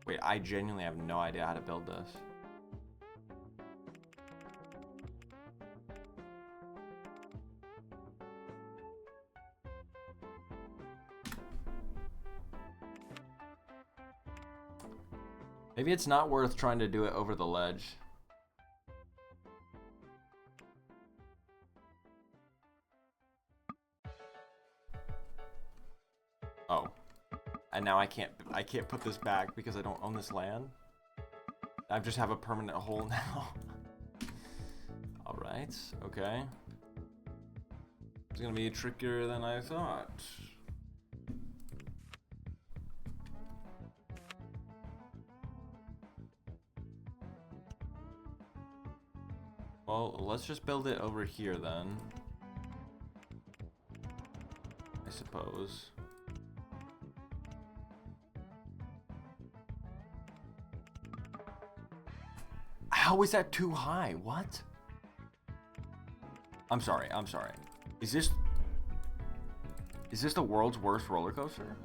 Speaker 2: Wait, I genuinely have no idea how to build this. Maybe it's not worth trying to do it over the ledge. Oh. And now I can't put this back because I don't own this land. I just have a permanent hole now. All right. Okay. It's gonna be trickier than I thought. Well, let's just build it over here then. I suppose. How is that too high? What? I'm sorry. Is this the world's worst roller coaster?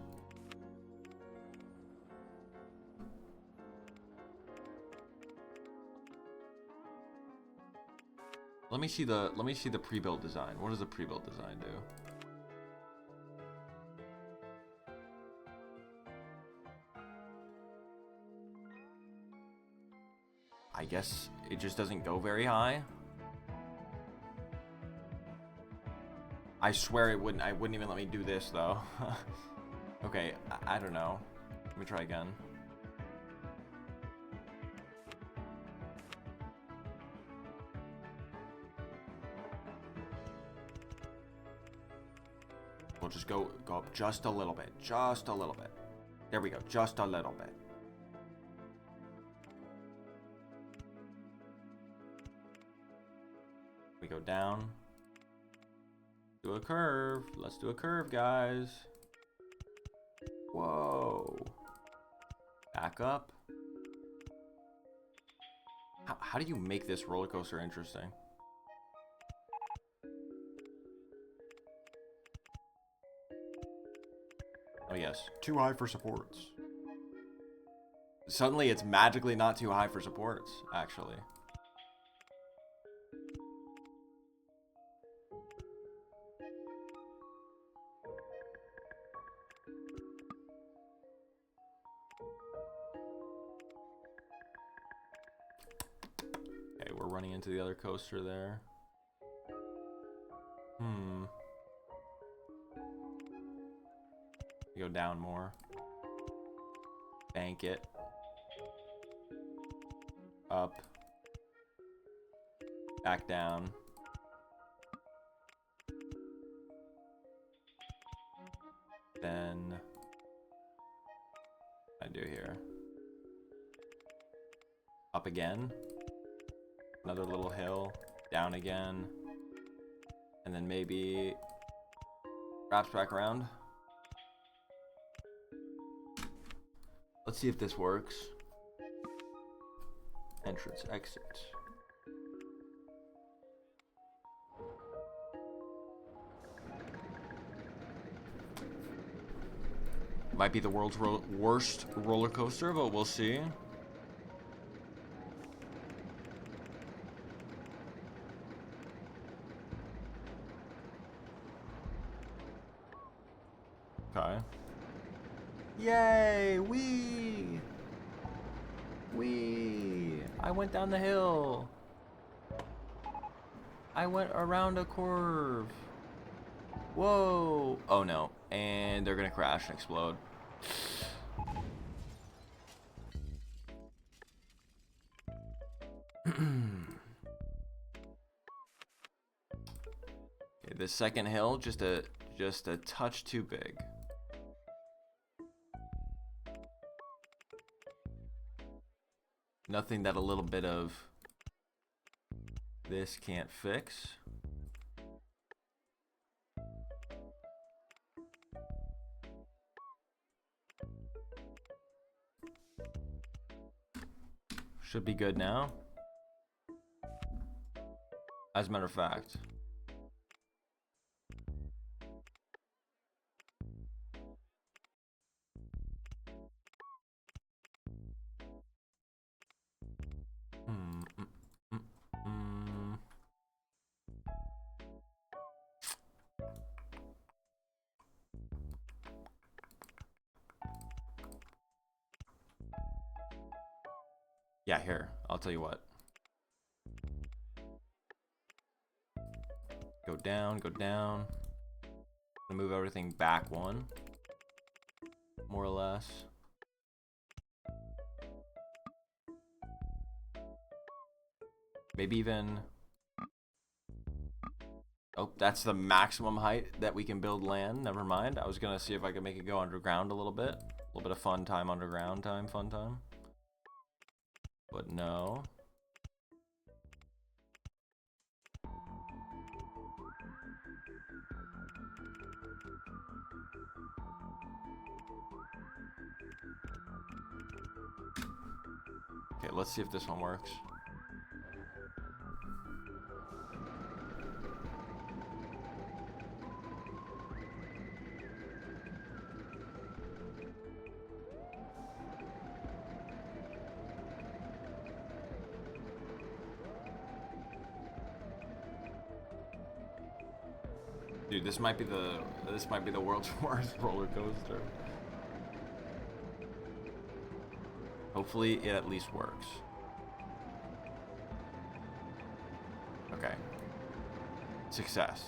Speaker 2: Let me see the pre-built design. What does the pre-built design do? I guess it just doesn't go very high. I swear it wouldn't even let me do this though. Okay, I don't know. Let me try again. We'll just go up just a little bit. Just a little bit. There we go. Just a little bit. We go down. Do a curve. Let's do a curve, guys. Whoa. Back up. How do you make this roller coaster interesting? Oh yes, too high for supports. Suddenly it's magically not too high for supports, actually. Okay, we're running into the other coaster there. Go down more. Bank it. Up. Back down. Then I do here. Up again. Another little hill. Down again. And then maybe wraps back around. Let's see if this works. Entrance, exit. Might be the world's worst roller coaster, but we'll see. Yay! Wee! Wee! I went down the hill. I went around a curve. Whoa! Oh no. And they're gonna crash and explode. Okay, the second hill, just a touch too big. Nothing that a little bit of this can't fix. Should be good now. As a matter of fact. Yeah, here. I'll tell you what. Go down, go down. Gonna move everything back one. More or less. Maybe even... Oh, that's the maximum height that we can build land. Never mind. I was gonna see if I could make it go underground a little bit. A little bit of fun time, underground time, fun time. But no. Okay, let's see if this one works. Dude, this might be the world's worst roller coaster. Hopefully it at least works. Okay. Success.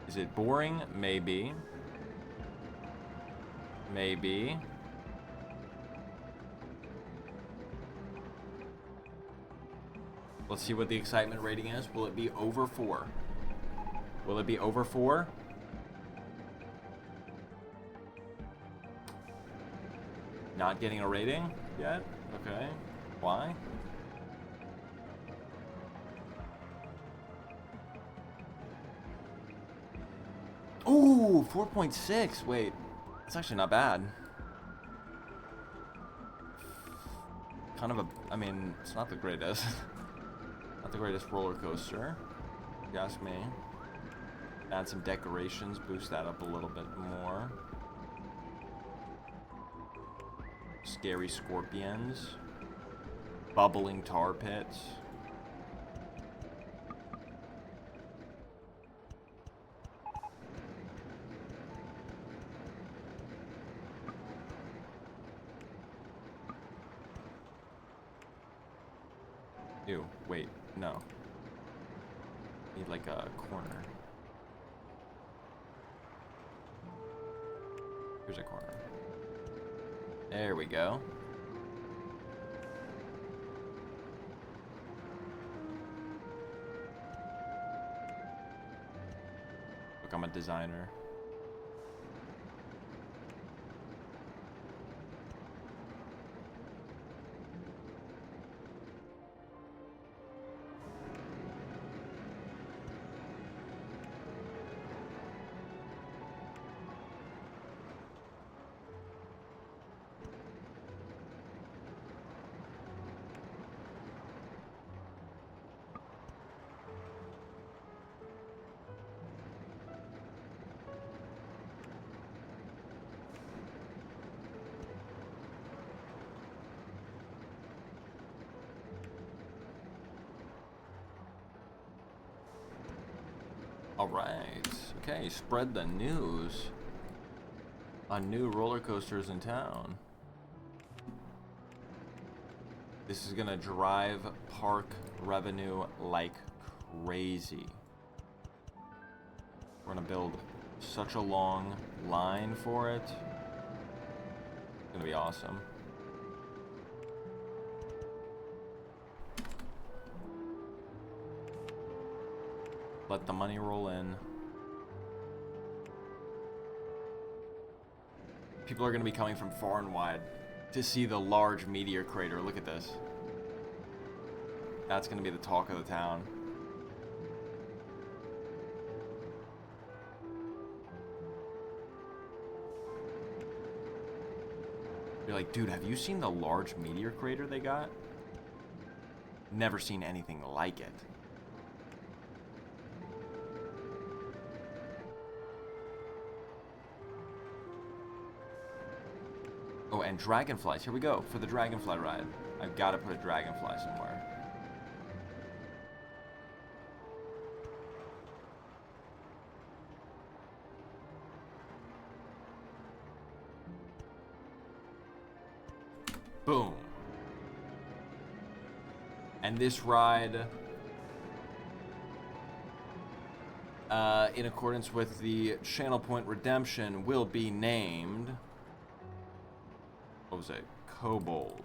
Speaker 2: Is it boring? Maybe. Maybe. Let's see what the excitement rating is. Will it be over 4? Will it be over 4? Not getting a rating yet? Okay. Why? Ooh, 4.6. Wait. That's actually not bad. Kind of a... I mean, it's not the greatest. Not the greatest roller coaster, if you ask me. Add some decorations, boost that up a little bit more. Scary scorpions. Bubbling tar pits. Ew, wait, no. Need like a corner. Here's a corner. There we go. Look, I'm a designer. All right. Okay, spread the news. A new roller coaster's in town. This is gonna drive park revenue like crazy. We're gonna build such a long line for it. It's gonna be awesome. Let the money roll in. People are going to be coming from far and wide to see the large meteor crater. Look at this. That's going to be the talk of the town. You're like, dude, have you seen the large meteor crater they got? Never seen anything like it. Oh, and dragonflies. Here we go for the dragonfly ride. I've got to put a dragonfly somewhere. Boom. And this ride, in accordance with the channel point redemption, will be named... What was it? Kobold.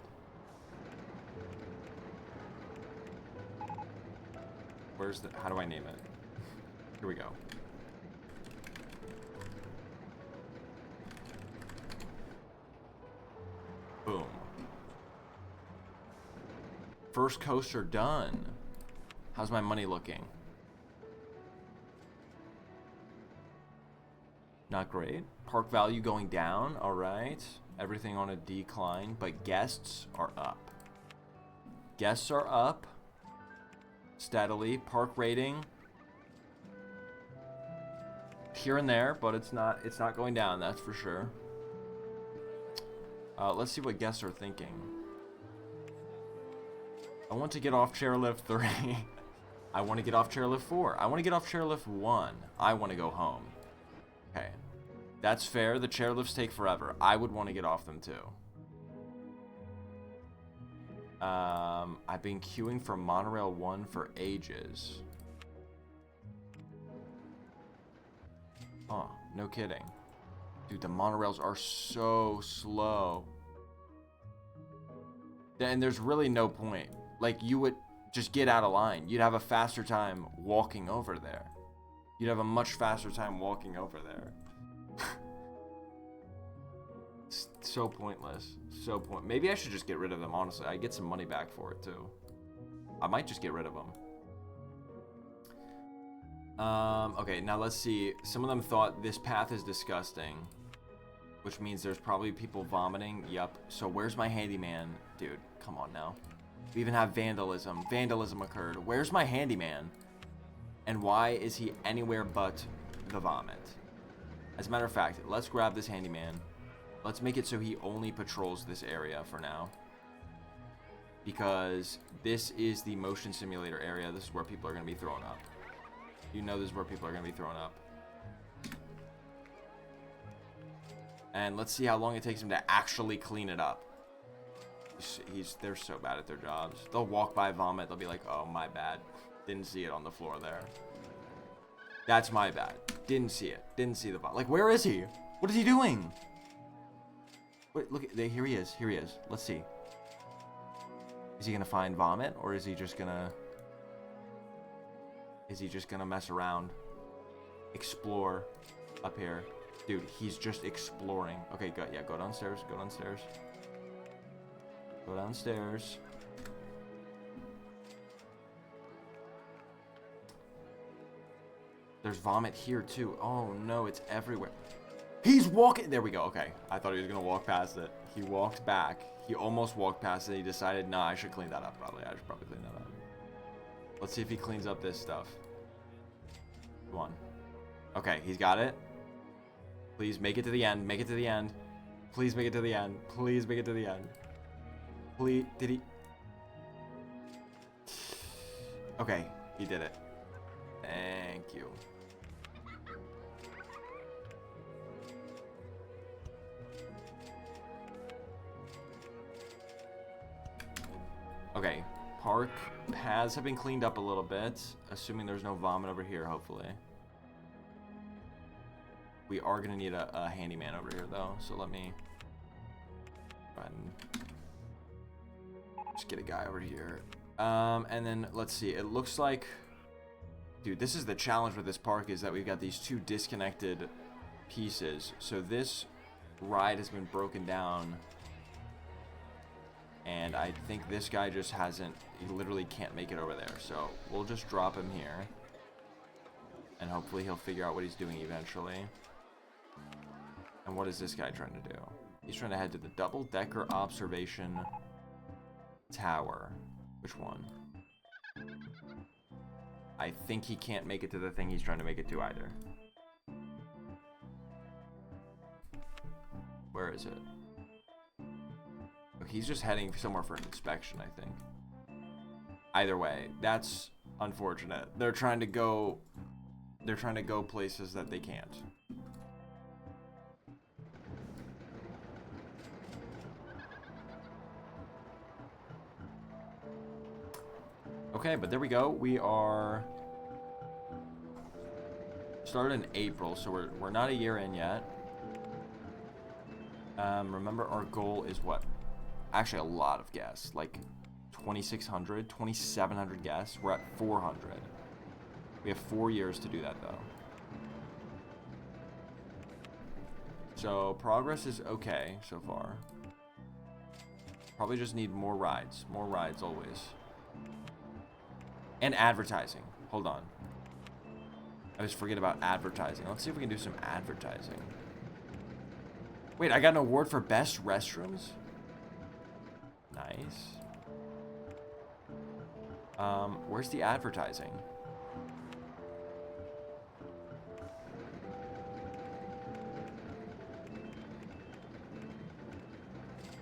Speaker 2: Where's the... How do I name it? Here we go. Boom. First coaster done. How's my money looking? Not great. Park value going down. All right. Everything on a decline, but guests are up. Guests are up steadily. Park rating here and there, but it's not going down, that's for sure. Let's see what guests are thinking. I want to get off chairlift 3. I want to get off chairlift 4. I want to get off chairlift 1. I want to go home. Okay. That's fair. The chairlifts take forever. I would want to get off them too. I've been queuing for Monorail 1 for ages. Oh, no kidding. Dude, the monorails are so slow. And there's really no point. Like, you would just get out of line. You'd have a faster time walking over there. You'd have a much faster time walking over there. So pointless. So maybe I should just get rid of them, honestly. I get some money back for it, too. I might just get rid of them. Okay, now let's see. Some of them thought this path is disgusting, which means there's probably people vomiting. Yup. So where's my handyman? Dude, come on now. We even have vandalism. Vandalism occurred. Where's my handyman? And why is he anywhere but the vomit? As a matter of fact, let's grab this handyman. Let's make it so he only patrols this area for now. Because this is the motion simulator area. This is where people are going to be thrown up. You know this is where people are going to be thrown up. And let's see how long it takes him to actually clean it up. They're so bad at their jobs. They'll walk by, vomit. They'll be like, oh, my bad. Didn't see it on the floor there. That's my bad. Didn't see it. Didn't see the vomit. Like, where is he? What is he doing? Wait, look. Here he is. Here he is. Let's see. Is he going to find vomit? Or is he just going to... Is he just going to mess around? Explore up here. Dude, he's just exploring. Okay, go downstairs. Go downstairs. Go downstairs. There's vomit here too. Oh no, it's everywhere. He's walking. There we go. Okay, I thought he was gonna walk past it. He walked back. He almost walked past it. He decided, nah, I should clean that up. Probably. I should probably clean that up. Let's see if he cleans up this stuff. Come on. Okay, he's got it. Please make it to the end. Make it to the end. Please make it to the end. Please make it to the end. Please. Did he? Okay, he did it. Thank you. Okay, park paths have been cleaned up a little bit, assuming there's no vomit over here, hopefully. We are going to need a handyman over here, though, so let me go ahead and just get a guy over here. And then, let's see, it looks like... Dude, this is the challenge with this park, is that we've got these two disconnected pieces. So this ride has been broken down, and I think this guy just hasn't... He literally can't make it over there, so we'll just drop him here. And hopefully he'll figure out what he's doing eventually. And what is this guy trying to do? He's trying to head to the double-decker observation tower. Which one? I think he can't make it to the thing he's trying to make it to either. Where is it? Oh, he's just heading somewhere for an inspection, I think. Either way, that's unfortunate. They're trying to go places that they can't. Okay, but there we go. We are started in April, so we're not a year in yet. Remember, our goal is what? Actually, a lot of guests, like 2,600, 2,700 guests. We're at 400. We have 4 years to do that, though. So progress is okay so far. Probably just need more rides. More rides always. And advertising. Hold on. I just forget about advertising. Let's see if we can do some advertising. Wait, I got an award for best restrooms? Nice. Where's the advertising?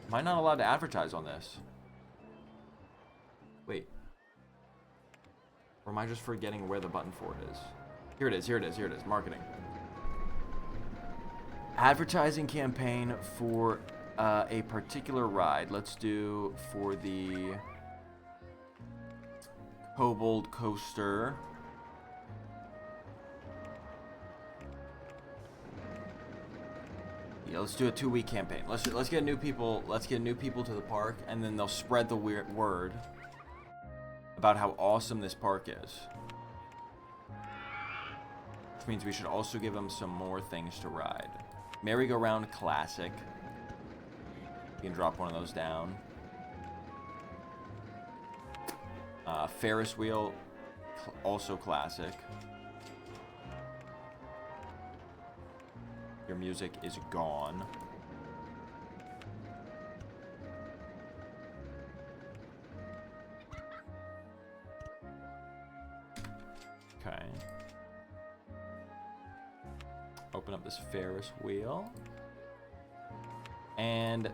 Speaker 2: Am I not allowed to advertise on this? Wait. Or am I just forgetting where the button for it is? Here it is, here it is, here it is. Marketing. Advertising campaign for a particular ride. Let's do for the Kobold Coaster. Yeah, let's do a 2-week campaign. Let's get new people. Let's get new people to the park, and then they'll spread the word about how awesome this park is. Which means we should also give them some more things to ride. Merry-go-round classic. You can drop one of those down. Ferris wheel, also classic. Your music is gone. Okay. Open up this Ferris wheel. And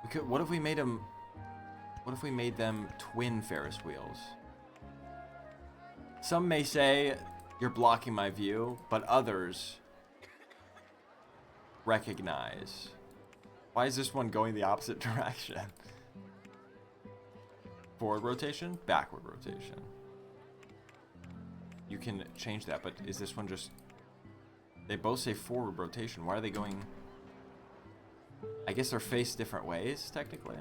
Speaker 2: we could, what if we made them twin Ferris wheels? Some may say you're blocking my view, but others recognize. Why is this one going the opposite direction? Forward rotation, backward rotation. You can change that, but is this one just... They both say forward rotation. Why are they going... I guess they're faced different ways, technically.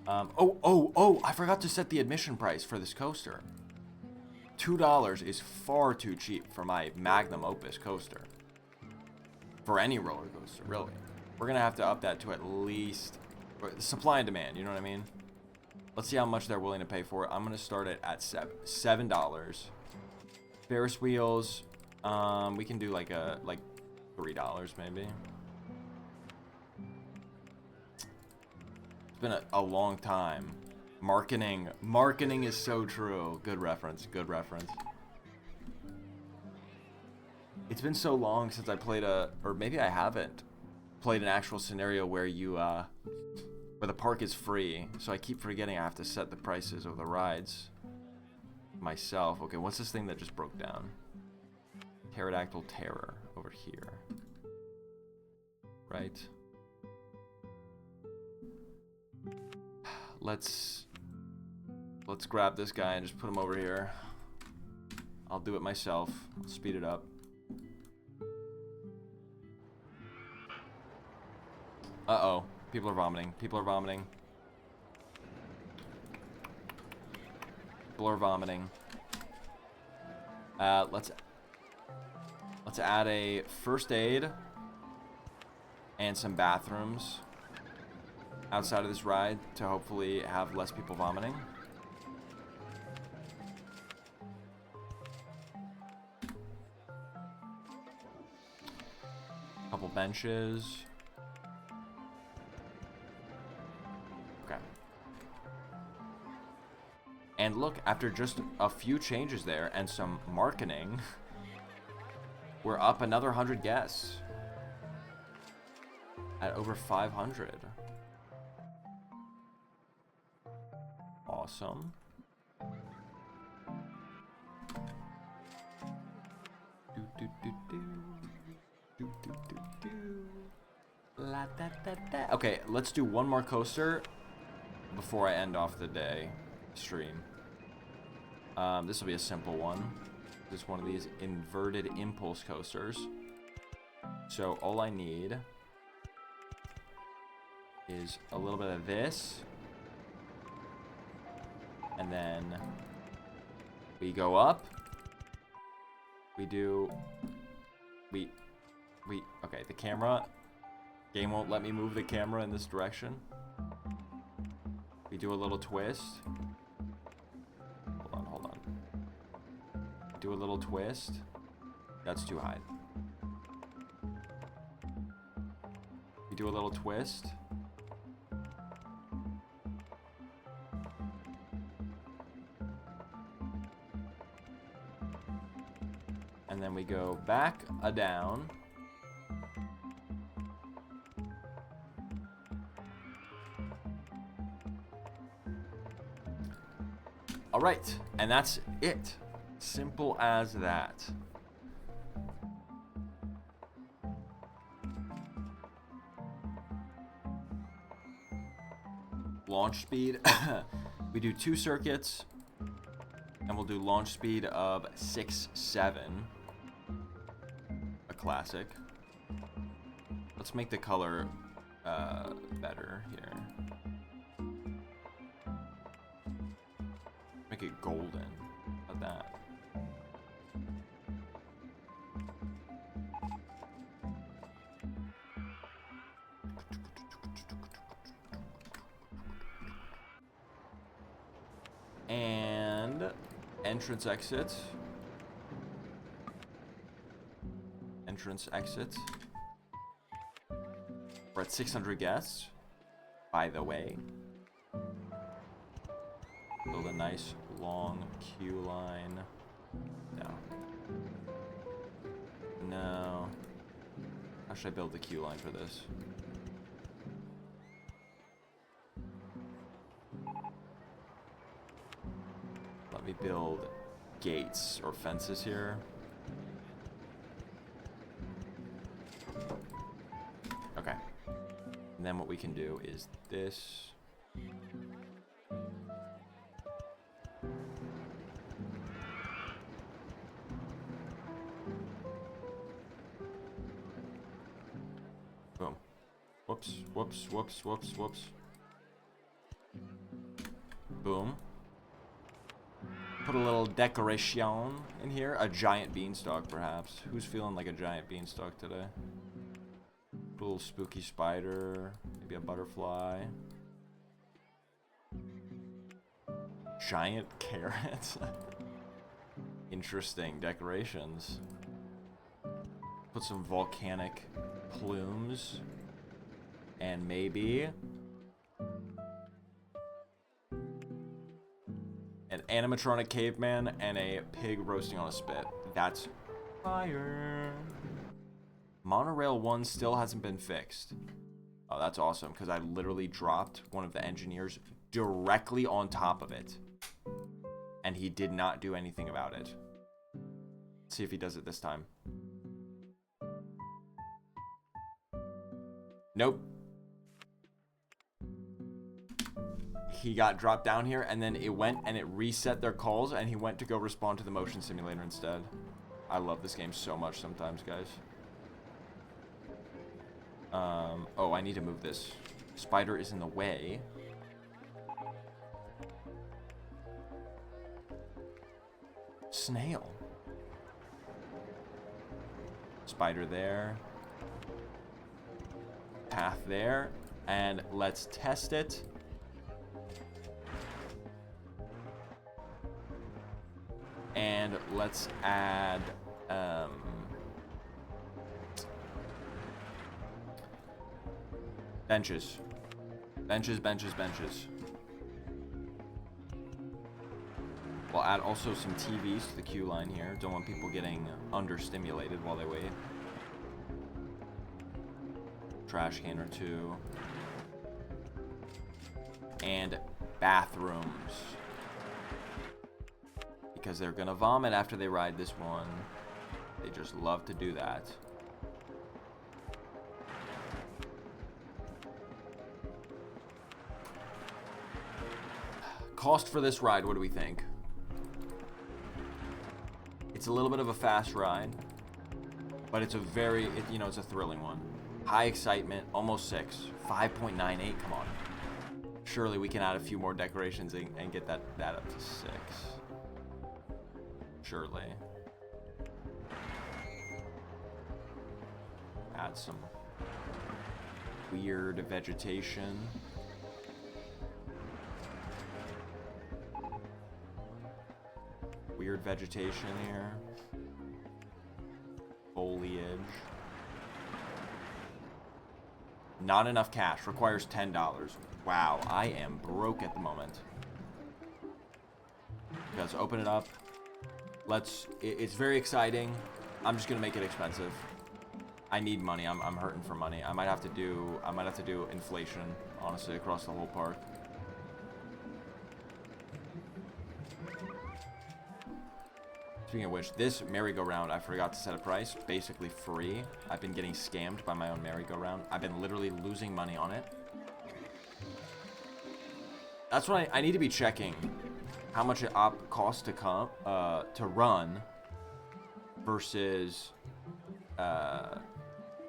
Speaker 2: Oh, I forgot to set the admission price for this coaster. $2 is far too cheap for my magnum opus coaster. For any roller coaster, really. We're going to have to up that to at least... Supply and demand, you know what I mean? Let's see how much they're willing to pay for it. I'm going to start it at $7. Ferris wheels, we can do like $3 maybe. It's been a long time. Marketing is so true. Good reference, good reference. It's been so long since I played or maybe I haven't played an actual scenario where you where the park is free. So I keep forgetting I have to set the prices of the rides myself. Okay, what's this thing that just broke down? Pterodactyl Terror over here. Right? let's grab this guy and just put him over here. I'll do it myself. I'll speed it up. Uh-oh. People are vomiting. People are vomiting. People are vomiting. Let's add a first aid and some bathrooms outside of this ride to hopefully have less people vomiting. Couple benches. Okay. And look, after just a few changes there and some marketing, we're up another 100 guests at over 500. Awesome. Do, do, do, do. Do, do, do, do. La, da, da, da. Okay, let's do one more coaster before I end off the day stream. This will be a simple one. Just one of these inverted impulse coasters. So all I need is a little bit of this, and then we go up. Okay, the camera. Game won't let me move the camera in this direction. We do a little twist. Hold on. Do a little twist. That's too high. We do a little twist. And then we go back a down. All right, and that's it. Simple as that. Launch speed. We do 2 circuits, and we'll do launch speed of 6-7. A classic. Let's make the color better here. Make it golden. How about that? And entrance exit. Entrance exit. We're at 600 guests, by the way. Build a nice long queue line. No. How should I build the queue line for this? Let me build gates or fences here. Okay. And then what we can do is this. Boom. Whoops. Boom. Put a little decoration in here. A giant beanstalk, perhaps. Who's feeling like a giant beanstalk today? Put a little spooky spider. Maybe a butterfly. Giant carrot. Interesting decorations. Put some volcanic plumes. And maybe an animatronic caveman and a pig roasting on a spit. That's fire. Monorail 1 still hasn't been fixed. Oh, that's awesome, because I literally dropped one of the engineers directly on top of it. And he did not do anything about it. Let's see if he does it this time. Nope. he got dropped down here, and then it went and it reset their calls, and he went to go respond to the motion simulator instead. I love this game so much sometimes, guys. Oh, I need to move this. Spider is in the way. Snail. Spider there. Path there. And let's test it. And let's add benches. Benches. We'll add also some TVs to the queue line here. Don't want people getting understimulated while they wait. Trash can or two. And bathrooms. Because they're gonna vomit after they ride this one. They just love to do that. Cost for this ride, what do we think? It's a little bit of a fast ride, but it's a very, it's a thrilling one. High excitement, almost 6. 5.98, come on. Surely we can add a few more decorations and get that up to 6. Surely. Add some weird vegetation. Weird vegetation here. Foliage. Not enough cash. Requires $10. Wow, I am broke at the moment. Let's open it up. It's very exciting. I'm just gonna make it expensive. I need money. I'm hurting for money. I might have to do inflation, honestly, across the whole park. Speaking of which, this merry-go-round, I forgot to set a price. Basically free. I've been getting scammed by my own merry-go-round. I've been literally losing money on it. That's what I need to be checking. How much it costs to run versus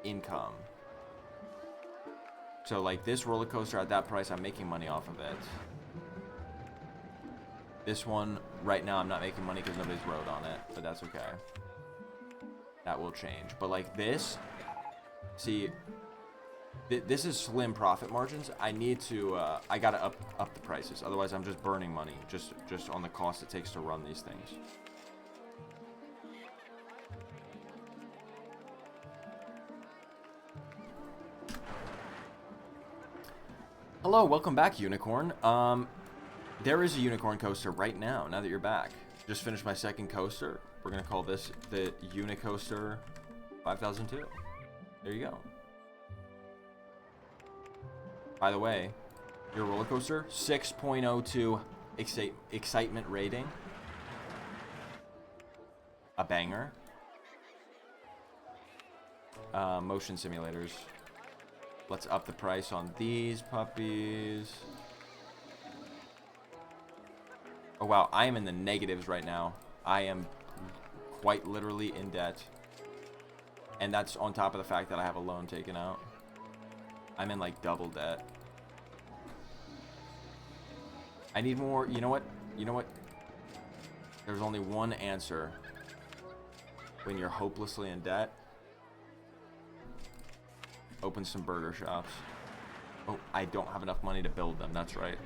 Speaker 2: income. So like this roller coaster at that price, I'm making money off of it. This one, right now, I'm not making money because nobody's rode on it, but that's okay. That will change. But like this, see, this is slim profit margins. I need to, I gotta up the prices. Otherwise, I'm just burning money just on the cost it takes to run these things. Hello, welcome back, Unicorn. There is a unicorn coaster right now that you're back. Just finished my second coaster. We're going to call this the Unicoaster 5002. There you go. By the way, your roller coaster, 6.02 excitement rating. A banger. Motion simulators. Let's up the price on these puppies. Oh wow, I am in the negatives right now. I am quite literally in debt. And that's on top of the fact that I have a loan taken out. I'm in like double debt. I need more, you know what? There's only one answer when you're hopelessly in debt. Open some burger shops. Oh, I don't have enough money to build them, that's right.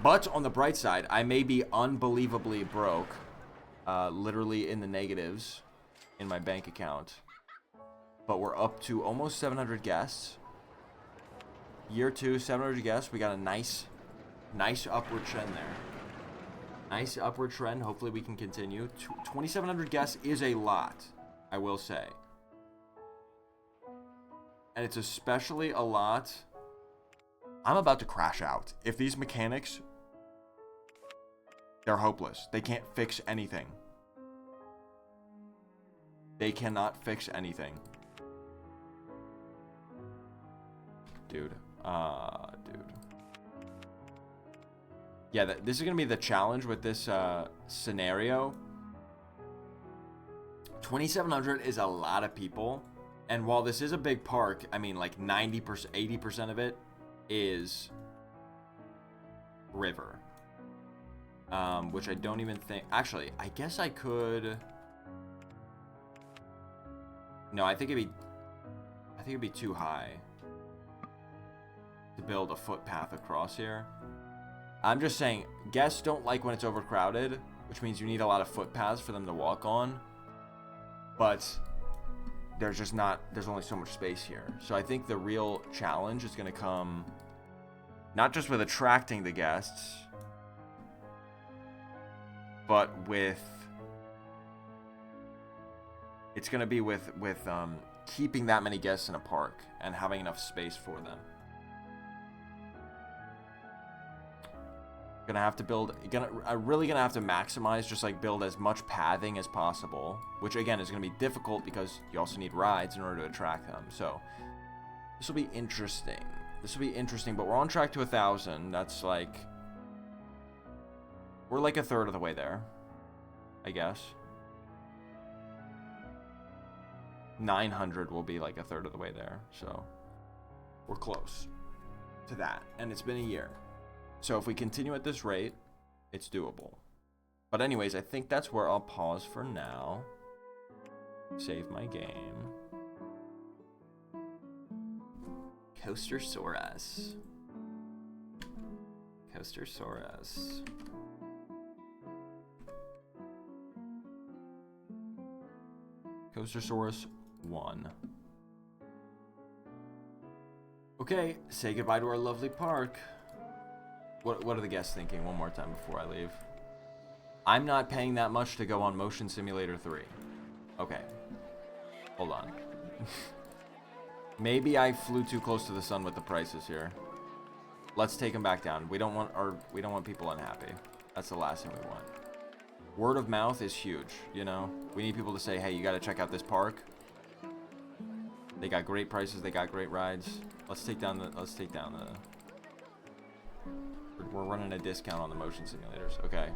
Speaker 2: But on the bright side, I may be unbelievably broke, literally in the negatives in my bank account. But we're up to almost 700 guests. Year 2, 700 guests. We got a nice upward trend there. Nice upward trend. Hopefully we can continue. 2,700 guests is a lot, I will say. And it's especially a lot. I'm about to crash out. If these mechanics, they're hopeless. They can't fix anything. They cannot fix anything. Dude, Dude. Yeah, this is gonna be the challenge with this scenario. 2,700 is a lot of people, and while this is a big park, I mean, like 90%, 80% of it is river. Which I don't even think... Actually, I guess I could... No, I think it'd be too high to build a footpath across here. I'm just saying, guests don't like when it's overcrowded, which means you need a lot of footpaths for them to walk on. But there's only so much space here. So I think the real challenge is going to come not just with attracting the guests, but it's going to be with keeping that many guests in a park and having enough space for them. Really gonna have to maximize, just like build as much pathing as possible, which again is gonna be difficult because you also need rides in order to attract them. So this will be interesting. But we're on track to 1,000. That's like, we're like a third of the way there, I guess. 900 will be like a third of the way there. So we're close to that, and it's been a year. So if we continue at this rate, it's doable. But anyways, I think that's where I'll pause for now. Save my game. Coastersaurus. Coastersaurus 1. Okay, say goodbye to our lovely park. What are the guests thinking? One more time before I leave. I'm not paying that much to go on Motion Simulator 3. Okay. Hold on. Maybe I flew too close to the sun with the prices here. Let's take them back down. We don't want people unhappy. That's the last thing we want. Word of mouth is huge, you know? We need people to say, hey, you gotta check out this park. They got great prices, they got great rides. Let's take down the we're running a discount on the motion simulators. Okay.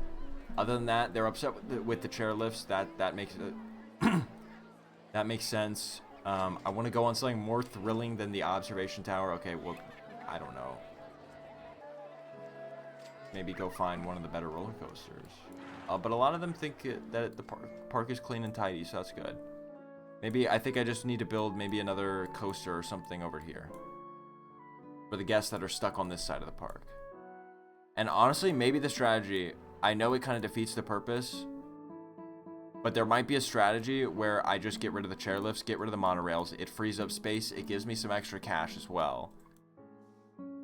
Speaker 2: Other than that, they're upset with the chairlifts. That makes it that makes sense. I want to go on something more thrilling than the observation tower. Okay, well, I don't know. Maybe go find one of the better roller coasters. But a lot of them think that the park is clean and tidy, so that's good. I think I just need to build maybe another coaster or something over here for the guests that are stuck on this side of the park. And honestly, maybe the strategy, I know it kind of defeats the purpose, but there might be a strategy where I just get rid of the chairlifts, get rid of the monorails. It frees up space. It gives me some extra cash as well.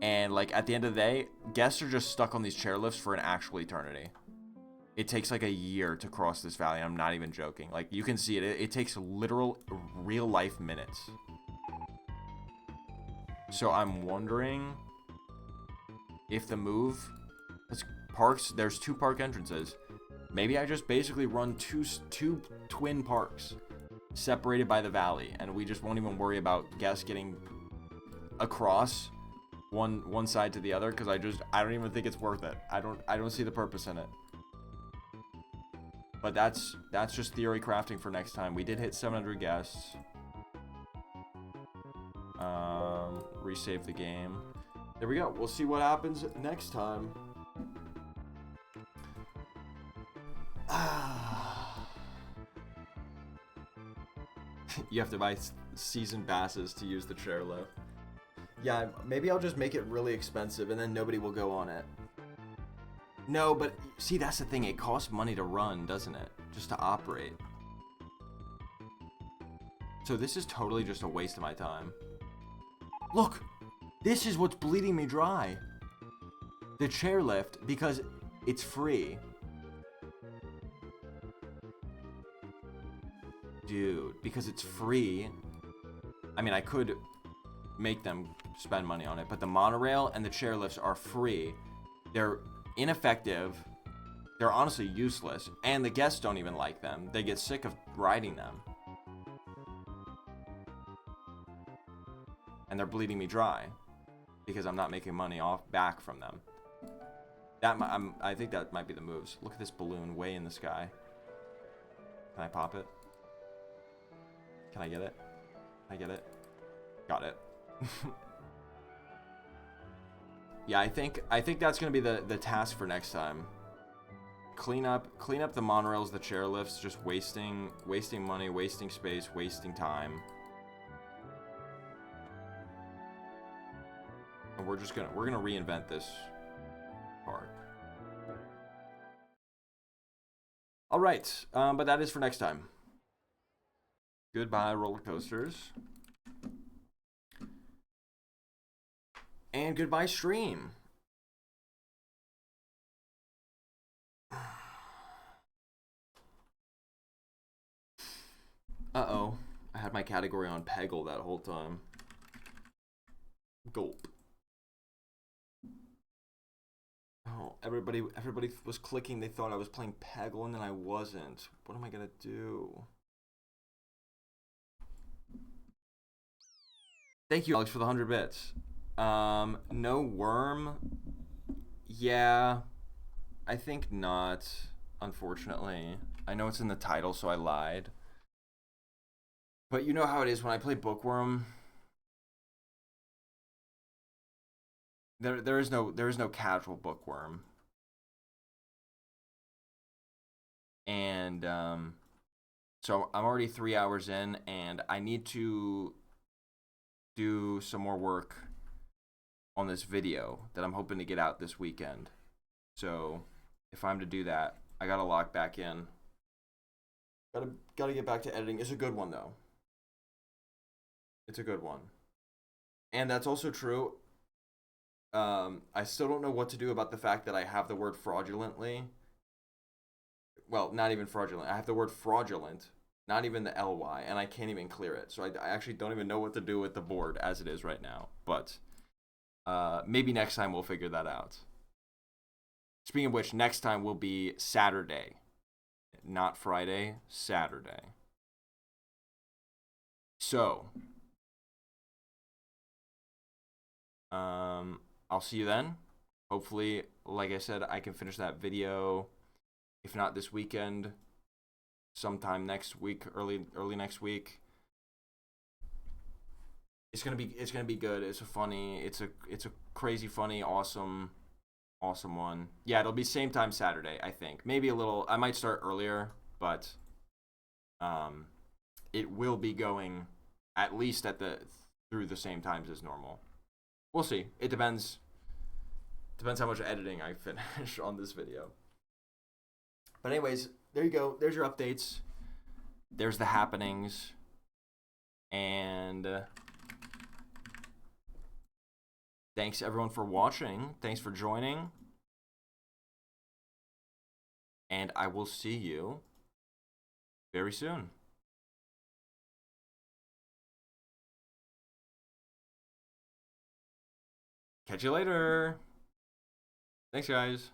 Speaker 2: And like at the end of the day, guests are just stuck on these chairlifts for an actual eternity. It takes like a year to cross this valley. I'm not even joking. Like you can see it. It takes literal real life minutes. So I'm wondering if the move... Parks, there's 2 park entrances. Maybe I just basically run two twin parks separated by the valley, and we just won't even worry about guests getting across one side to the other, because I don't even think it's worth it. I don't see the purpose in it. But that's just theory crafting for next time. We did hit 700 guests. Resave the game. There we go. We'll see what happens next time. You have to buy season passes to use the chairlift. Yeah, maybe I'll just make it really expensive and then nobody will go on it. No, but see, that's the thing. It costs money to run, doesn't it? Just to operate. So this is totally just a waste of my time. Look! This is what's bleeding me dry. The chairlift, because it's free. Dude, because it's free. I mean, I could make them spend money on it, but the monorail and the chairlifts are free. They're ineffective. They're honestly useless, and the guests don't even like them. They get sick of riding them. And they're bleeding me dry. because I'm not making money back from them. I think that might be the moves. Look at this balloon way in the sky. Can I pop it? Can I get it? Can I get it? Got it. Yeah, I think that's gonna be the task for next time. Clean up the monorails, the chairlifts, just wasting money, wasting space, wasting time. And we're gonna reinvent this part. All right, but that is for next time. Goodbye, roller coasters. And goodbye, stream. Uh-oh. I had my category on Peggle that whole time. Gulp. Oh, everybody was clicking. They thought I was playing Peggle, and then I wasn't. What am I gonna do? Thank you, Alex, for the 100 bits. No worm. Yeah, I think not, unfortunately. I know it's in the title, so I lied. But you know how it is when I play Bookworm. There is no casual Bookworm. And so I'm already 3 hours in, and I need to do some more work on this video that I'm hoping to get out this weekend. So if I'm to do that, I gotta lock back in. Gotta get back to editing. It's a good one though. It's a good one. And that's also true. I still don't know what to do about the fact that I have the word fraudulently. Well, not even fraudulent. I have the word fraudulent, not even the ly, and I can't even clear it. So I actually don't even know what to do with the board as it is right now. But maybe next time we'll figure that out. Speaking of which, next time will be Saturday. Not Friday, Saturday. So, I'll see you then. Hopefully, like I said, I can finish that video. If not this weekend, sometime next week, early next week. It's gonna be good. It's a crazy funny, awesome one. Yeah, it'll be same time Saturday, I think. Maybe a little. I might start earlier, but it will be going at least through the same times as normal. We'll see. It depends how much editing I finish on this video. But anyways, there you go. There's your updates. There's the happenings. And thanks everyone for watching. Thanks for joining. And I will see you very soon. Catch you later. Thanks, guys.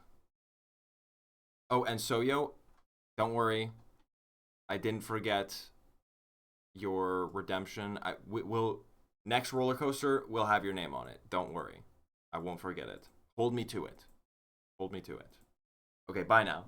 Speaker 2: Oh, and Soyo, don't worry. I didn't forget your redemption. Next roller coaster will have your name on it. Don't worry. I won't forget it. Hold me to it. Hold me to it. Okay, bye now.